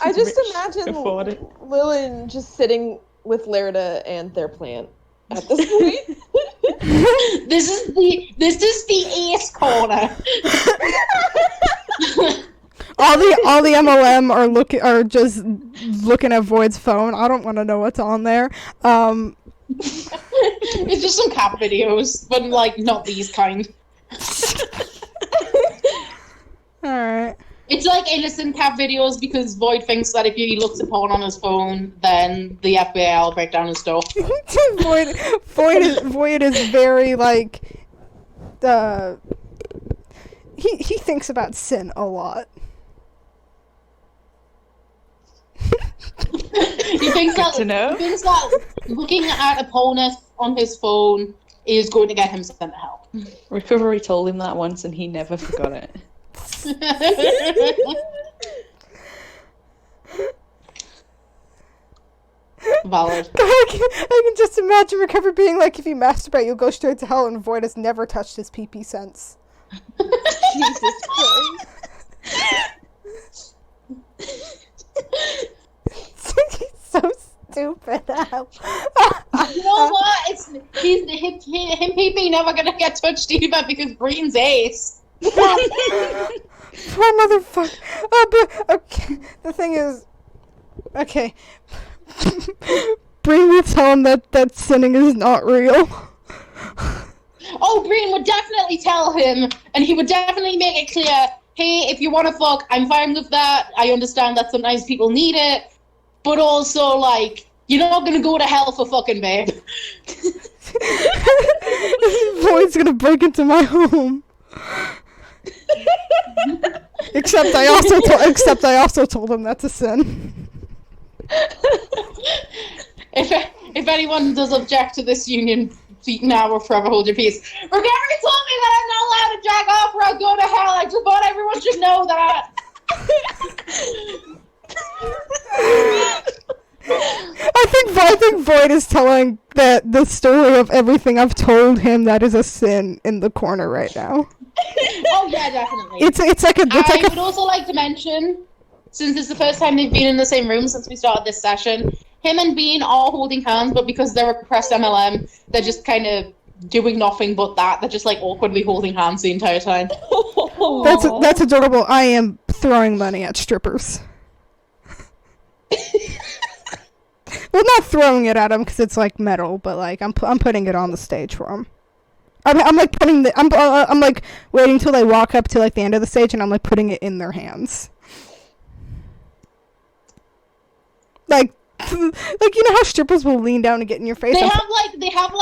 I just Rich imagine afford it. Lillian just sitting with Lerda and their plant at this point. This is the ace corner. All the MLM are just looking at Void's phone. I don't want to know what's on there. It's just some cat videos, but like not these kind. All right. It's like innocent cat videos because Void thinks that if he looks at porn on his phone, then the FBI will break down his door. Void is very like he thinks about sin a lot. He thinks that looking at a porn on his phone is going to get him sent to hell. Recovery told him that once and he never forgot it. Valid. I can just imagine Recovery being like, if you masturbate, you'll go straight to hell, and Void has never touched his pee-pee since. Jesus Christ. stupid. You know what? Him PP never gonna get touched either because Breen's ace. Poor motherfucker. Oh, but, okay. The thing is, okay. Breen will tell him that sinning is not real. Oh, Breen would definitely tell him, and he would definitely make it clear, hey, if you want to fuck, I'm fine with that. I understand that sometimes people need it, but also, like, you're not gonna go to hell for fucking, babe. Void's gonna break into my home. Except I also told him that's a sin. If anyone does object to this union, now or forever hold your peace. Regary told me that I'm not allowed to jack off or I'll go to hell. I just thought everyone should know that. I think Void is telling the story of everything I've told him that is a sin in the corner right now. Oh yeah, definitely. I would also like to mention, since it's the first time they've been in the same room since we started this session, him and Bean are holding hands, but because they're a repressed MLM, they're just kind of doing nothing but that. They're just like awkwardly holding hands the entire time. That's adorable. I am throwing money at strippers. Well, not throwing it at them because it's like metal, but like I'm putting it on the stage for them. I'm like putting I'm like waiting till they walk up to like the end of the stage, and I'm like putting it in their hands. Like you know how strippers will lean down and get in your face. They have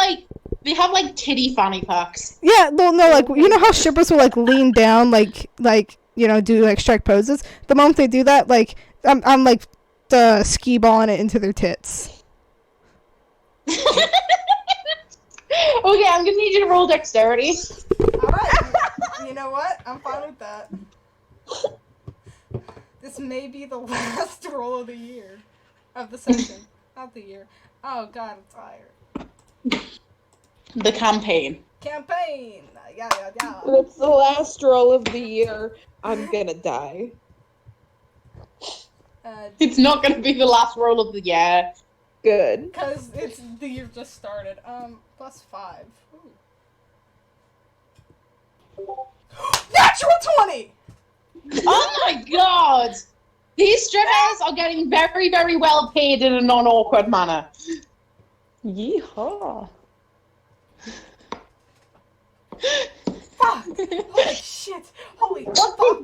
like titty fanny packs. Yeah, no, like you know how strippers will like lean down, like you know, do like strike poses. The moment they do that, like I'm like ski balling it into their tits. Okay, I'm gonna need you to roll dexterity. Alright. You know what? I'm fine with that. This may be the last roll of the year. Of the session. Not the year. Oh god, I'm tired. The campaign. Campaign! Yeah. It's the last roll of the year. I'm gonna die. It's not gonna be the last roll of the year. Good. Because it's the year just started. +5. Ooh. Natural 20! Oh my god! These strippers are getting very, very well paid in a non-awkward manner. Yeehaw. Fuck! Holy shit! Holy fuck!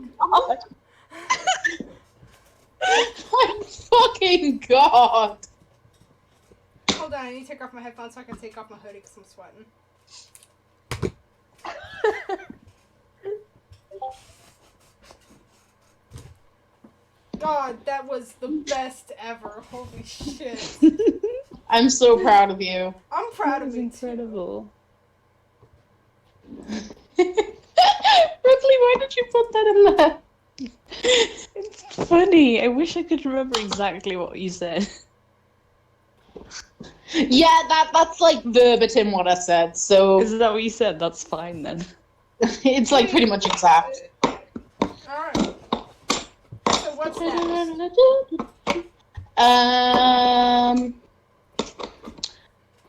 My fucking god! Hold on, I need to take off my headphones so I can take off my hoodie because I'm sweating. God, that was the best ever. Holy shit. I'm so proud of you. I'm proud That of was you. incredible. Ripley, why did you put that in there? It's funny. I wish I could remember exactly what you said. Yeah, that's like verbatim what I said, so Is that what you said? That's fine then. it's like pretty much exact. Alright. So what's next?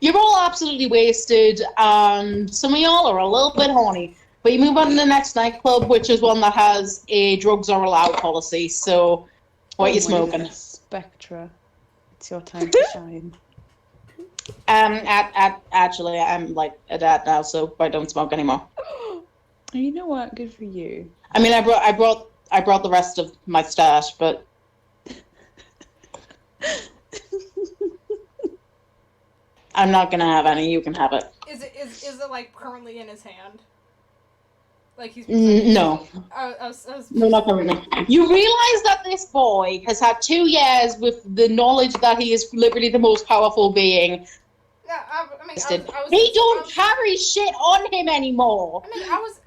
You're all absolutely wasted, and some of y'all are a little bit horny. But you move on to the next nightclub, which is one that has a drugs are allowed policy, so what are you smoking? Spectra. It's your time to shine. Actually, I'm like a dad now, so I don't smoke anymore. You know what? Good for you. I mean, I brought the rest of my stash, but I'm not gonna have any. You can have it. Is it like currently in his hand? Like he's No. No, not currently. You realize that this boy has had 2 years with the knowledge that he is literally the most powerful being. Yeah, I mean, He don't carry shit on him anymore. I mean, I was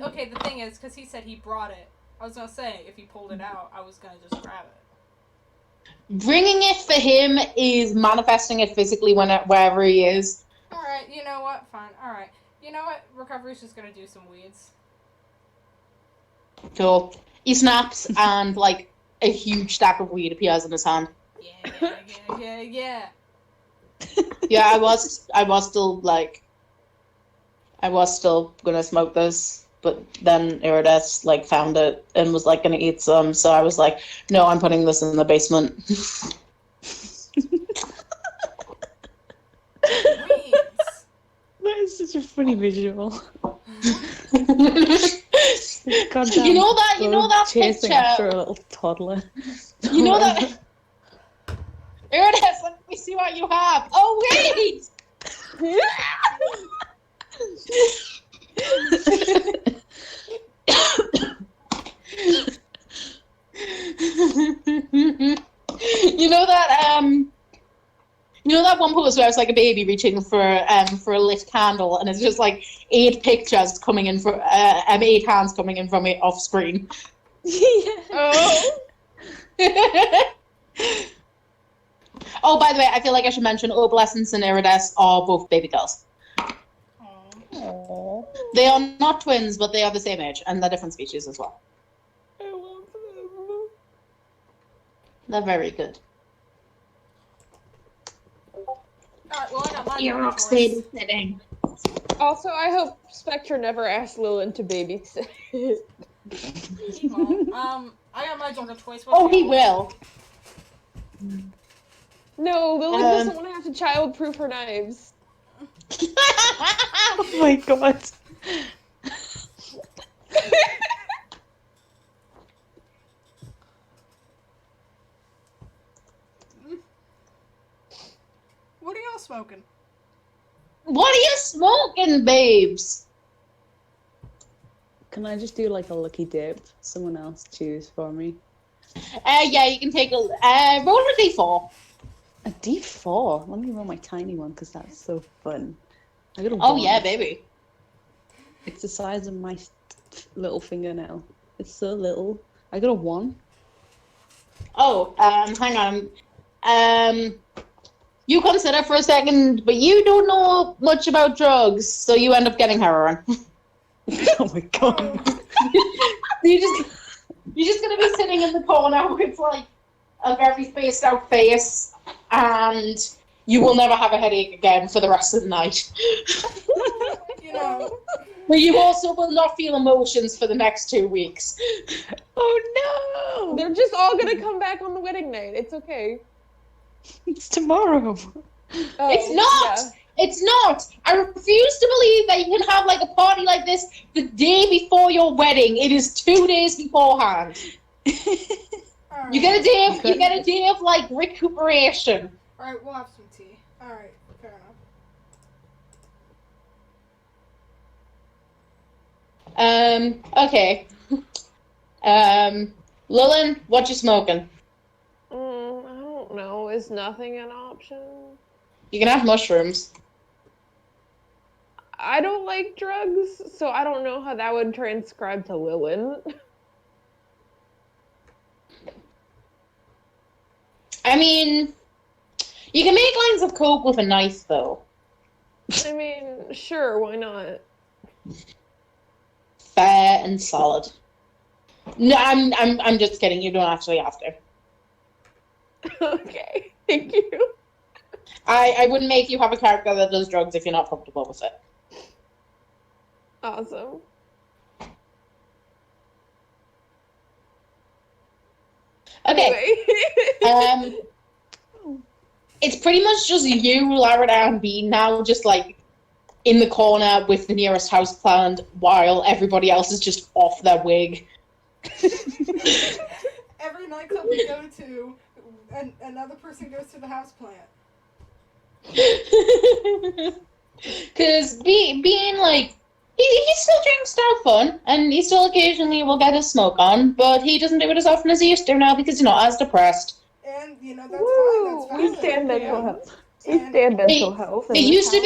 okay. The thing is, because he said he brought it. I was gonna say if he pulled it out, I was gonna just grab it. Bringing it for him is manifesting it physically wherever he is. All right, you know what? Fine. All right, you know what? Recovery's just gonna do some weeds. Cool. He snaps and like a huge stack of weed appears in his hand. Yeah. Yeah, I was still gonna smoke this, but then Iridas like found it and was like gonna eat some, so I was like, no, I'm putting this in the basement. Weeds. That is such a funny visual. You know that chasing picture. after a little toddler. You know that. Iridas, let me see what you have. Oh wait. You know that one post where it's like a baby reaching for a lit candle, and it's just like 8 pictures coming in for 8 hands coming in from it off screen. Oh. Oh, by the way, I feel like I should mention Obsolescence and Iridas are both baby girls. Aww. They are not twins, but they are the same age, and they're different species as well. I love them. They're very good. Alright, well, I got my Erox choice. babysitting. Also, I hope Spectre never asked Lilin to babysit. He won't. I got my Georgia choice. Oh, he will. No, Lilin doesn't want to have to child-proof her knives. Oh my god. What are y'all smoking? What are you smoking, babes? Can I just do like a lucky dip? Someone else choose for me. Yeah, you can take a roll a d4. A D4? Let me roll my tiny one because that's so fun. I got a Oh one. yeah, baby. It's the size of my little fingernail. It's so little. I got a 1. Oh, hang on. You consider for a second, but you don't know much about drugs, so you end up getting heroin. Oh my god. You're just gonna be sitting in the corner with like a very spaced out face, and you will never have a headache again for the rest of the night. You know. But you also will not feel emotions for the next 2 weeks. Oh no! They're just all gonna come back on the wedding night. It's okay. It's tomorrow. Oh, It's not! yeah. It's not! I refuse to believe that you can have like a party like this the day before your wedding. It is 2 days beforehand. Alright. You get a day of like recuperation. Alright, we'll have some tea. Alright, fair enough. Okay. Lilin, what you smoking? I don't know. Is nothing an option? You can have mushrooms. I don't like drugs, so I don't know how that would transcribe to Lilin. I mean, you can make lines of coke with a knife, though. I mean, sure, why not? Fair and solid. No, I'm just kidding. You don't actually have to. Okay, thank you. I wouldn't make you have a character that does drugs if you're not comfortable with it. Awesome. Okay. Anyway. It's pretty much just you, Larida, and Bean now, just like in the corner with the nearest house plant, while everybody else is just off their wig. Every nightclub we go to, another person goes to the house plant. Because being like, he still drinks to have fun, and he still occasionally will get his smoke on, but he doesn't do it as often as he used to now because he's not as depressed. And, you know, that's Woo! fine. We That's stand valid. mental health. We stand mental health. in It this used to house.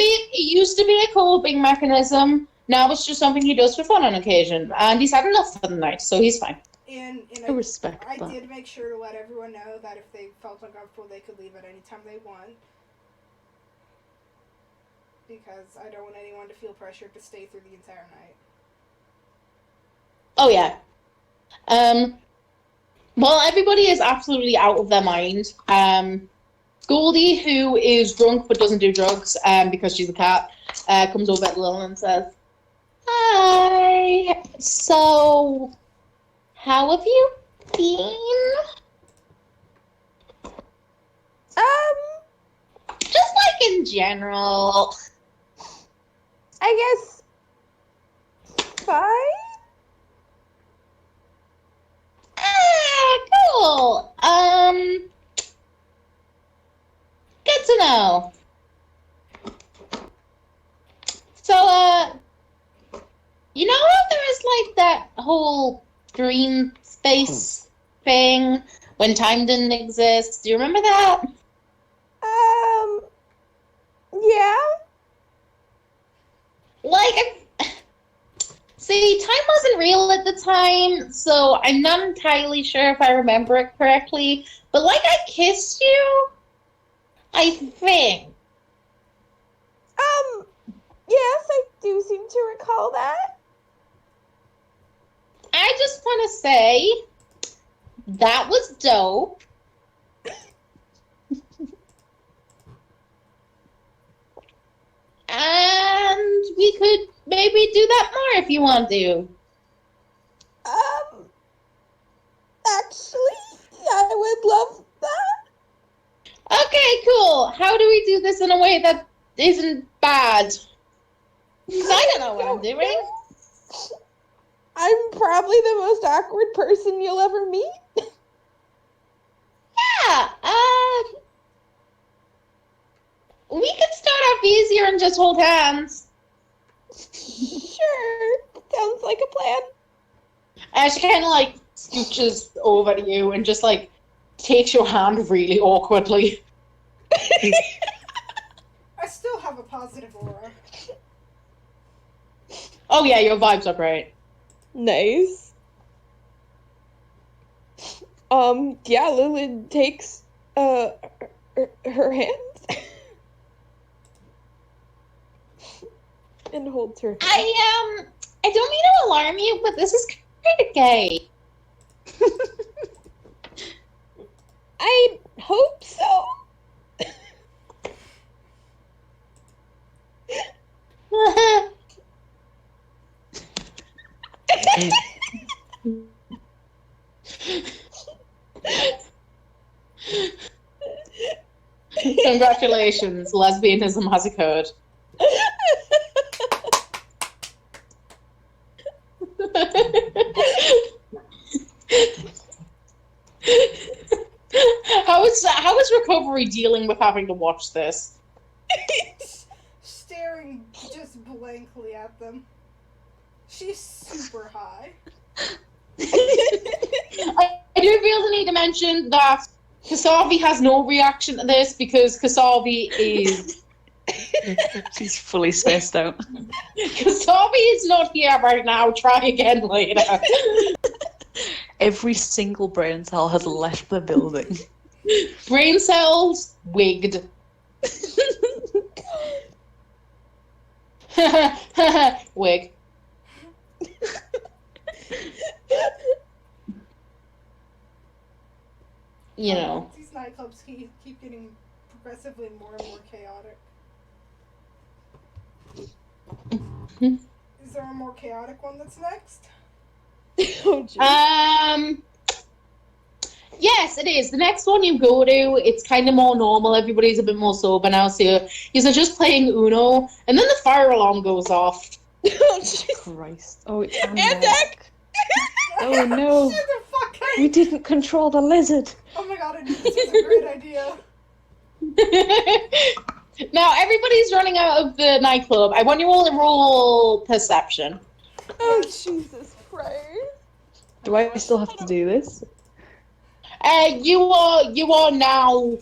be a coping mechanism. Now it's just something he does for fun on occasion, and he's had enough for the night, so he's fine. And, you I know, respect I that. did make sure to let everyone know that if they felt uncomfortable, they could leave at any time they want. Because I don't want anyone to feel pressured to stay through the entire night. Oh yeah. Well, everybody is absolutely out of their mind. Goldie, who is drunk but doesn't do drugs because she's a cat, comes over at Lil and says, "Hi. So, how have you been?" Just like in general. I guess fine. Cool. Good to know. So, you know how there is like that whole dream space thing when time didn't exist? Do you remember that? Yeah. Like, see, time wasn't real at the time, so I'm not entirely sure if I remember it correctly. But like, I kissed you, I think. Yes, I do seem to recall that. I just want to say that was dope. And we could maybe do that more if you want to. Actually, I would love that. Okay, cool. How do we do this in a way that isn't bad? 'Cause I don't know what I'm doing. I'm probably the most awkward person you'll ever meet. Yeah, we could start off easier and just hold hands. Sure, sounds like a plan. She kind of like scooches over to you and just like takes your hand really awkwardly. I still have a positive aura. Oh yeah, your vibes are great. Nice. Yeah, Lilith takes her hands and holds her. I don't mean to alarm you, but this is kind of gay. I hope so. Congratulations, lesbianism has occurred. How is recovery dealing with having to watch this? Staring just blankly at them. She's super high. I do feel the need to mention that Kasavi has no reaction to this because Kasavi is... She's fully spaced out. Kasavi is not here right now. Try again later. Every single brain cell has left the building. Brain cells wigged. Wig. You know. These nightclubs keep getting progressively more and more chaotic. Is there a more chaotic one that's next? Oh, geez. Yes, it is. The next one you go to, it's kind of more normal. Everybody's a bit more sober now, so you're just playing Uno, and then the fire alarm goes off. Oh, jeez. Christ. Oh, it's Andak! Oh no. Shut the fuck up! We didn't control the lizard. Oh my god, I knew this was a great idea. Now, everybody's running out of the nightclub. I want you all to roll perception. Oh, Jesus Christ. Do I still have to do this? You are now...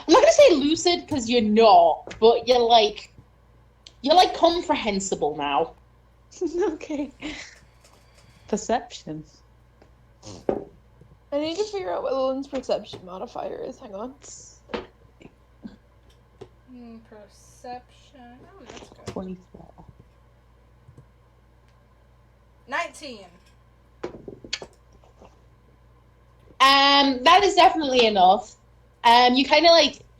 I'm not going to say lucid, because you're not, but you're comprehensible now. Okay. Perception. I need to figure out what Lillian's perception modifier is. Hang on. Perception. Oh, that's good. 24. 19. That is definitely enough. You kind of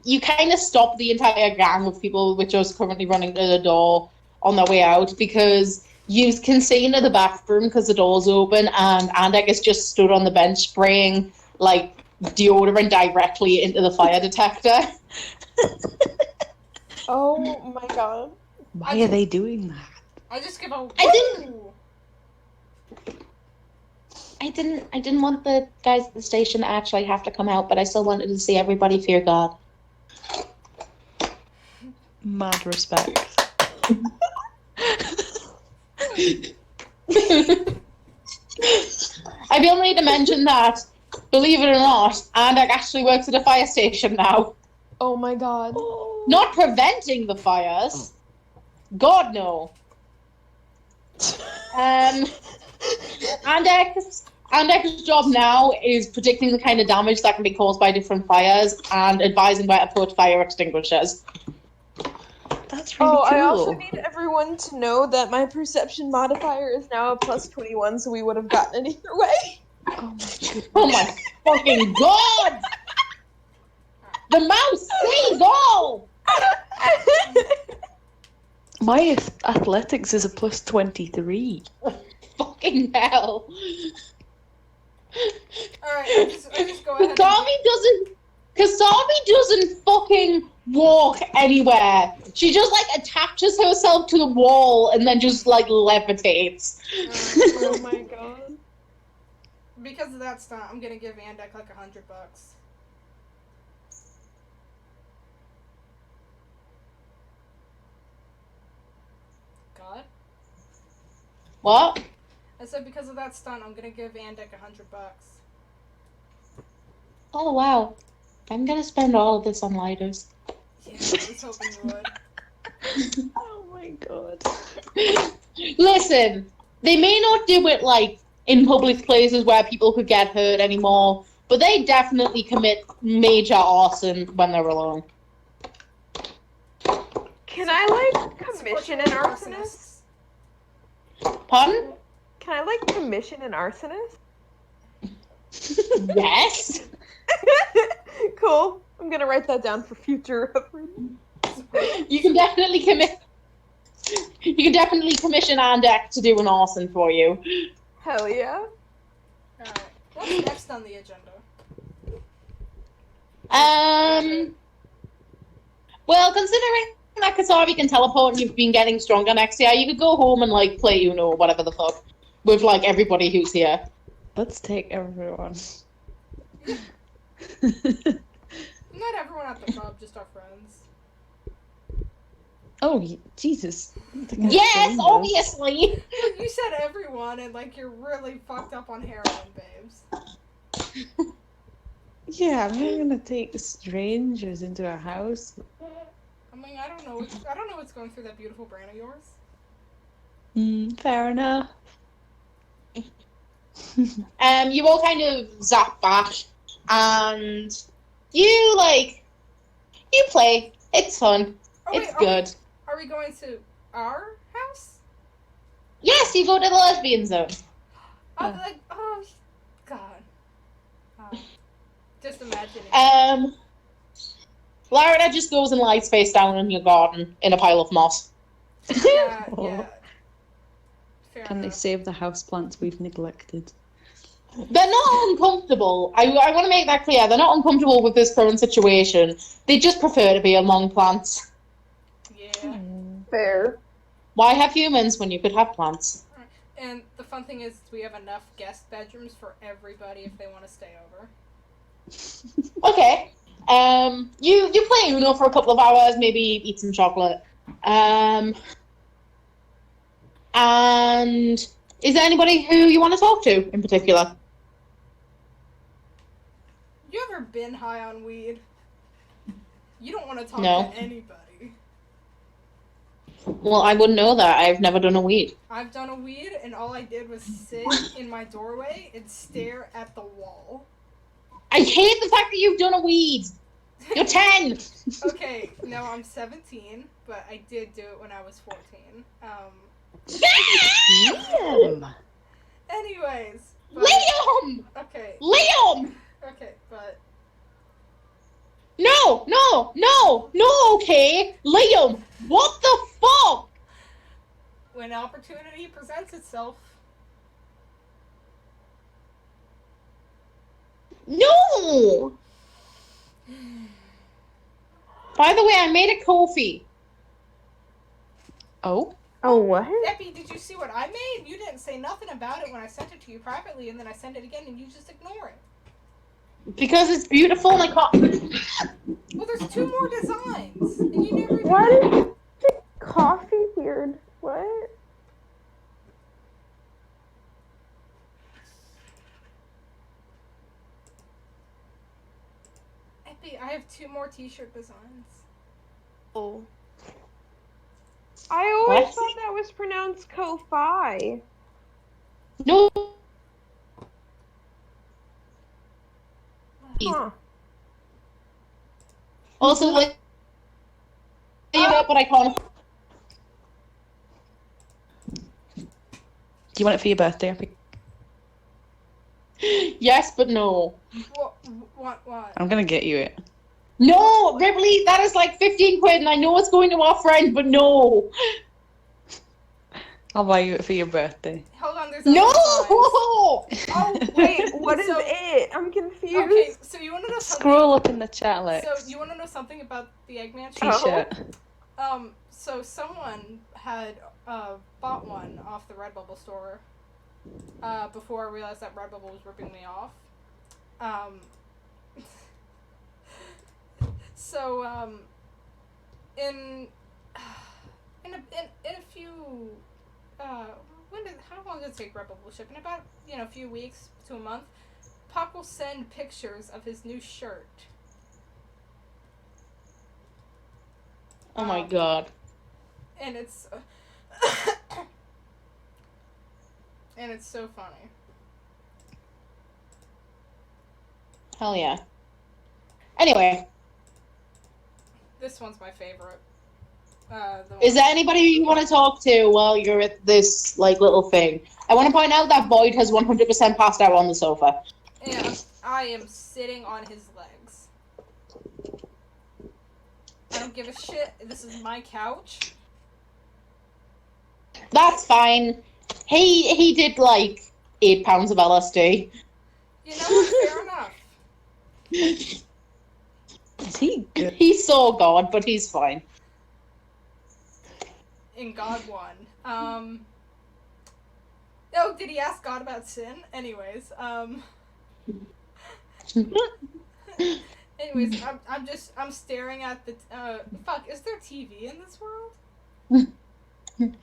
you kind of stop the entire gang of people which are currently running to the door on their way out because you can see into the bathroom because the door's open and Andek is just stood on the bench spraying like deodorant directly into the fire detector. Oh my god. Why are they doing that? I just give a. I didn't want the guys at the station to actually have to come out, but I still wanted to see everybody fear God. Mad respect. I feel need to mention that, believe it or not, Andek actually works at a fire station now. Oh my god. Not preventing the fires. God, no. Andek's job now is predicting the kind of damage that can be caused by different fires and advising where to put fire extinguishers. That's really cool. I also need everyone to know that my perception modifier is now a plus 21, so we would have gotten it either way. Oh my goodness. Oh my fucking god! The mouse sees all! My athletics is a plus 23. Fucking hell. Alright, I just go ahead. Kasami doesn't fucking walk anywhere. She just like attaches herself to the wall and then just like levitates. Oh my god. Because of that stunt, I'm gonna give Andek like $100. God? What? I said because of that stunt, I'm gonna give Andek $100. Oh wow. I'm gonna spend all of this on lighters. Yeah, I was hoping you would. Oh my god. Listen, they may not do it like in public places where people could get hurt anymore, but they definitely commit major arson when they're alone. Can I, like, commission an arsonist? Pardon? Can I, like, commission an arsonist? Yes. Cool. I'm gonna write that down for future reference. You can definitely commission Andek to do an arson for you. Hell yeah. Alright, what's next on the agenda? Well, considering that Kasabi can teleport and you've been getting stronger next year, you could go home and like play Uno or whatever the fuck with like everybody who's here. Let's take everyone. Not everyone at the club, just our friends. Oh, Jesus. Yes, obviously. You said everyone, and like you're really fucked up on heroin, babes. Yeah, I'm not gonna take strangers into a house. I mean, I don't know what's going through that beautiful brain of yours. Fair enough. You all kind of zap back, and you play. It's fun. It's good. Are we going to our house? Yes, you go to the lesbian zone. Oh, God. Just imagining. Larida just goes and lies face down in your garden in a pile of moss. Yeah. Fair Can they enough. save the houseplants we've neglected? They're not uncomfortable. I want to make that clear. They're not uncomfortable with this current situation. They just prefer to be among plants. Yeah. Fair. Why have humans when you could have plants? And the fun thing is, we have enough guest bedrooms for everybody if they want to stay over. Okay. You play Uno for a couple of hours, maybe eat some chocolate. And is there anybody who you want to talk to in particular? You ever been high on weed? You don't want to talk No. to anybody. Well, I wouldn't know that. I've never done a weed. I've done a weed, and all I did was sit in my doorway and stare at the wall. I hate the fact that you've done a weed. You're 10. Okay, no, I'm 17, but I did do it when I was 14. Damn! Anyways. But, Liam! okay. Liam! Okay, but No, no, no, no, okay. Liam, what the fuck? When opportunity presents itself. No! By the way, I made a coffee. Oh? Oh, what? Epi, did you see what I made? You didn't say nothing about it when I sent it to you privately, and then I sent it again, and you just ignore it. Because it's beautiful and I can't... Well, there's 2 more designs, and you never even... Why did you say coffee weird? What? Epi, I have 2 more t-shirt designs. Oh. I always What? thought that was pronounced Ko-Fi. No. Huh. Also, like... but I can't... Do you want it for your birthday, Epi? Yes, but no. What? I'm gonna get you it. No, Ripley, that is like 15 quid and I know it's going to our friend, but no. I'll buy you it for your birthday. Hold on, there's No! other designs. Oh, Wait, what is So- it? I'm confused. Okay, so you want to know something? Scroll up in the chat, Lex. So you want to know something about the Eggman T-shirt. So someone had bought one off the Redbubble store before I realized that Redbubble was ripping me off. In a few how long does it take Redbubble to ship? In about a few weeks to a month, Pop will send pictures of his new shirt. Oh my god. And it's and it's so funny. Hell yeah. Anyway, This one's my favorite. is there anybody you want to talk to while you're at this, like, little thing? I want to point out that Boyd has 100% passed out on the sofa. And I am sitting on his legs. I don't give a shit. This is my couch. That's fine. He did, like, 8 pounds of LSD. You know what? Fair enough. Is he good? He saw God, but he's fine. In God won. Oh, did he ask God about sin? Anyways, anyways, I'm staring at the, fuck, is there TV in this world? There's,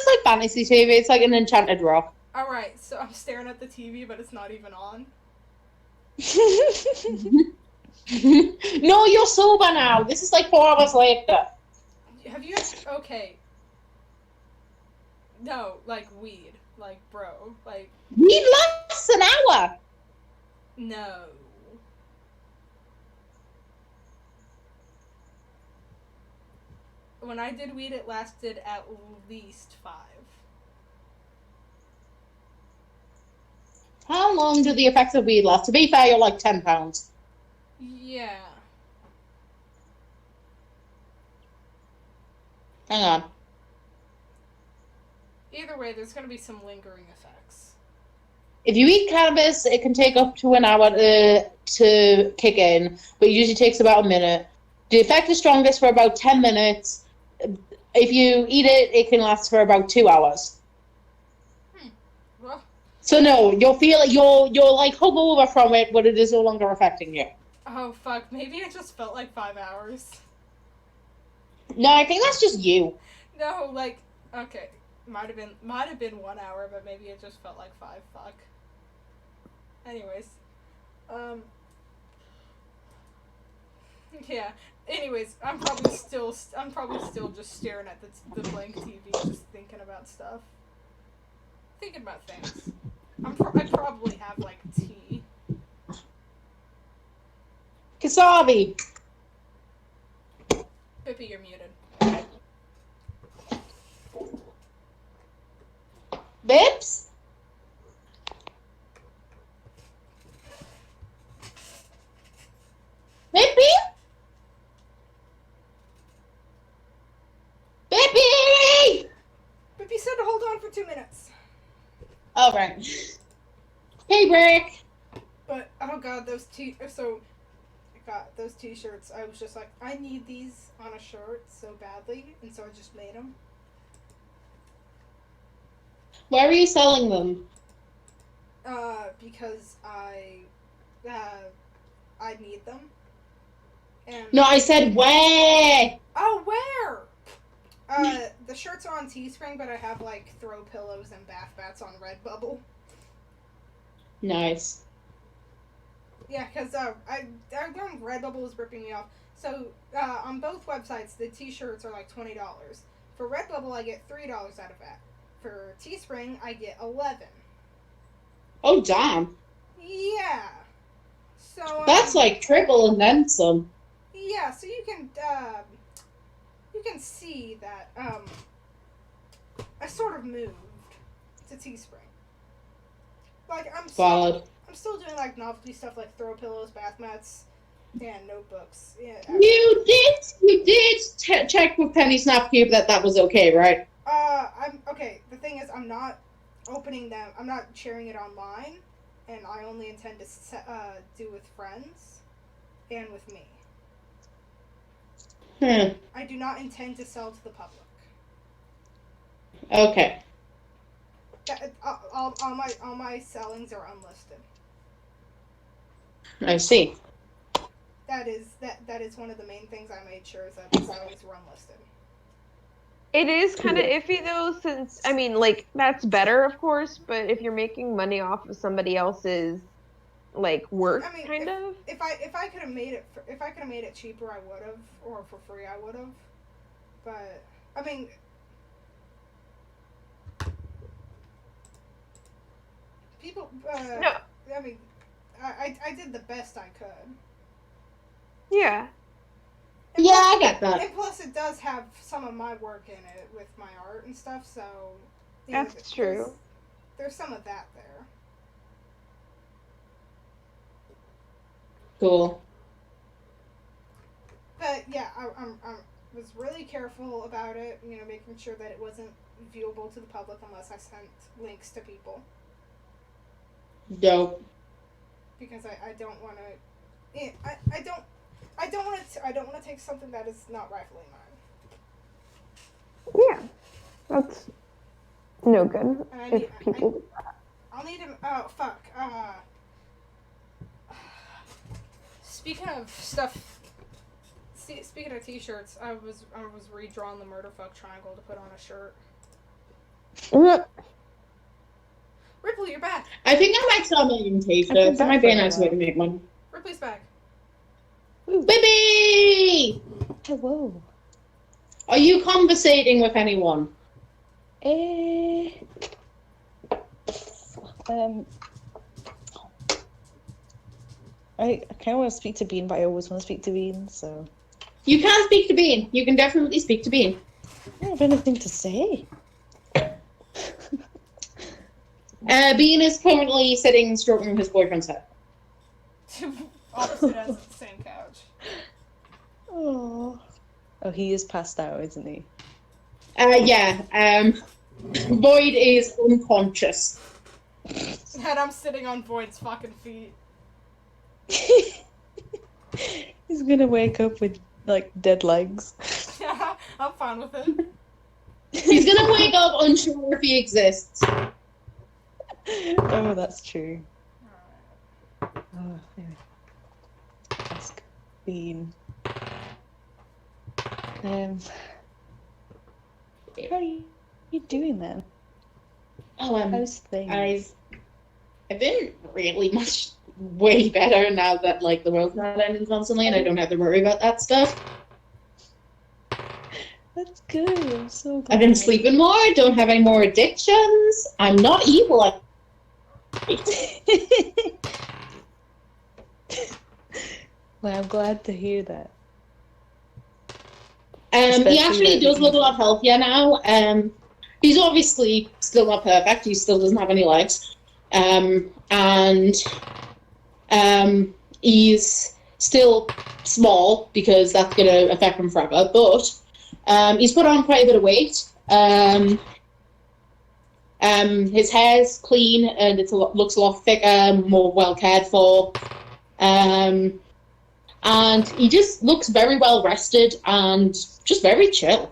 like, fantasy TV. It's like an enchanted rock. Alright, so I'm staring at the TV, but it's not even on. No, you're sober now. This is like 4 hours later. Have you, okay. No, like weed. Like, bro. Like, Weed lasts an hour. no. When I did weed, it lasted at least 5. How long do the effects of weed last? To be fair, you're like 10 pounds. Yeah. Hang on. Either way, there's gonna be some lingering effects. If you eat cannabis, it can take up to an hour to kick in, but it usually takes about a minute. The effect is strongest for about 10 minutes. If you eat it, it can last for about 2 hours. Well, So no, you'll feel you're like hungover from it, but it is no longer affecting you. oh fuck, maybe it just felt like 5 hours. No, I think that's just you. No, like, okay, might have been 1 hour, but maybe it just felt like 5. Fuck. Anyways, yeah. Anyways, I'm probably still just staring at the blank TV, just thinking about stuff, thinking about things. I probably have like tea. Kasabi. Pippi, you're muted. Bibs? Bibs? on for 2 minutes. All right. Hey, Brick. But oh god, those t-shirts. I was just like, I need these on a shirt so badly, and so I just made them. Why are you selling them? Because I need them. And No, I said where. oh, where? The shirts are on Teespring, but I have like throw pillows and bath mats on Redbubble. Nice. Yeah, because I learned Redbubble was ripping me off. So on both websites, the t-shirts are like $20. For Redbubble, I get $3 out of that. For Teespring, I get $11. Oh, damn. Yeah. So That's like triple and then some. yeah. So you can see that I sort of moved to Teespring. Like I'm still doing like novelty stuff like throw pillows, bath mats, and notebooks. Yeah. You did check with Penny Snapcube that was okay, right? I'm okay. The thing is, I'm not opening them. I'm not sharing it online, and I only intend to do with friends and with me. I do not intend to sell to the public. Okay. All my sellings are unlisted. I see. That is one of the main things I made sure is that the sellings were unlisted. It is kind of iffy though, since I mean, like that's better, of course. But if you're making money off of somebody else's like work, I mean, kind of. If I could have made it cheaper, I would have, or for free, I would have. But I mean, people. No. I mean, I did the best I could. Yeah. And Yeah, plus, I get that. And plus, it does have some of my work in it with my art and stuff. So That's true. There's some of that there. Cool. But yeah, I was really careful about it. You know, making sure that it wasn't viewable to the public unless I sent links to people. Dope. Because I don't want to. I don't want to take something that is not rightfully mine. Yeah, that's no good. I'll need him. Oh fuck. Speaking of stuff. Speaking of t-shirts, I was redrawing the murderfuck triangle to put on a shirt. Ripley, you're back. I think I might start making t-shirts. It might be a nice way to make one. Ripley's back. Baby! Hello. Are you conversating with anyone? I kind of want to speak to Bean, but I always want to speak to Bean, so. You can speak to Bean. You can definitely speak to Bean. I don't have anything to say. Bean is currently sitting stroking his boyfriend's head. Opposite ends of the same couch. Oh, he is passed out, isn't he? Yeah. Void is unconscious. And I'm sitting on Void's fucking feet. He's gonna wake up with, like, dead legs. Yeah, I'm fine with it. He's gonna wake up unsure if he exists. Oh, that's true. Alright. Oh, anyway. Ask Bean. How are you doing then? Oh, How's things? I've been really much way better now that like the world's not ending constantly and I don't have to worry about that stuff. That's good. I'm so glad. I've been sleeping more, don't have any more addictions. I'm not evil. Well, I'm glad to hear that. He Especially actually that does he- look a lot healthier now. He's obviously still not perfect. He still doesn't have any legs. And he's still small because that's going to affect him forever. But he's put on quite a bit of weight. His hair's clean and looks a lot thicker, more well cared for. And he just looks very well rested and just very chill.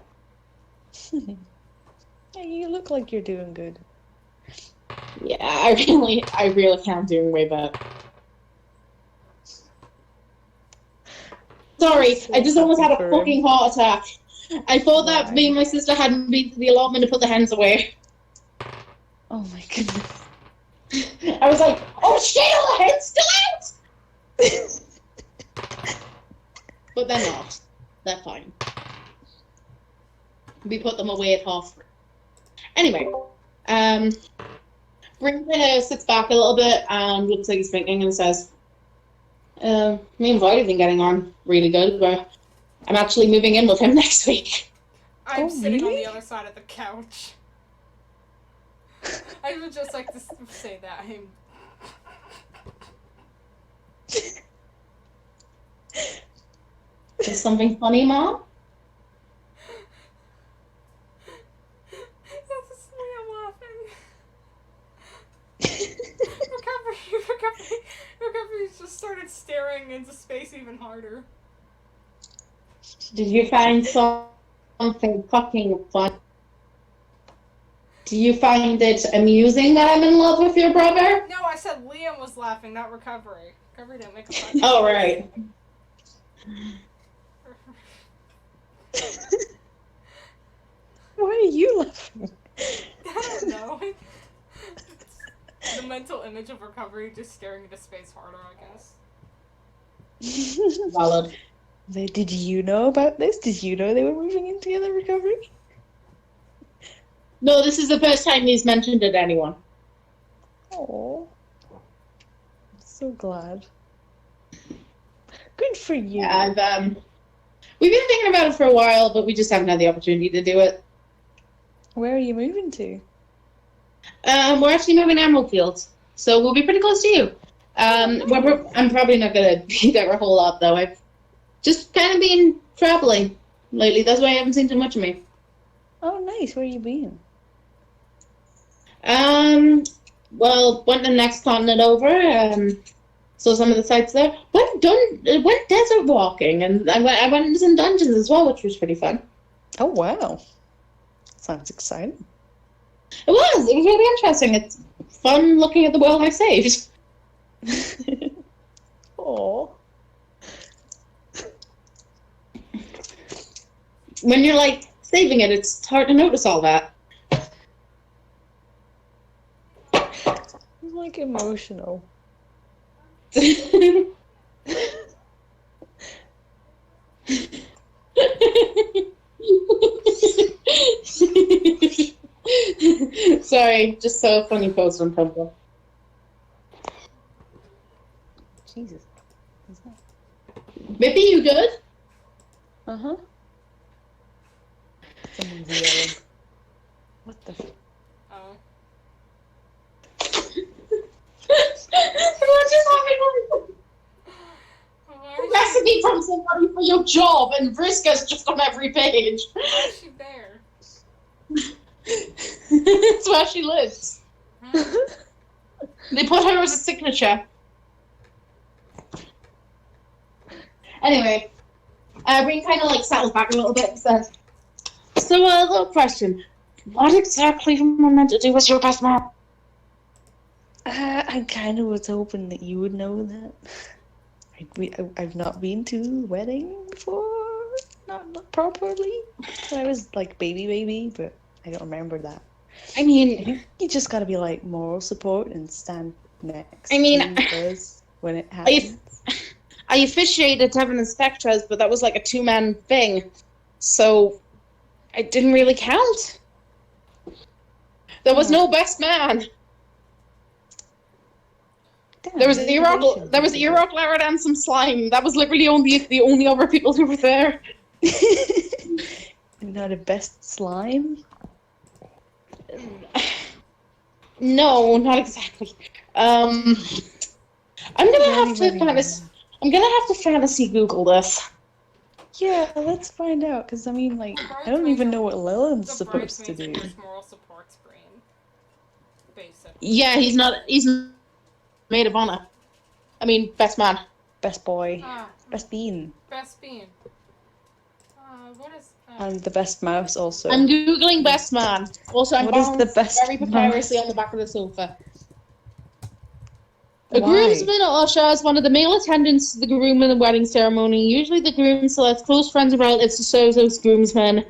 Yeah, you look like you're doing good. Yeah, I really am doing way better. Sorry, So I just almost had a happy for fucking him. heart attack. I thought that me and my sister hadn't been to the allotment to put the hens away. Oh my goodness. I was like, oh shit, all the hens still out! But they're not. They're fine. We put them away at half. Anyway, Brinker sits back a little bit and looks like he's thinking and says, me and Void have been getting on really good, but I'm actually moving in with him next week. I'm sitting on really? the other side of the couch. I would just like to say that. Is something funny, Mom? That's Liam laughing. Recovery just started staring into space even harder. Did you find something fucking fun? Do you find it amusing that I'm in love with your brother? No, I said Liam was laughing, not Recovery. Recovery didn't make a fun. Oh, right. Why are you laughing? I don't know. The mental image of Recovery just staring into space harder, I guess. Valid. Did you know about this? Did you know they were moving in together, Recovery? No, this is the first time he's mentioned it to anyone. Oh, I'm so glad. Good for you. Yeah, we've been thinking about it for a while, but we just haven't had the opportunity to do it. Where are you moving to? We're actually moving to Emerald Fields, so we'll be pretty close to you. I'm probably not going to be there a whole lot, though. I've just kind of been traveling lately. That's why I haven't seen too much of me. Oh, nice. Where you been? Well, went to the next continent over, saw some of the sites there. Went desert walking, and I went into some dungeons as well, which was pretty fun. Oh, wow. Sounds exciting. It was really interesting. It's fun looking at the world I saved. Oh. When you're, like, saving it, it's hard to notice all that. I'm like emotional. Sorry, just saw a funny post on Tumblr. Jesus. What's that? Maybe you good? Uh-huh. Someone's yelling. What the Oh. Everyone's just having a recipe from somebody for your job, and Vriska's just on every page. Why is she there? That's where she lives. They put her as a signature. Anyway, Breen kind of like settles back a little bit and says, so a little question. What exactly am I meant to do as your best man? I kind of was hoping that you would know that. I've not been to a wedding before, not properly. I was like baby, but I don't remember that. I mean, You just gotta be like moral support and stand next. I mean, to us when it happens. I officiated Tevin and Spectra's, but that was like a two-man thing, so it didn't really count. There was no best man. Damn, There was maybe Erok, Larrod, and some slime. That was literally the only other people who were there. Not a best slime. No, not exactly. I'm gonna have to fantasy Google this. Yeah, let's find out. Cause I mean, like, I don't even know what Lillian's The supposed to bridesmaids do. and nurse moral support's brain. Basically. Yeah, he's not. He's maid of honor. I mean, best man. Best boy. Ah, Best bean. best bean. What is... And the best mouse also. I'm googling best man. Also, I'm What is the balanced best very precariously mouse? on the back of the sofa. A Why? groomsman or usher is one of the male attendants to the groom in the wedding ceremony. Usually, the groom selects close friends and relatives to serve as groomsmen,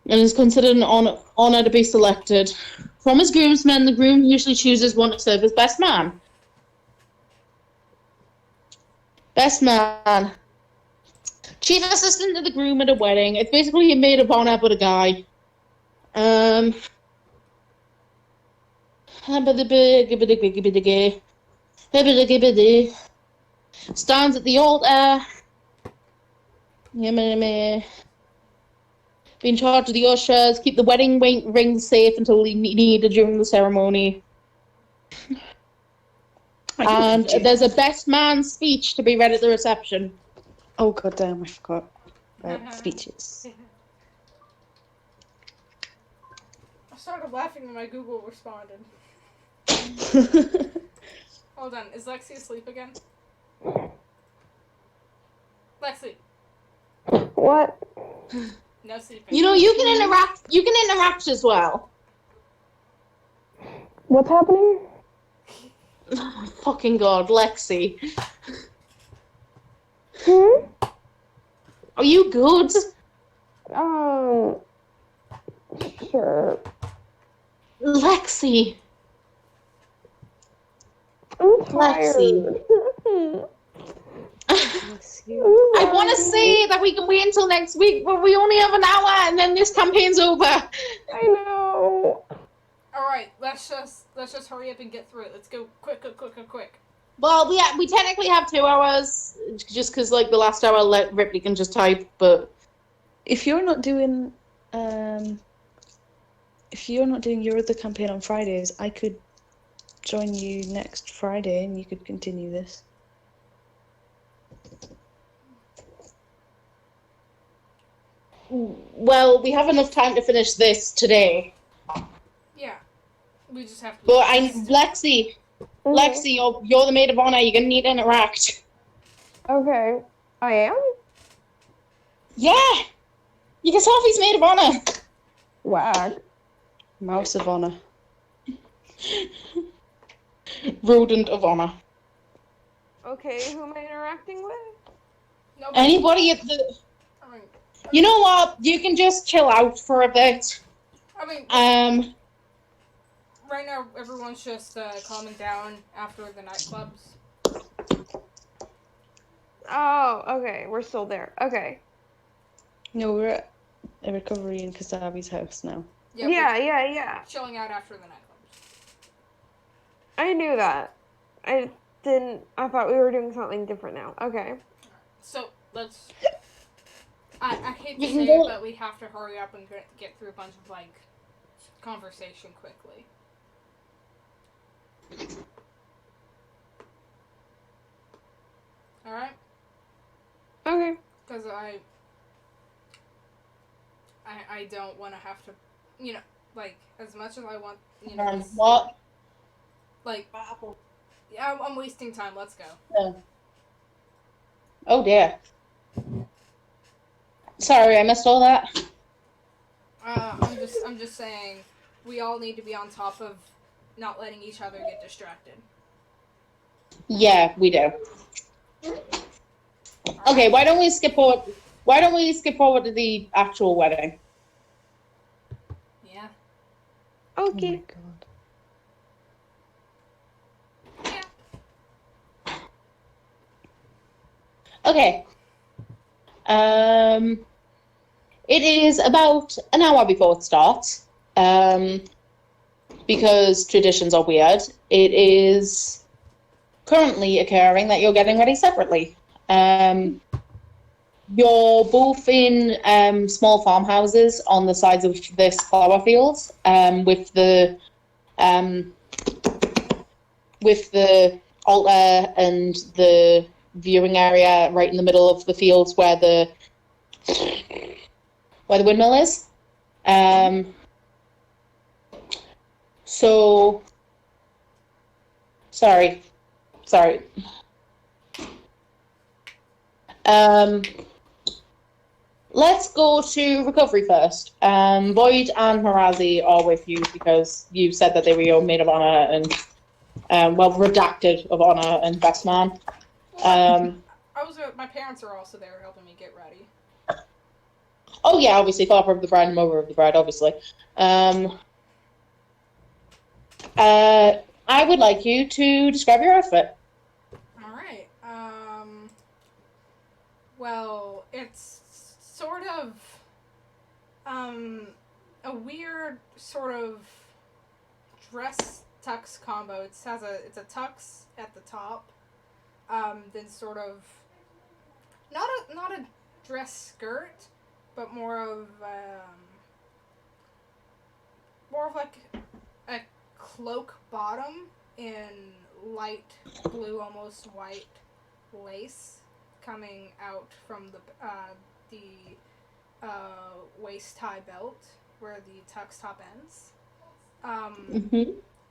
and is considered an honor to be selected. From his groomsmen, the groom usually chooses one to serve as best man. Best man. Chief assistant to the groom at a wedding. It's basically a maid of honor, but a guy. Stands at the altar. Be in charge of the ushers. Keep the wedding rings safe until needed during the ceremony. And there's a best man speech to be read at the reception. Oh goddamn! I forgot about speeches. I started laughing when my Google responded. Hold on, is Lexi asleep again? Lexi. What? No sleeping. You know, you can interact. You can interact as well. What's happening? Oh my fucking god, Lexi. Are you good? Sure. Lexi. I'm tired. Lexi. I want to say that we can wait until next week, but we only have an hour and then this campaign's over. I know. Alright, let's just hurry up and get through it. Let's go quick. Well, we technically have 2 hours, just because like the last hour Ripley can just type, but If you're not doing, your other campaign on Fridays, I could join you next Friday, and you could continue this. well, we have enough time to finish this today. Yeah. We just have to... But Lexi, you're the maid of honor. You're gonna need to interact. Okay. I am? Yeah, you can Sophie's maid of honor. Whack. Mouse of honor. Rodent of honor. Okay, who am I interacting with? Nobody. Anybody at the... You know what? You can just chill out for a bit. I mean, right now everyone's just calming down after the nightclubs. Oh, okay. We're still there. Okay. No, we're at a recovery in Kasabi's house now. Yeah. Chilling out after the nightclubs. I knew that. I thought we were doing something different now. Okay. So, let's... I hate to You say can it, go- but we have to hurry up and get through a bunch of, like, conversation quickly. Alright? Okay. Because I don't want to have to, you know, like, as much as I want, you know, this, What? like, yeah, I'm wasting time, let's go. Oh dear. Sorry, I missed all that. I'm just saying, we all need to be on top of not letting each other get distracted. Yeah, we do. Okay, why don't we skip forward? Why don't we skip forward to the actual wedding? Yeah. Okay. Oh my god. Yeah. Okay. It is about an hour before it starts. Because traditions are weird. It is currently occurring that you're getting ready separately. You're both in small farmhouses on the sides of this flower field, with the altar and the viewing area right in the middle of the fields where the windmill is. So Sorry. Let's go to recovery first. Boyd and Marazi are with you because you said that they were your maid of honor and redacted of honor and best man. My parents are also there helping me get ready. Oh yeah, obviously father of the bride and mother of the bride, obviously. I would like you to describe your outfit. All right. Well, it's sort of a weird sort of dress tux combo. It's a tux at the top, then sort of not a dress skirt, but more of like a cloak bottom in light blue, almost white lace coming out from the waist high belt where the tux top ends.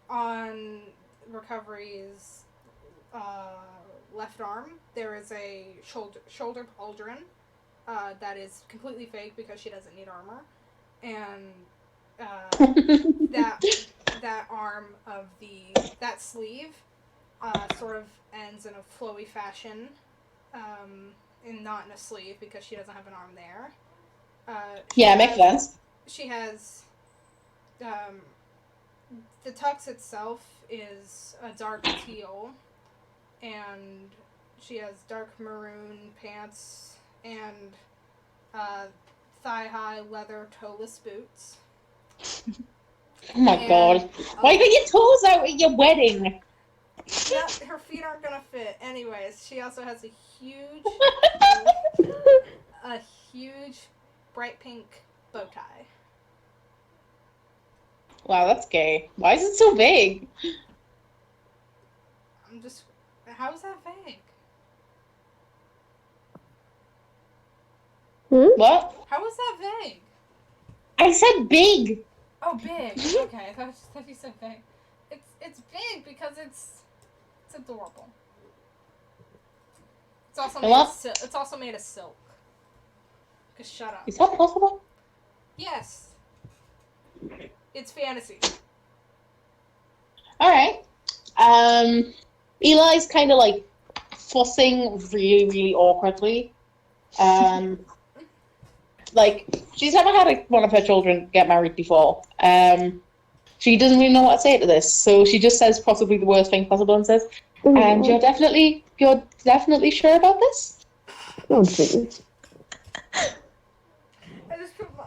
On Recovery's left arm, there is a shoulder pauldron that is completely fake because she doesn't need armor, and that arm of that sleeve sort of ends in a flowy fashion, and not in a sleeve because she doesn't have an arm there. Makes sense. She has the tux itself is a dark teal, and she has dark maroon pants and thigh-high leather toeless boots. Oh my god. Why got your toes out at your wedding? Her feet aren't gonna fit. Anyways, she also has a huge bright pink bow tie. Wow, that's gay. Why is it so vague? How is that vague? What? How is that vague? I said big. Oh, big. Okay, I thought you said big. It's big because it's adorable. It's also made of silk. Cause shut up. Is that possible? Yes. It's fantasy. All right. Eli's kind of like fussing really, really awkwardly. Like she's never had one of her children get married before. She doesn't really know what to say to this, so she just says possibly the worst thing possible and says, "And you're definitely sure about this?" Oh, please.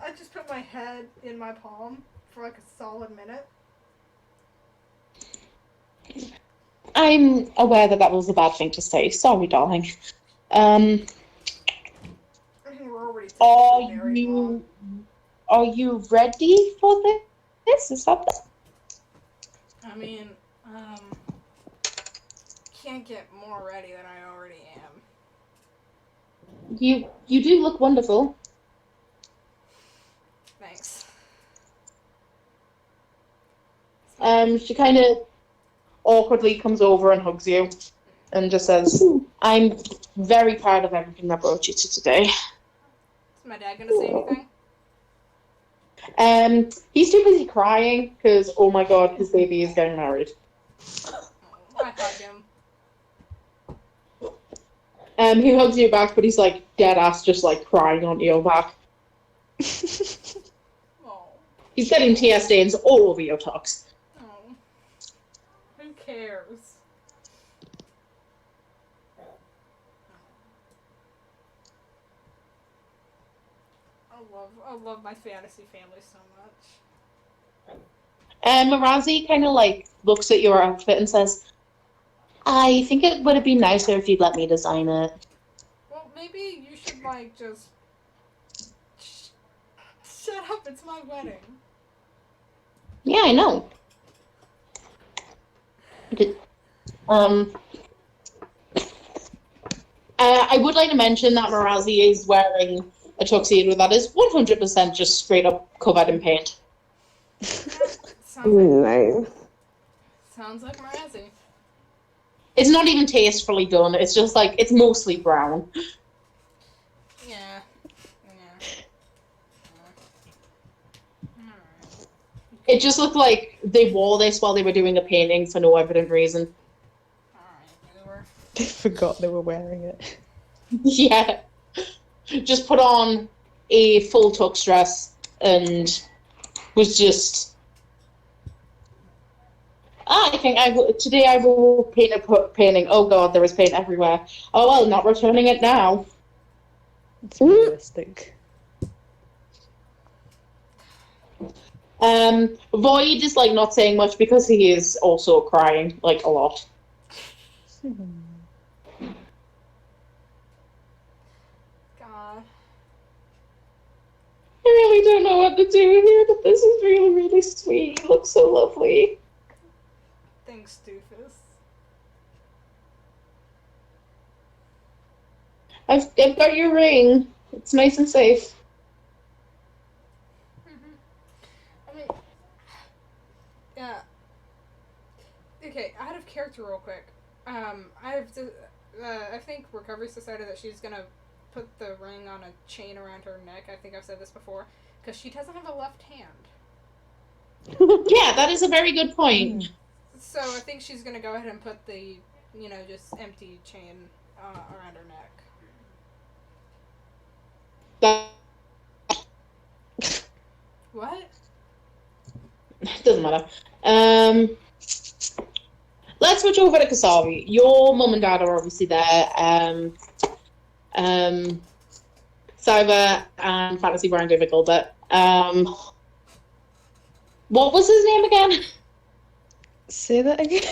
I just put my head in my palm for like a solid minute. I'm aware that was a bad thing to say. Sorry, darling. I mean, we're already are you ready for this? Is that the... I mean, can't get more ready than I already am. You do look wonderful. Thanks. She kind of awkwardly comes over and hugs you and just says, "I'm very proud of everything that brought you to today." Is my dad gonna say anything? He's too busy crying because, oh my god, his baby is getting married. I hug him. He hugs you back, but he's like dead ass, just like crying onto your back. Oh. He's getting tear stains all over your tux. Oh. Who cares? I love my fantasy family so much. Marazi kind of like looks at your outfit and says, "I think it would have been nicer if you'd let me design it." Well, maybe you should like just shut up. It's my wedding. Yeah, I know. I would like to mention that Marazi is wearing a tuxedo that is 100% just straight up covered in paint. Sounds Nice. like Marazi. It's not even tastefully done. It's just like, it's mostly brown. Yeah. Alright. It just looked like they wore this while they were doing a painting for no evident reason. Alright, They forgot they were wearing it. Yeah. Just put on a full tux dress and was just... today I will paint a painting. Oh god, there was paint everywhere. Oh well, not returning it now. It's realistic. Void is like not saying much because he is also crying like a lot. God. I really don't know what to do here, but this is really, really sweet. He looks so lovely. Thanks, Doofus. I've got your ring. It's nice and safe. I mean, yeah. Okay, out of character, real quick. I think Recovery's decided that she's gonna put the ring on a chain around her neck. I think I've said this before, because she doesn't have a left hand. Yeah, that is a very good point. So I think she's gonna go ahead and put the, just empty chain around her neck. What? Doesn't matter. Let's switch over to Kasabi. Your mum and dad are obviously there. Cyber and Fantasy Brian David Gilbert. What was his name again? Say that again.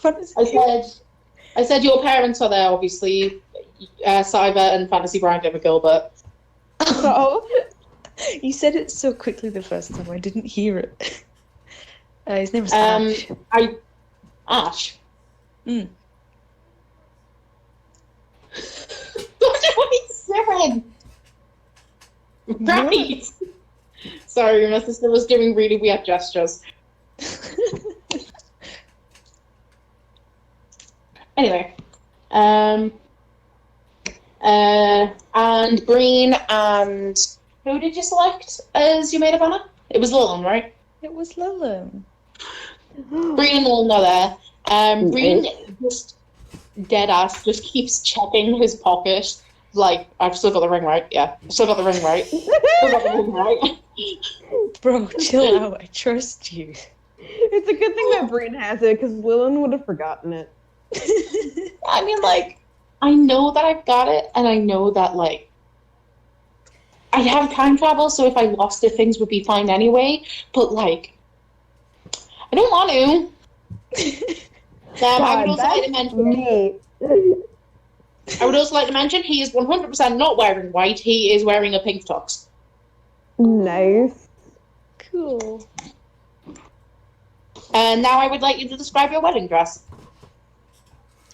What is I said your parents are there, obviously. Cyber and Fantasy Brian David Gilbert. Oh, you said it so quickly the first time. I didn't hear it. His name was Ash. Ash. Mm. That's what he said. Right. Sorry, my sister was giving really weird gestures. Anyway, and Breen and who did you select as your maid of honor? It was Lillian, right? It was Lillian. Breen and Lillian are there. Breen just dead ass just keeps checking his pocket. Like, I've still got the ring right. Yeah, I've still got the ring right. Still got the ring right. Bro, chill out. I trust you. It's a good thing that Breen has it, because Lillian would have forgotten it. I mean, like, I know that I've got it, and I know that, like, I have time travel, so if I lost it, things would be fine anyway. But, like, I don't want to. I would also like to mention he is 100% not wearing white. He is wearing a pink tux. Nice. Cool. And now I would like you to describe your wedding dress.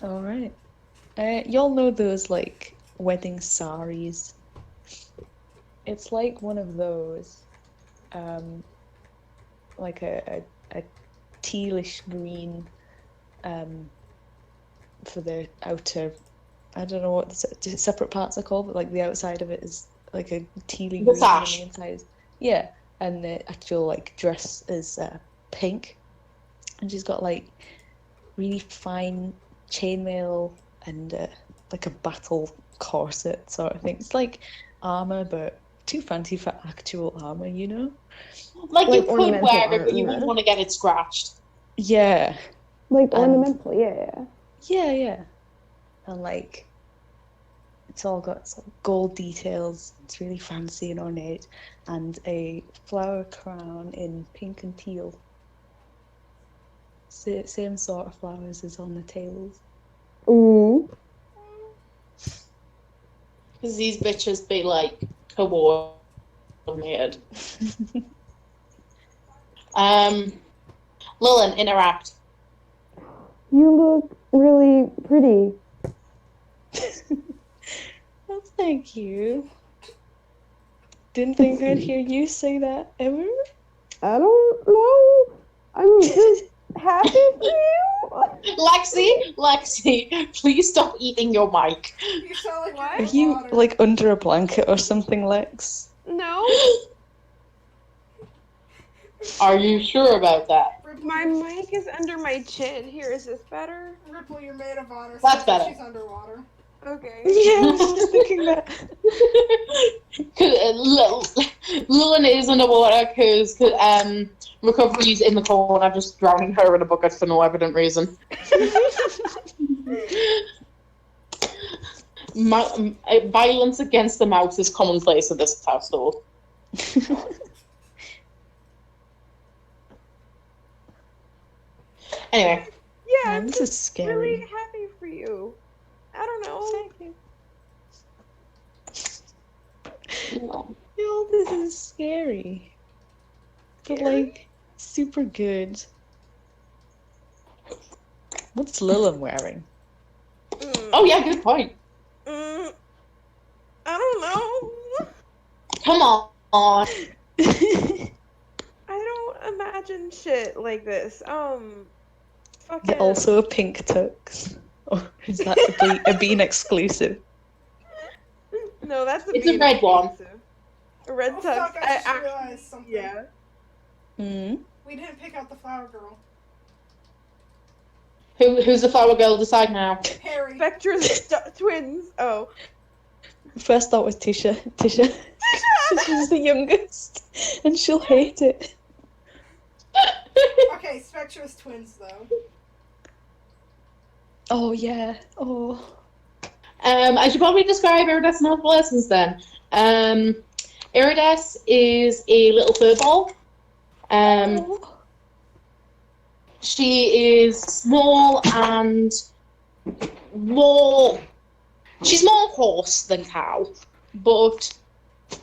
All right. Y'all know those, like, wedding saris. It's like one of those, like a tealish green, for the outer, I don't know what the separate parts are called, but like the outside of it is like a tealy green, sash. and the inside is, yeah, and the actual like dress is pink, and she's got like really fine chainmail and like a battle corset sort of thing. It's like armor, but too fancy for actual armor, you know? Like you could ornamental wear it, but you armor. wouldn't want to get it scratched. Yeah. Like ornamental, yeah. Yeah. And like, it's all got sort of gold details. It's really fancy and ornate, and a flower crown in pink and teal. Same sort of flowers as on the tails. Ooh. Because these bitches be like coordinated. Lillian, interact. You look really pretty. Well, thank you. Didn't think I'd hear you say that ever. I don't know. I'm just happy for you. Lexi, please stop eating your mic. You sound like What? Are you like under a blanket or something, Lex? No, Are you sure about that? my mic is under my chin. Here, is this better? Ripley, your maid of honor. That's better. She's underwater. Okay. Yeah, I was just thinking that. Lillian is underwater because Recovery's in the corner just drowning her in a bucket for no evident reason. Violence against the mouse is commonplace in this household. Anyway. Yeah, Man, I'm this is just scary. really happy for you. I don't know. Yo, this is scary. But like, super good. What's Lillian wearing? Oh yeah, good point. I don't know. Come on. I don't imagine shit like this. Is Fucking. it also a pink tux? Or is that a Bean exclusive? No, that's It's a red one. A red Oh, tux. fuck, I just realized something. Yeah. Hmm? We didn't pick out the flower girl. Who's the flower girl? Decide now. Harry. Spectra's twins. Oh. First thought was Tisha. Tisha. She's the youngest, and she'll hate it. Okay, Spectra's twins, though. Oh yeah. Oh. I should probably describe Iridas and adolescence then. Iridas is a little furball. She is small and more. She's more horse than cow, but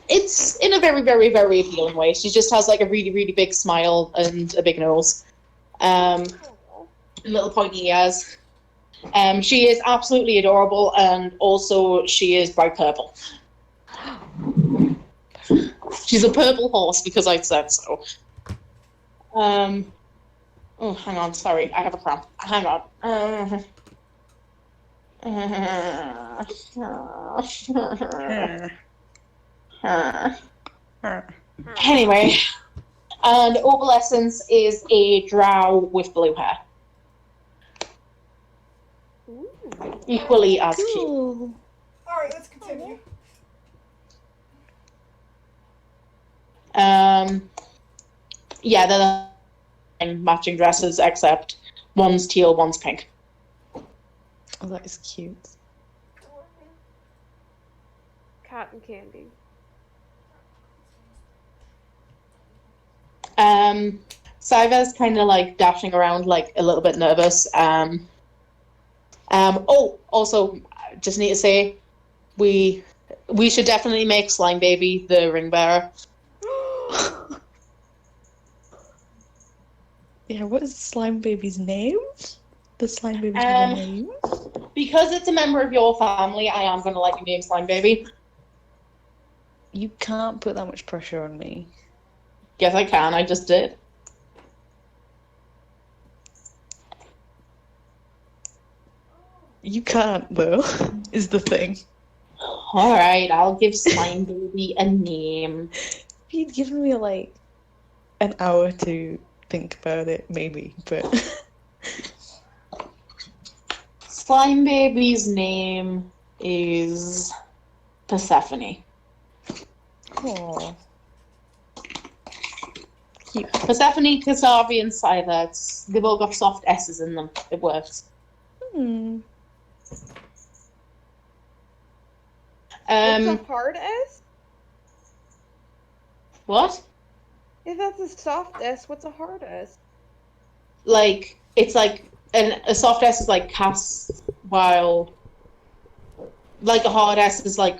it's in a very, very, very appealing way. She just has like a really, really big smile and a big nose. Little pointy ears. She is absolutely adorable, and also she is bright purple. She's a purple horse because I said so. Oh, hang on, sorry, I have a cramp. Hang on. Anyway, and Opalescence is a drow with blue hair. Ooh. Equally as cute. Cool. Alright, let's continue. Yeah, they're matching dresses, except one's teal, one's pink. Oh, that is cute. Cotton candy. Saiva's kind of like dashing around, like a little bit nervous. Oh, also, just need to say, we should definitely make Slime Baby the ring bearer. Yeah, what is Slime Baby's name? Does Slime Baby have a name? Because it's a member of your family, I am going to let you name Slime Baby. You can't put that much pressure on me. Yes, I can. I just did. You can't, though, is the thing. All right, I'll give Slime Baby a name. If you'd given me, like, an hour to think about it, maybe, but... Slime Baby's name is Persephone. Aww. Cute. Persephone, Kasavi, and Scyther. They've all got soft S's in them. It works. Hmm. What's a hard S? What? If that's a soft S, what's a hard S? Like, it's like, a soft S is like Cass, while, like, a hard S is like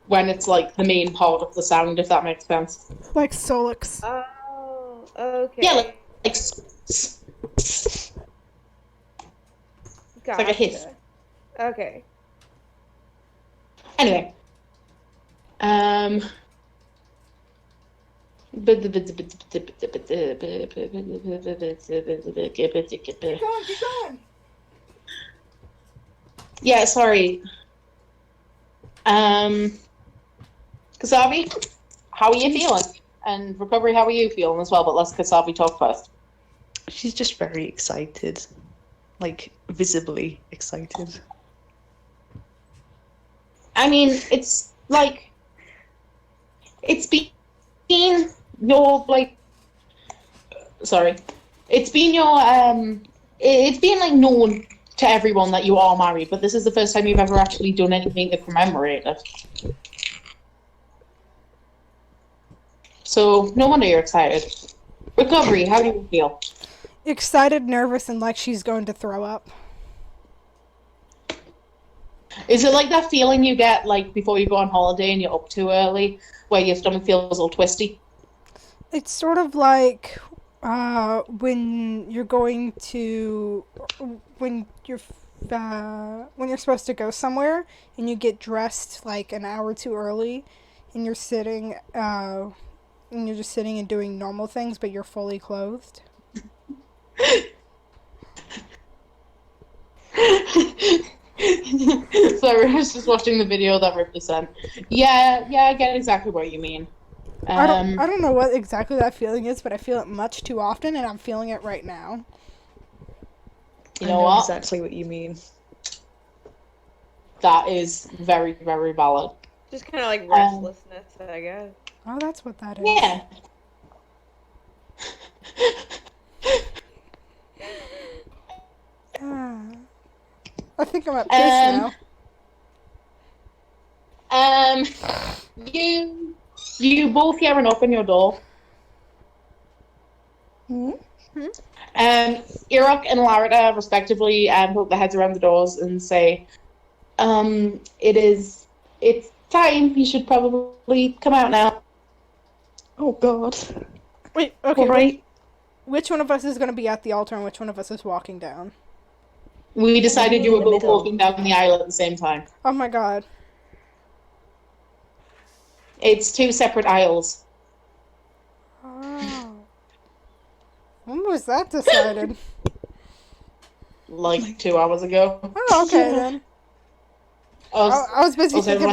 when it's like the main part of the sound, if that makes sense. Like Solix. Oh, okay. Yeah, like Gotcha. like a hiss. Okay. Anyway. Keep going, keep going. Yeah, sorry. Kasabi, how are you feeling? And Recovery, how are you feeling as well? But let's Kasabi talk first. She's just very excited. Like, visibly excited. I mean, it's like, it's been your, like, sorry. It's been your, it's been, like, known to everyone that you are married, but this is the first time you've ever actually done anything to commemorate it. So, no wonder you're excited. Recovery, how do you feel? Excited, nervous, and like she's going to throw up. Is it like that feeling you get, like, before you go on holiday and you're up too early, where your stomach feels all twisty? It's sort of like when you're going to when you're supposed to go somewhere and you get dressed like an hour too early, and you're sitting and you're just sitting and doing normal things, but you're fully clothed. Sorry, I was just watching the video that Ripley sent. Yeah, I get exactly what you mean. I don't know what exactly that feeling is, but I feel it much too often, and I'm feeling it right now. You know what? Exactly what you mean. That is very, very valid. Just kind of like restlessness, I guess. Oh, that's what that is. Yeah. I think I'm at peace now. You both hear a knock on your door. Irok and Larida respectively put their heads around the doors and say, it's time, you should probably come out now. Oh god. Wait, okay. All right. Which one of us is going to be at the altar and which one of us is walking down? We decided you were both middle. walking down the aisle at the same time. Oh my god. It's two separate aisles. Oh. When was that decided? Like 2 hours ago. Oh, okay then. I was busy thinking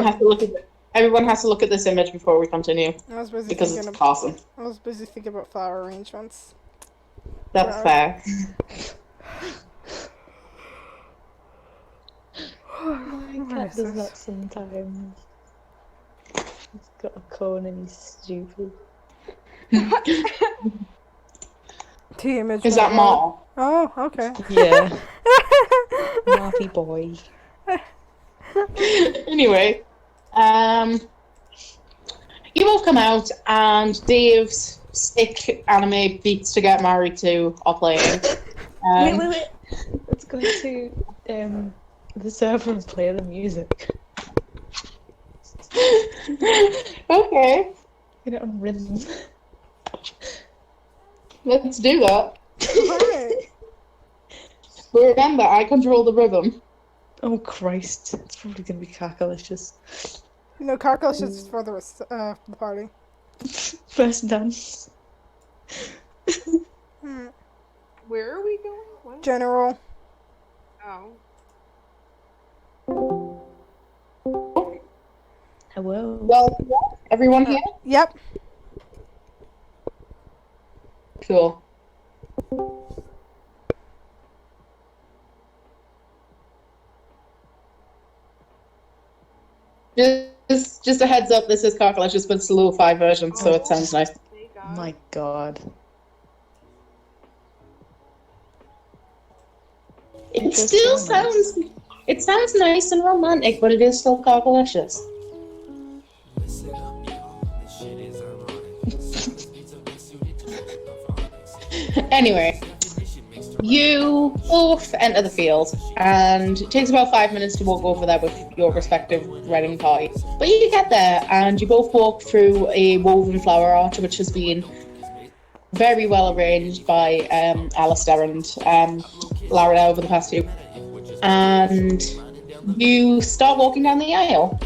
Everyone has to look at this image before we continue. I was busy because thinking it's awesome. I was busy thinking about flower arrangements. That's fair. My cat does that sometimes. He's got a cone and he's stupid. The image. Is that Mar? Oh, okay. Yeah. Marty boy. Anyway, you both come out and Dave's sick anime Beats to Get Married To are playing. Wait. Let's go to the server and play the music. Okay, Get it on rhythm. let's do that. Right. But remember, I control the rhythm. Oh Christ, it's probably gonna be Carkalicious. No, Carcos is for the party. First dance. Where are we going? What? General. Oh. Hello. Well, everyone here? Yep. Cool. Just a heads up, this is Carcalicious, but it's a lo-fi version, so it sounds nice. Thank God. My God. It still sounds nice and romantic, but it is still Carcalicious. Anyway, you both enter the field, and it takes about 5 minutes to walk over there with your respective wedding party. But you get there, and you both walk through a woven flower arch, which has been very well arranged by Alistair and Lara over the past few. And you start walking down the aisle.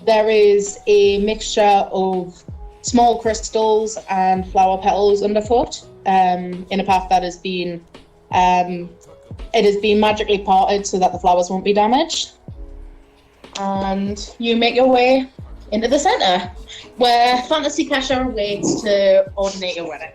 There is a mixture of small crystals and flower petals underfoot, in a path that has been It has been magically potted so that the flowers won't be damaged. And you make your way into the centre, where Fantasy Kasha waits to ordinate your wedding.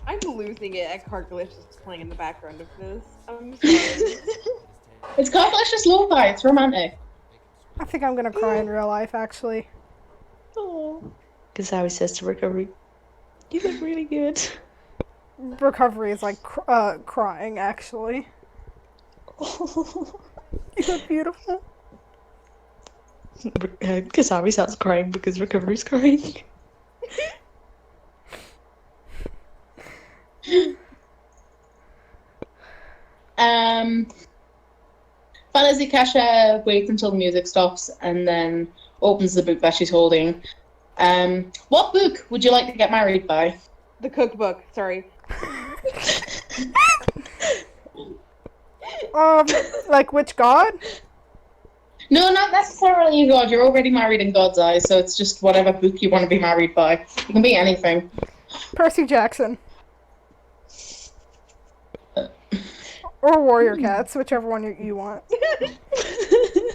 I'm losing it at Carglicious playing in the background of this. I'm sorry. It's Carglicious lo-fi, it's romantic. I think I'm gonna cry in real life, actually. Oh. Kasawi says to Recovery, you look really good. Recovery is like crying, actually. Oh. You look beautiful. Kasawi starts crying because Recovery's crying. Fantasy Kasha waits until the music stops and then opens the book that she's holding. What book would you like to get married by? The cookbook, sorry. Like which god? No, not necessarily a god. You're already married in God's eyes, so it's just whatever book you want to be married by. It can be anything. Percy Jackson. Or Warrior Cats, whichever one you want.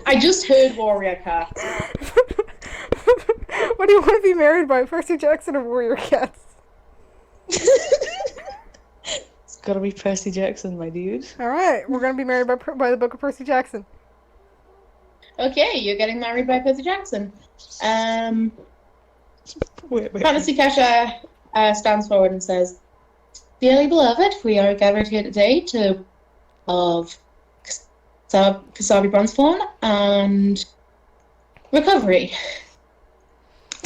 I just heard Warrior Cat. What do you want to be married by, Percy Jackson or Warrior Cats? It's gotta be Percy Jackson, my dude. Alright, we're gonna be married by the book of Percy Jackson. Okay, you're getting married by Percy Jackson. Wait. Fantasy Kasha stands forward and says, "Dearly beloved, we are gathered here today to of Kasabi Brunsthorn and Recovery."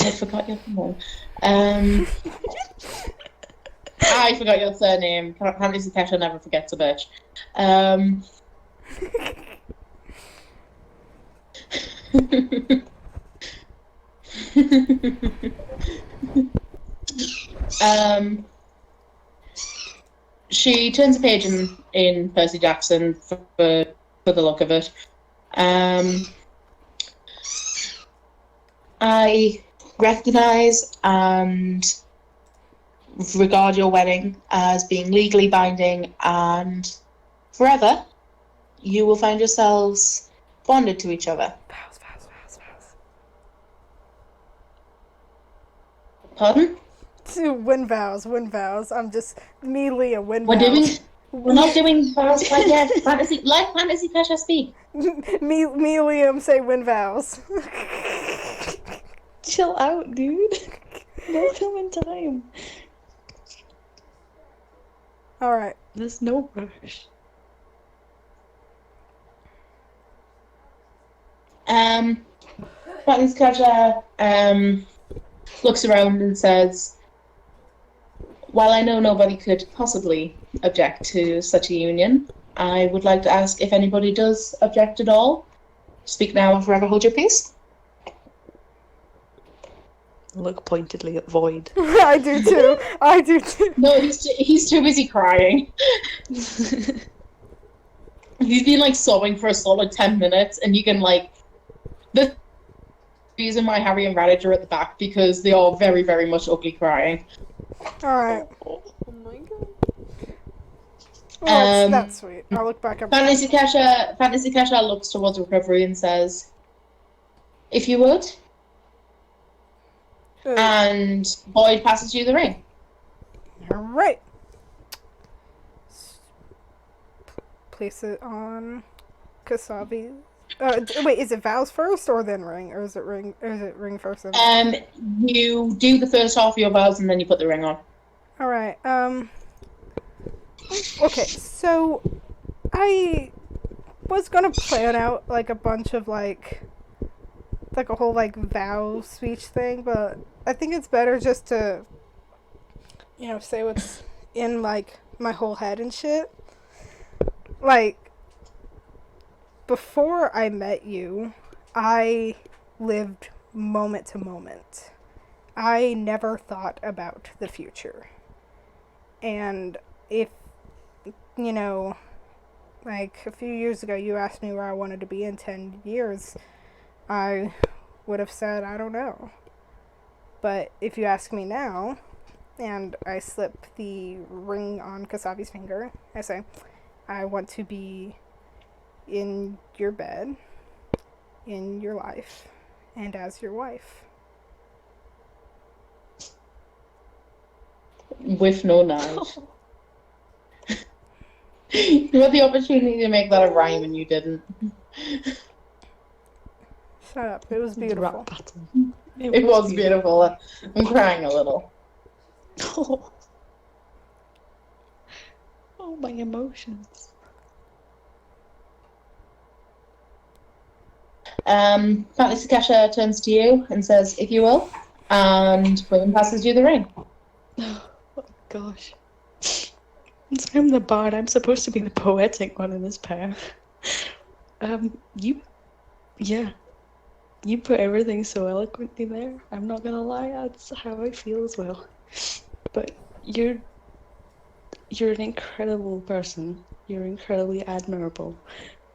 I forgot your name. I forgot your surname. Fantasy Kasha never forgets a bitch. She turns a page in Percy Jackson for the look of it. I recognise and regard your wedding as being legally binding, and forever you will find yourselves bonded to each other. Vows. Pardon? To win vows. I'm just immediately a win We're vows. not doing vows quite yet. Let Fantasy Kasha speak. me, Liam say win vows. Chill out, dude. No film in time. Alright. There's no rush. Fantasy Kasha looks around and says, "While I know nobody could possibly object to such a union, I would like to ask if anybody does object at all. Speak now or forever hold your peace." Look pointedly at Void. I do too. No, he's too busy crying. He's been like sobbing for a solid 10 minutes, and you can like the reason why Harry and Radic are at the back because they are very, very much ugly crying. Alright. Oh my god. Well, that's sweet. I'll look back up. Fantasy Kasha looks towards Recovery and says, "If you would." And Boyd passes you the ring. Alright. Place it on Kasabi. Wait, is it vows first or then ring? Or is it ring first and then... You do the first half of your vows and then you put the ring on. Alright, okay, so I was gonna plan out like a bunch of like a whole like vow speech thing, but I think it's better just to, you know, say what's in like my whole head and shit. Like, before I met you, I lived moment to moment. I never thought about the future. And if, you know, like a few years ago you asked me where I wanted to be in 10 years, I would have said, I don't know. But if you ask me now, and I slip the ring on Kasabi's finger, I say, I want to be in your bed, in your life, and as your wife. With no knife. You had the opportunity to make that a rhyme and you didn't. Shut up. It was beautiful. Rap battle. It was beautiful. I'm crying a little. Oh, my emotions. Fancy Sakasha turns to you and says, if you will, and William passes you the ring. Oh, gosh. Since I'm the bard, I'm supposed to be the poetic one in this pair. You put everything so eloquently there. I'm not gonna lie, that's how I feel as well. But you're an incredible person. You're incredibly admirable.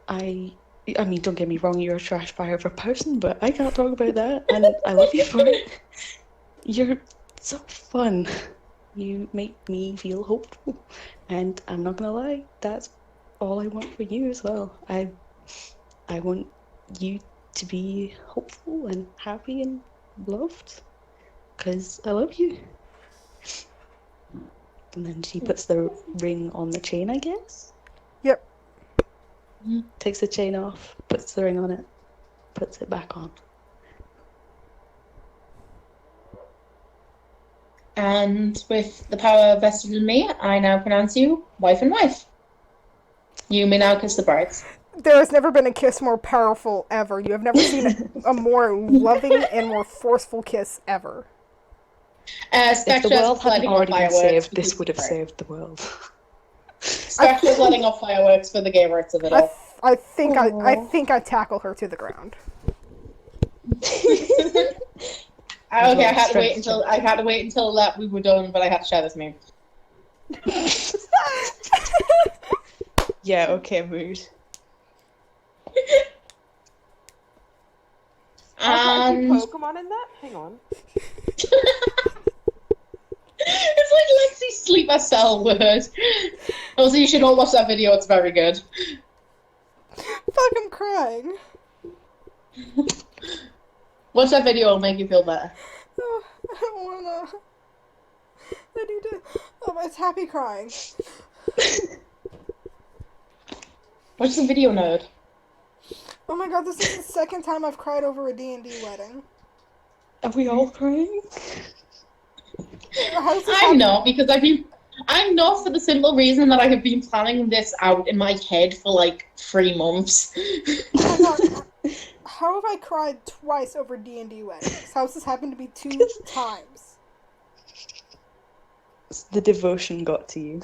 I mean, don't get me wrong, you're a trash fire of a person, but I can't talk about that, and I love you for it. You're so fun. You make me feel hopeful, and I'm not gonna lie, that's all I want for you as well. I want you to be hopeful and happy and loved, because I love you. And then she puts the ring on the chain, I guess? Yep. Takes the chain off, puts the ring on it, puts it back on. And with the power vested in me, I now pronounce you wife and wife. You may now kiss the brides. There has never been a kiss more powerful ever. You have never seen a more loving and more forceful kiss ever. If the Spectra's world hadn't lighting off already been fireworks saved, for this the- would have saved the world. Spectra's letting off fireworks for the gay rights of it all. I think I tackle her to the ground. Okay, I had to wait until that we were done, but I had to share this meme. Yeah, okay, mood. Are And Pokemon in that? Hang on. it's like Lexi's sleep a cell word. Also, you should all watch that video. It's very good. Fuck, I'm crying. Watch that video. It'll make you feel better. Oh, I don't wanna. I need to. Oh, it's happy crying. Watch the video, nerd. Oh my god, this is the second time I've cried over a D&D wedding. Are we all crying? How does this I'm happen? not, because I'm not, for the simple reason that I have been planning this out in my head for like 3 months. Oh my god. How have I cried twice over D&D weddings? How's this happened to me 2 times? The devotion got to you.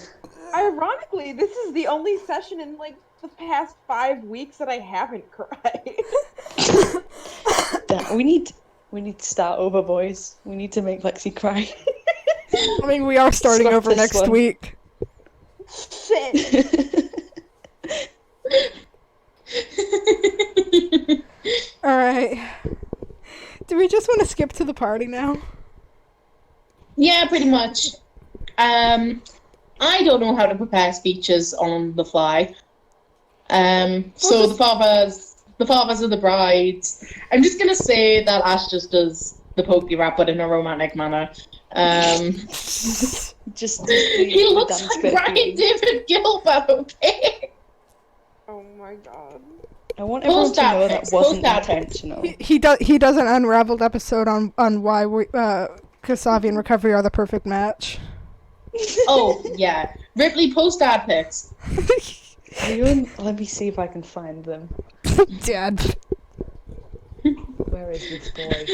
Ironically, this is the only session in like the past 5 weeks that I haven't cried. Damn, we need to start over, boys. We need to make Lexi cry. I mean, we are starting Stop over this next one. week. Shit. Alright. Do we just want to skip to the party now? Yeah, pretty much. I don't know how to prepare speeches on the fly. So the fathers of the brides. I'm just gonna say that Ash just does the pokey rap, but in a romantic manner. Just He looks like Brian David Gilbert, okay? Oh my god. I want everyone to know that wasn't Post-ad intentional. He does an unraveled episode on why Kasavi and Recovery are the perfect match. Oh, yeah. Ripley, post ad pics. Let me see if I can find them. Dad. Where is this boy?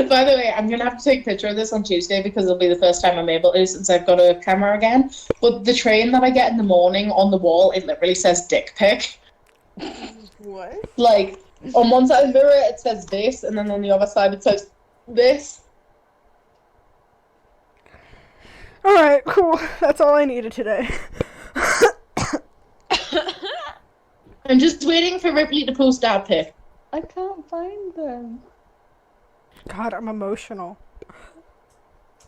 By the way, I'm going to have to take a picture of this on Tuesday because it'll be the first time I'm able to since I've got a camera again. But the train that I get in the morning on the wall, it literally says dick pic. What? Like, on one side of the mirror it says this, and then on the other side it says this. Alright, cool. That's all I needed today. I'm just waiting for Ripley to post ad pic. I can't find them. God, I'm emotional.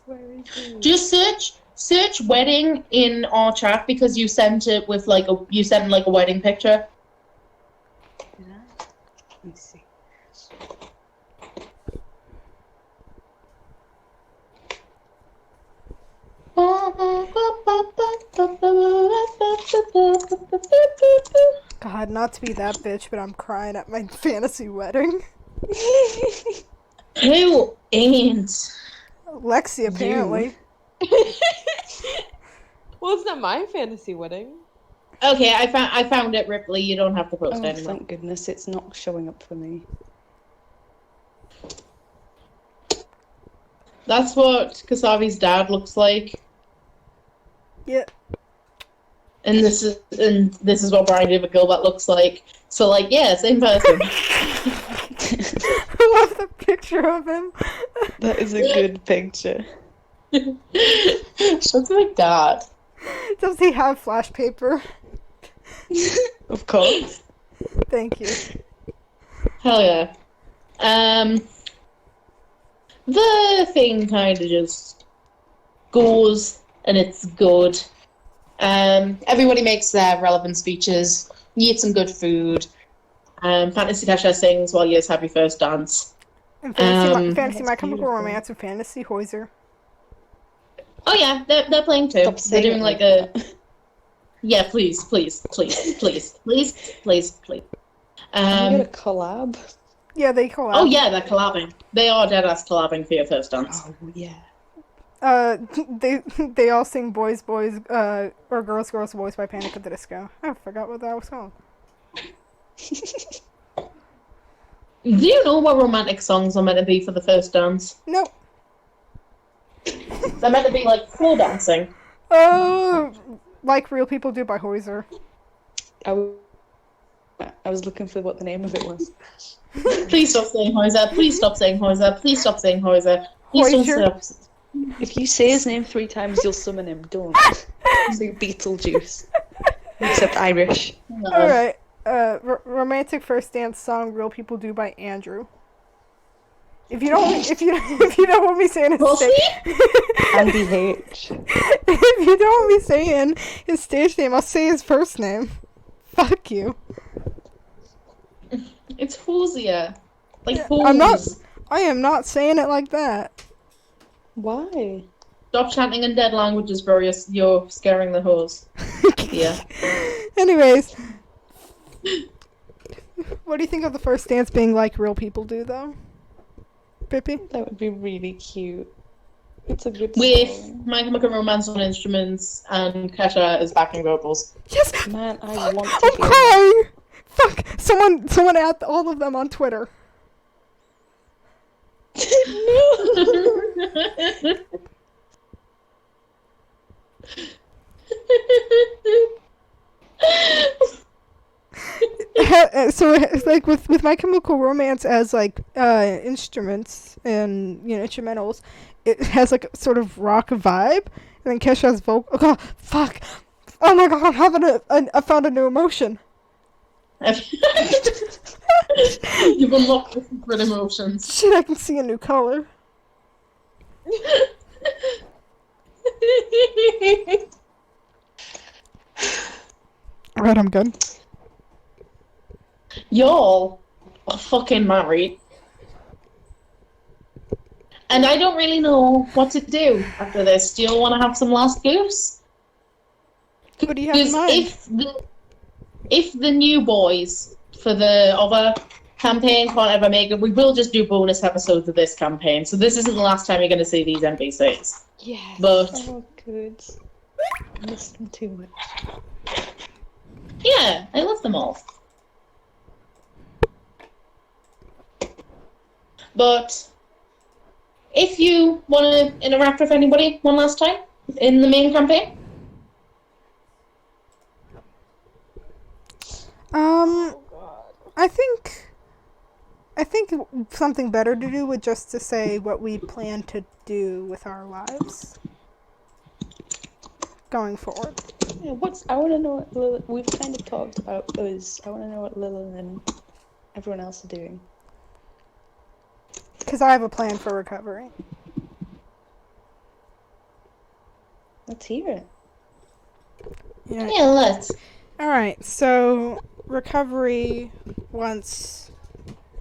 Where is he? Just search wedding in our chat because you sent it with like a wedding picture. Did I? Let me see. God, not to be that bitch, but I'm crying at my fantasy wedding. Who ain't? Lexi, apparently. Well, it's not my fantasy wedding. Okay, I found it, Ripley. You don't have to post Oh, anymore. thank goodness it's not showing up for me. That's what Kasavi's dad looks like, Yeah. and this is what Brian David Gilbert looks like. So like, yeah, same person. I love the picture of him. That is a good picture. Looks like dad. Does he have flash paper? Of course. Thank you. Hell yeah. The thing kind of just goes, and it's good. Everybody makes their relevant speeches. You eat some good food. Fantasy Tasha sings while you happy first dance. And fantasy, That's My Chemical beautiful. Romance and Fantasy Hoiser. Oh yeah, they're playing too. Stop They're saying doing it like like a. Yeah, please. Can we get a collab? Yeah, they collab. Oh yeah, they're collabing. They are dead ass collabing for your first dance. Oh yeah. They all sing Boys, Boys, or Girls, Girls, Boys by Panic at the Disco. I forgot what that was called. Do you know what romantic songs are meant to be for the first dance? Nope. They're meant to be like floor dancing. Oh, Like Real People Do by Hoiser. I was looking for what the name of it was. Please stop saying Hoiser. Please stop saying Hoiser. Please stop saying Hoiser. Please don't stop. If you say his name 3 times, you'll summon him. Don't. It's like Beetlejuice, except Irish. Alright. Romantic First Dance Song Real People Do by Andrew. If you don't want me saying his Andy H. if you don't want me saying his stage name, I'll say his first name. Fuck you. It's Hosier. Like I am not saying it like that. Why? Stop chanting in dead languages, bro. You're scaring the hose. Yeah. Anyways. What do you think of the first dance being like real people do, though? Pippi? That would be really cute. It's a good With song. My Chemical Romance on instruments and Kesha as backing vocals. Yes! Man, I want to I'm hear crying! Fuck! Someone add all of them on Twitter. So it's like with My Chemical Romance as like instruments and instrumentals, it has like a sort of rock vibe, and then Kesha has vocal. Oh god, fuck! Oh my god, I found a new emotion. You've unlocked the secret emotions. Shit, I can see a new color. Alright, I'm good. Y'all are fucking married. And I don't really know what to do after this. Do you all want to have some last goofs? What do you have in mind? If the new boys for the other campaign can't ever make it, we will just do bonus episodes of this campaign. So this isn't the last time you're going to see these NPCs. Yes. But Oh, good. I miss them too much. yeah, I love them all. But if you want to interact with anybody one last time in the main campaign, I think something better to do would just to say what we plan to do with our lives going forward. Yeah, I want to know what Lil, we've kind of talked about us. I want to know what Lillian and everyone else are doing. because I have a plan for recovery. Let's hear it. Yeah. Yeah, let's. All right. So recovery wants,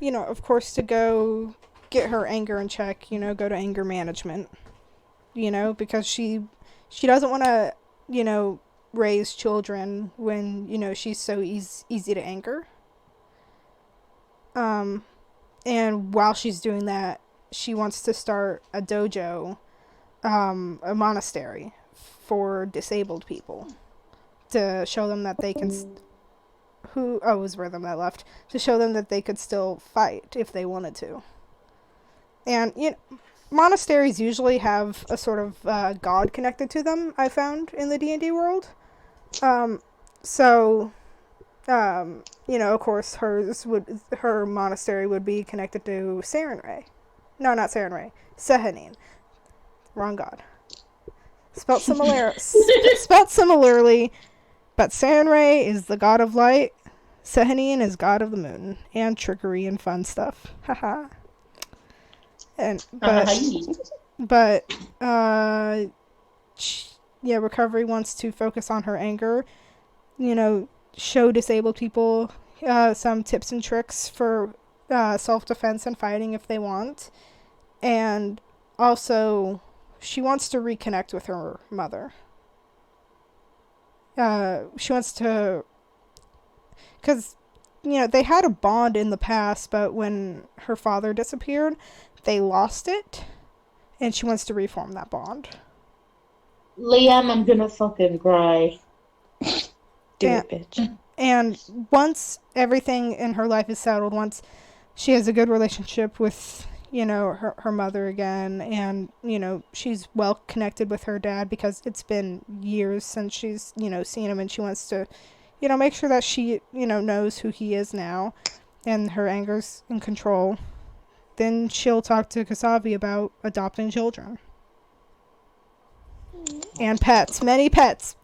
of course, to go get her anger in check. Go to anger management. Because she doesn't want to, raise children when she's so easy to anger. And while she's doing that, she wants to start a dojo, a monastery for disabled people to show them that they can it was Rhythm that left, to show them that they could still fight if they wanted to. And monasteries usually have a sort of god connected to them, I found, in the D&D world. Of course, her monastery would be connected to Sarenrae. No, not Sarenrae. Sehanine. Wrong god. Spelt similarly, but Sarenrae is the god of light. Sehanine is god of the moon and trickery and fun stuff. Haha. Recovery wants to focus on her anger. Show disabled people some tips and tricks for self-defense and fighting if they want. And also, she wants to reconnect with her mother. She wants to... Because, they had a bond in the past, but when her father disappeared, they lost it. And she wants to reform that bond. Liam, I'm gonna fucking cry. Do it, bitch. And once everything in her life is settled, once she has a good relationship with, her mother again, and, she's well connected with her dad because it's been years since she's, seen him, and she wants to, make sure that she, knows who he is now, and her anger's in control, then she'll talk to Kasavi about adopting children. And pets. Many pets.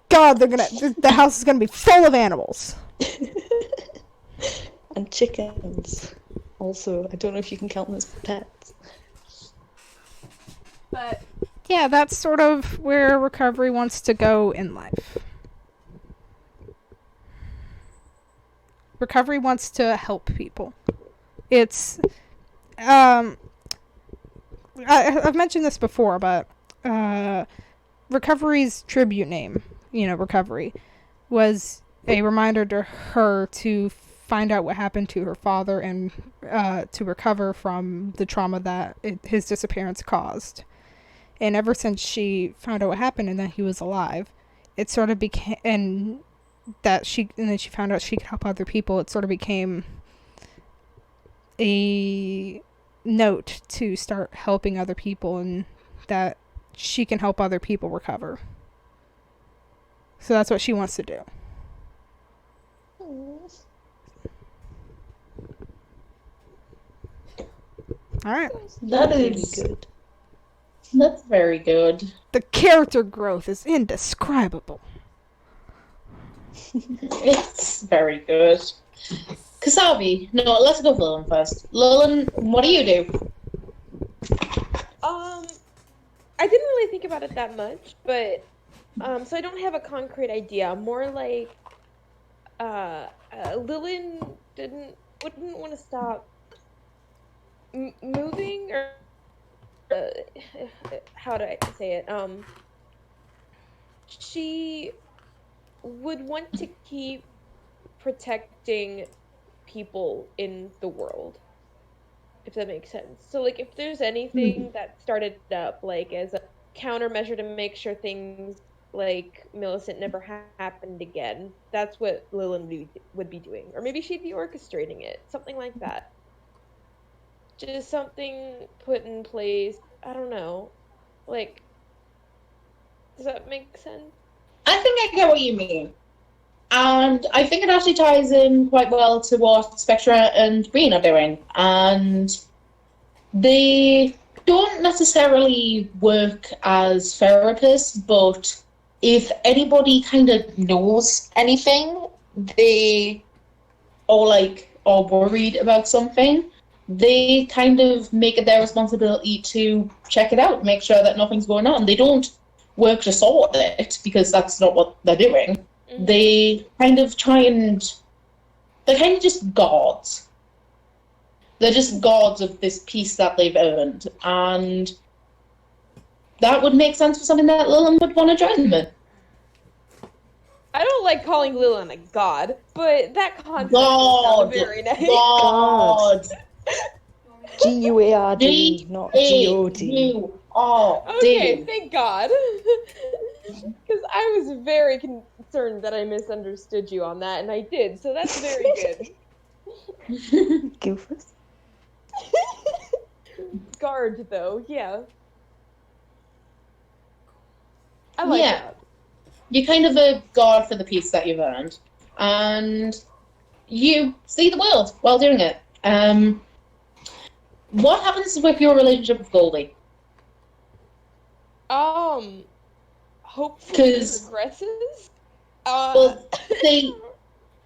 God, the house is gonna be full of animals. And chickens. Also, I don't know if you can count them as pets. But yeah, that's sort of where recovery wants to go in life. Recovery wants to help people. It's I've mentioned this before, but Recovery's tribute name, Recovery, was a reminder to her to find out what happened to her father and to recover from the trauma that his disappearance caused. And ever since she found out what happened and that he was alive, it sort of became, and then she found out she could help other people, it sort of became a note to start helping other people and that she can help other people recover. So that's what she wants to do. Alright. That's good. That's very good. The character growth is indescribable. It's very good. Kasabi, no, let's go for Lillian first. Lillian, what do you do? I didn't really think about it that much, but so I don't have a concrete idea. More like Lillian wouldn't want to stop moving, or how do I say it? She would want to keep protecting people in the world, if that makes sense. So, like, if there's anything that started up, like, as a countermeasure to make sure things like Millicent never happened again, that's what Lillian would be doing. Or maybe she'd be orchestrating it, something like that. Just something put in place, I don't know. Like, does that make sense? I think I get what you mean. And I think it actually ties in quite well to what Spectra and Green are doing. And they don't necessarily work as therapists, but if anybody kind of knows anything, they are worried about something, they kind of make it their responsibility to check it out, make sure that nothing's going on. They don't work to sort it, because that's not what they're doing. Mhm. They kind of they're kind of just guards. They're just guards of this peace that they've earned, and that would make sense for something that Lillian would want to join them in. I don't like calling Lillian a god, but that concept God. sounds very nice. God. G-U-A-R-D, not G-O-D. G-U-R-D. Okay, thank God. Because I was very concerned that I misunderstood you on that, and I did, so that's very good. Goofus. Guard, though, yeah. I like Yeah. that. You're kind of a guard for the peace that you've earned, and you see the world while doing it. What happens with your relationship with Goldie? Hopefully it 'Cause- progresses. Well,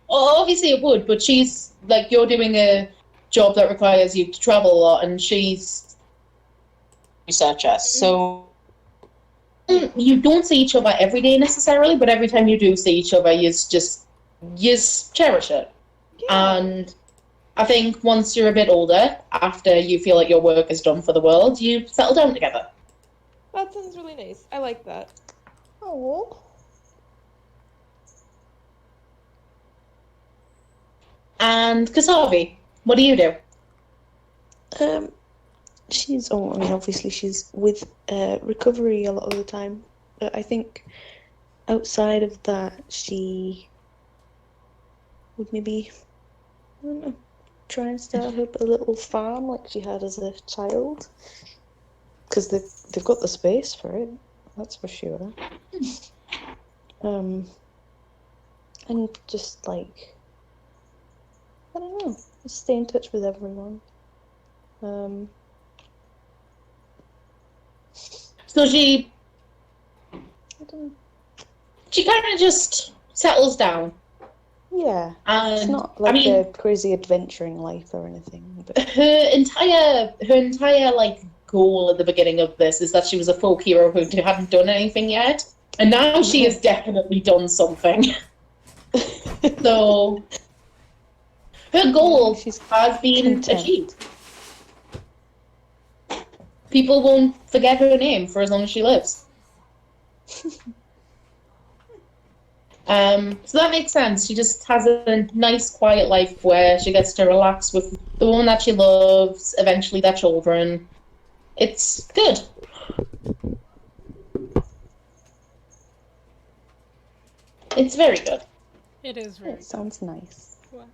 obviously it would, but she's, like, you're doing a job that requires you to travel a lot, and she's researcher, so you don't see each other every day necessarily, but every time you do see each other, you cherish it. Yeah. And I think once you're a bit older, after you feel like your work is done for the world, you settle down together. That sounds really nice. I like that. Oh. And Kasavi, what do you do? I mean, obviously she's with recovery a lot of the time, but I think outside of that, she would maybe, I don't know, try and start up a little farm like she had as a child, because they've got the space for it, that's for sure. And just like, I don't know, just stay in touch with everyone. So she I don't, kind of just settles down. yeah, And it's not like I mean, a crazy adventuring life or anything, but her entire like goal at the beginning of this is that she was a folk hero who hadn't done anything yet, and now she has definitely done something. So her goal she's has been content. achieved. People won't forget her name for as long as she lives. So that makes sense. She just has a nice, quiet life where she gets to relax with the woman that she loves, eventually their children. It's good. It's very good. It is very. It sounds nice. What?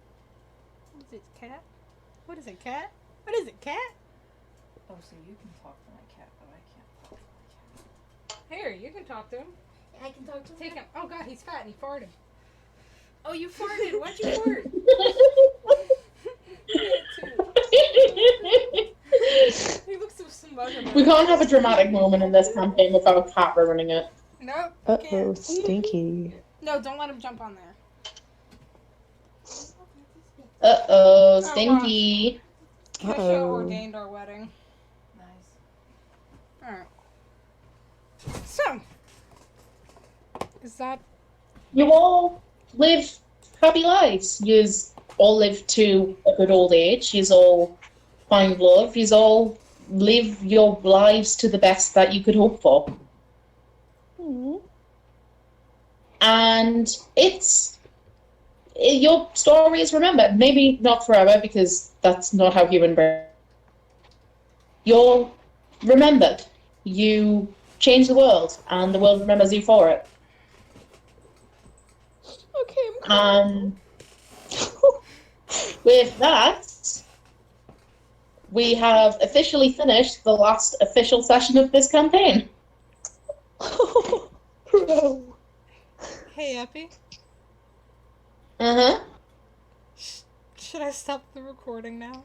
What is it, cat? What is it, cat? What is it, cat? Oh, so you can talk to my cat, but I can't talk to my cat. Here, you can talk to him. I can talk to him. Take him. Oh God, he's fat and he farted. Oh, you farted. Why'd you fart? He looks so smug. We can't have a dramatic moment in this campaign without Cat ruining it. Nope. Uh-oh, can't. stinky. No, don't let him jump on there. Uh-oh, stinky. Trisha Uh-oh. ordained our wedding. Nice. Alright. So, is that... You all live happy lives. You all live to a good old age. You all find love. You all live your lives to the best that you could hope for. Mm. And your story is remembered. Maybe not forever, because that's not how human brain. You're remembered. You change the world, and the world remembers you for it. Okay, I'm With that, we have officially finished the last official session of this campaign. Bro. Hey, Epi. Uh-huh. Should I stop the recording now?